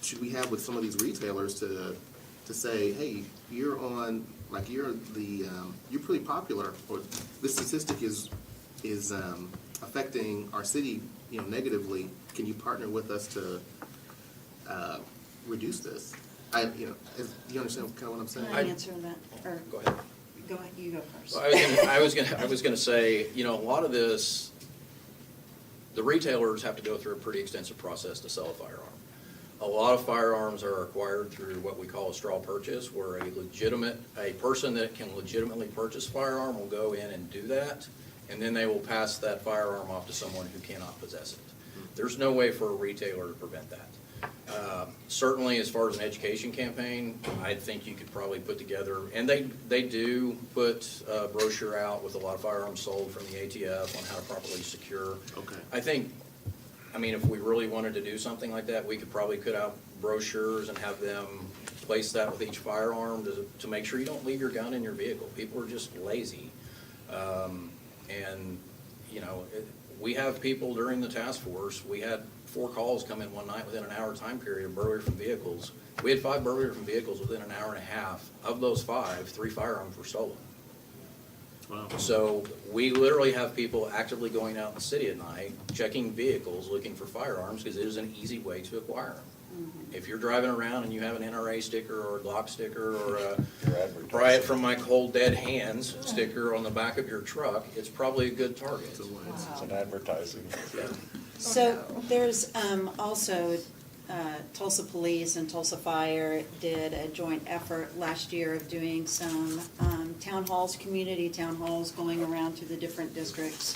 should we have with some of these retailers to say, hey, you're on, like you're pretty popular, or this statistic is affecting our city, negatively. Can you partner with us to reduce this? You understand kind of what I'm saying? Can I answer that? Or Go ahead. go ahead, you go first. Well, I was gonna say, a lot of this, the retailers have to go through a pretty extensive process to sell a firearm. A lot of firearms are acquired through what we call a straw purchase, where a person that can legitimately purchase a firearm will go in and do that, and then they will pass that firearm off to someone who cannot possess it. There's no way for a retailer to prevent that. Certainly, as far as an education campaign, I think you could probably put together, and they do put a brochure out with a lot of firearms sold from the ATF on how to properly secure. Okay. I think, if we really wanted to do something like that, we could probably put out brochures and have them place that with each firearm to make sure you don't leave your gun in your vehicle. People are just lazy. We have people during the task force, we had 4 calls come in one night within an hour time period of burglary from vehicles. We had 5 burglary from vehicles within an hour and a half. Of those 5, 3 firearms were stolen. So we literally have people actively going out in the city at night, checking vehicles, looking for firearms, because it is an easy way to acquire them. If you're driving around and you have an NRA sticker or a Glock sticker or a "Pry it from my cold dead hands" sticker on the back of your truck, it's probably a good target. It's an advertising. So there's also Tulsa Police and Tulsa Fire did a joint effort last year of doing some town halls, community town halls, going around to the different districts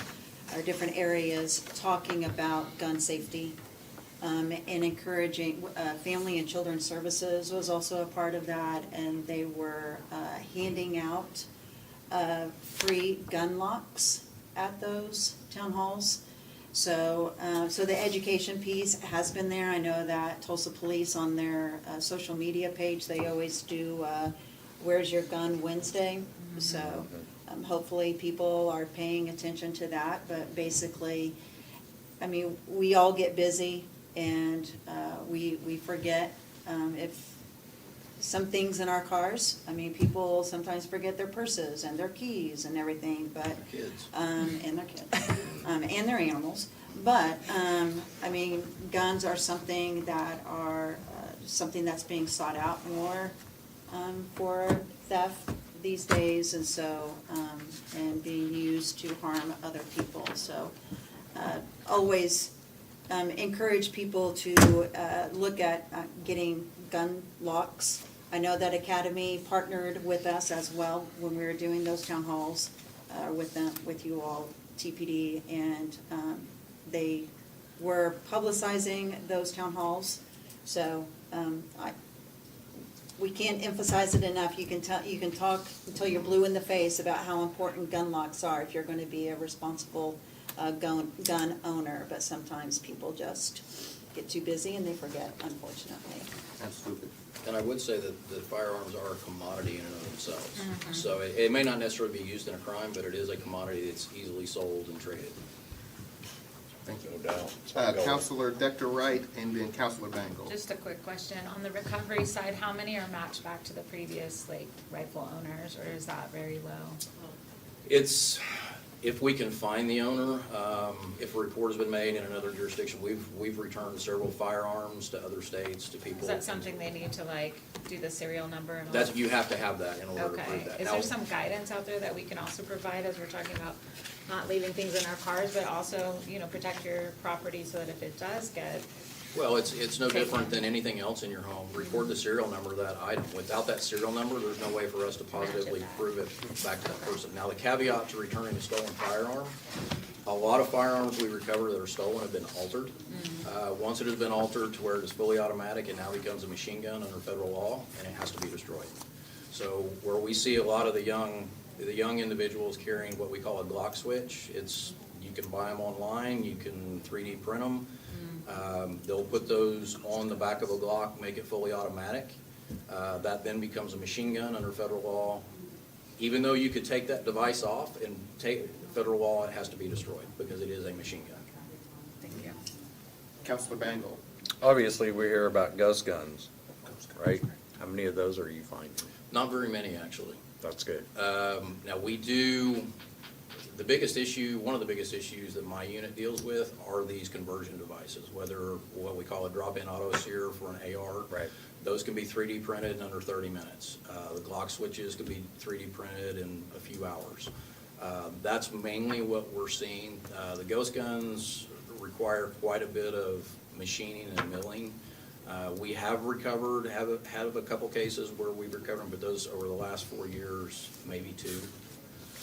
or different areas, talking about gun safety and encouraging. Family and Children's Services was also a part of that, and they were handing out free gun locks at those town halls. So, so the education piece has been there. I know that Tulsa Police on their social media page, they always do Where's Your Gun Wednesday. So hopefully people are paying attention to that. But basically, I mean, we all get busy and we forget if some things in our cars. I mean, people sometimes forget their purses and their keys and everything, but Kids. and their kids, and their animals. But I mean, guns are something that are something that's being sought out more for theft these days, and so and being used to harm other people. So always encourage people to look at getting gun locks. I know that Academy partnered with us as well when we were doing those town halls with them, with you all, TPD, and they were publicizing those town halls. So we can't emphasize it enough. You can talk until you're blue in the face about how important gun locks are if you're going to be a responsible gun owner. But sometimes people just get too busy and they forget, unfortunately. Absolutely. And I would say that the firearms are a commodity in and of themselves. So it may not necessarily be used in a crime, but it is a commodity that's easily sold and traded. Thank you. No doubt. Counselor Dr. Wright and then Counselor Bangle. Just a quick question, on the recovery side, how many are matched back to the previous, like, rightful owners, or is that very low? It's, if we can find the owner, if a report has been made in another jurisdiction, we've returned several firearms to other states, to people. Is that something they need to, like, do the serial number and all? That's, you have to have that in order to prove Okay, that. is Now- there some guidance out there that we can also provide as we're talking about not leaving things in our cars, but also, you know, protect your property so that if it does get, Well, it's no different than anything else in your home. Record the serial number of that item. Without that serial number, there's no way for us to positively prove it back to that person. Now, the caveat to returning a stolen firearm, a lot of firearms we recover that are stolen have been altered. Once it has been altered to where it is fully automatic, it now becomes a machine gun under federal law, and it has to be destroyed. So where we see a lot of the young individuals carrying what we call a Glock switch, you can buy them online, you can 3D print them. They'll put those on the back of a Glock, make it fully automatic. That then becomes a machine gun under federal law. Even though you could take that device off and take federal law, it has to be destroyed because it is a machine gun. thank you. Counselor Bangle. Obviously, we hear about ghost guns, right? How many of those are you finding? Not very many, actually. That's good. Now, we do, the biggest issue, one of the biggest issues that my unit deals with are these conversion devices, whether what we call a drop-in auto sear for an AR. Right. Those can be 3D printed in under 30 minutes. The Glock switches can be 3D printed in a few hours. That's mainly what we're seeing. The ghost guns require quite a bit of machining and milling. We have recovered, have a couple cases where we've recovered, but those over the last 4 years, maybe 2.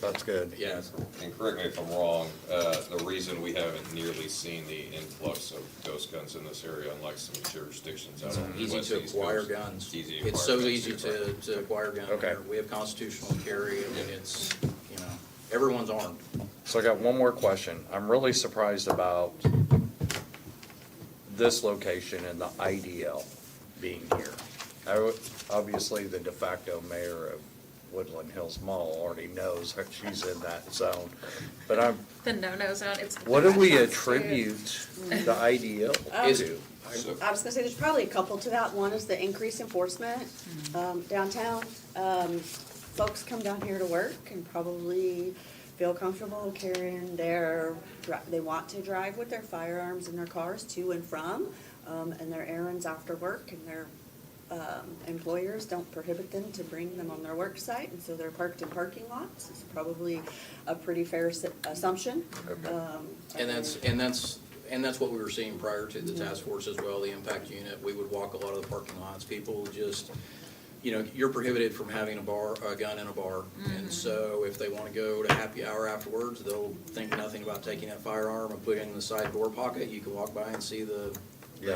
That's good. Yeah. And correct me if I'm wrong, the reason we haven't nearly seen the influx of ghost guns in this area, unlike some jurisdictions out on the Easy west to East acquire Coast. guns. Easy to It's acquire so guns, easy you're right. to acquire guns. Okay. We have constitutional carry, I mean, it's, you know, everyone's armed. So I got one more question. I'm really surprised about this location and the IDL being here. Obviously, the de facto mayor of Woodland Hills Mall already knows that she's in that zone, but The no-no zone, it's. what do we restaurants, too. attribute the IDL to? I was gonna say, there's probably a couple to that. One is the increased enforcement downtown. folks come down here to work and probably feel comfortable carrying they want to drive with their firearms in their cars to and from, and their errands after work, and their employers don't prohibit them to bring them on their work site, and so they're parked in parking lots. It's probably a pretty fair assumption. And that's what we were seeing prior to the task force as well, the impact unit. We would walk a lot of the parking lots. People just, you're prohibited from having a gun in a bar. And so if they want to go to happy hour afterwards, they'll think nothing about taking that firearm and putting it in the side door pocket. You can walk by and see the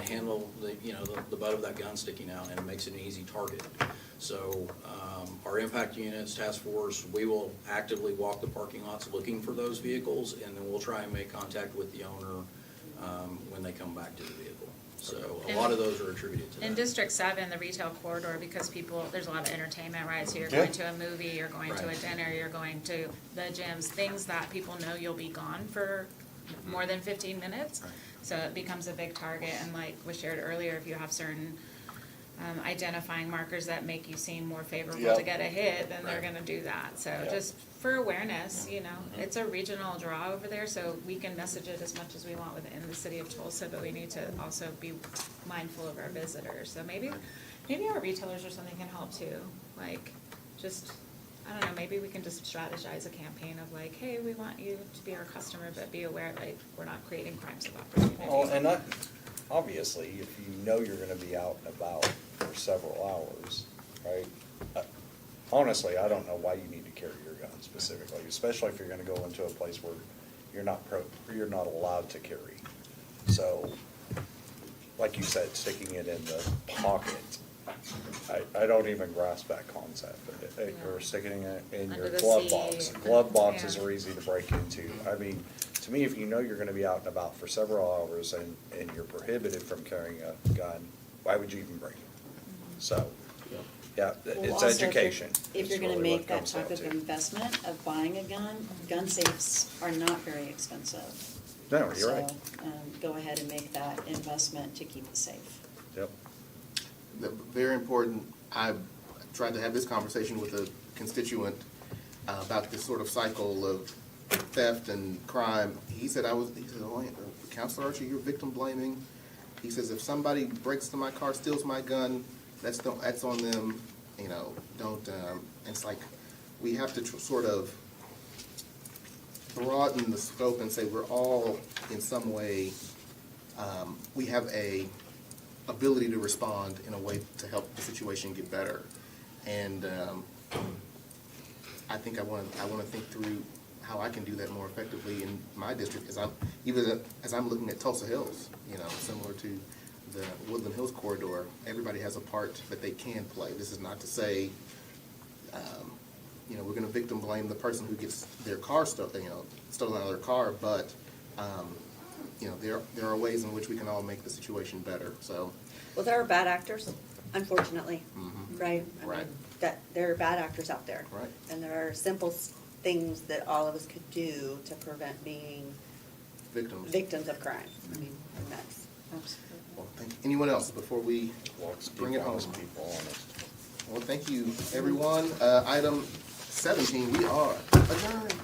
handle, the butt of that gun sticking out, and it makes it an easy target. So our impact units, task force, we will actively walk the parking lots looking for those vehicles, and then we'll try and make contact with the owner when they come back to the vehicle. So a lot of those are attributed to that. In District 7, the retail corridor, because there's a lot of entertainment, right? So you're Yeah. going to a movie, you're going to a Right. dinner, you're going to the gyms, things that people know you'll be gone for more than 15 minutes. So it becomes a big target, and like was shared earlier, if you have certain identifying markers that make you seem more favorable Yep. to get a hit, then they're Right. gonna do that. So Yep. just for awareness, it's a regional draw over there, so we can message it as much as we want within the city of Tulsa, but we need to also be mindful of our visitors. So maybe our retailers or something can help too, like, just, I don't know, maybe we can just strategize a campaign of like, hey, we want you to be our customer, but be aware, like, we're not creating crimes of opportunity. Well, and obviously, if you know you're gonna be out and about for several hours, right? Honestly, I don't know why you need to carry your gun specifically, especially if you're gonna go into a place where you're not allowed to carry. So, like you said, sticking it in the pocket, I don't even grasp that concept, or sticking it in Under your the glove seat. box. Glove boxes Yeah. are easy to break into. I mean, to me, if you know you're gonna be out and about for several hours and you're prohibited from carrying a gun, why would you even bring it? So, yeah, Well, it's also, if you're- education. If you're is gonna really what make it that comes type down of to. investment of buying a gun safes are not very expensive. No, you're right. So, go ahead and make that investment to keep it safe. Yep. Very important. I tried to have this conversation with a constituent about this sort of cycle of theft and crime. He said, oh, Counselor Archie, you're victim blaming. He says, if somebody breaks into my car, steals my gun, that's on them, don't, it's like, we have to sort of broaden the scope and say we're all, in some way, we have a ability to respond in a way to help the situation get better. And I think I want to think through how I can do that more effectively in my district, as I'm looking at Tulsa Hills, similar to the Woodland Hills corridor. Everybody has a part that they can play. This is not to say, we're going to victim blame the person who gets their car stolen out of their car, but there are ways in which we can all make the situation better. So, Well, there are bad actors, unfortunately, right? I mean, Right. That there are bad actors out there. Right. And there are simple things that all of us could do to prevent being victims of crime. I mean, and that's absolutely. Well, thank you. Anyone else before we bring it home? Honest people, honest. Well, thank you, everyone. Item 17, we are adjourned.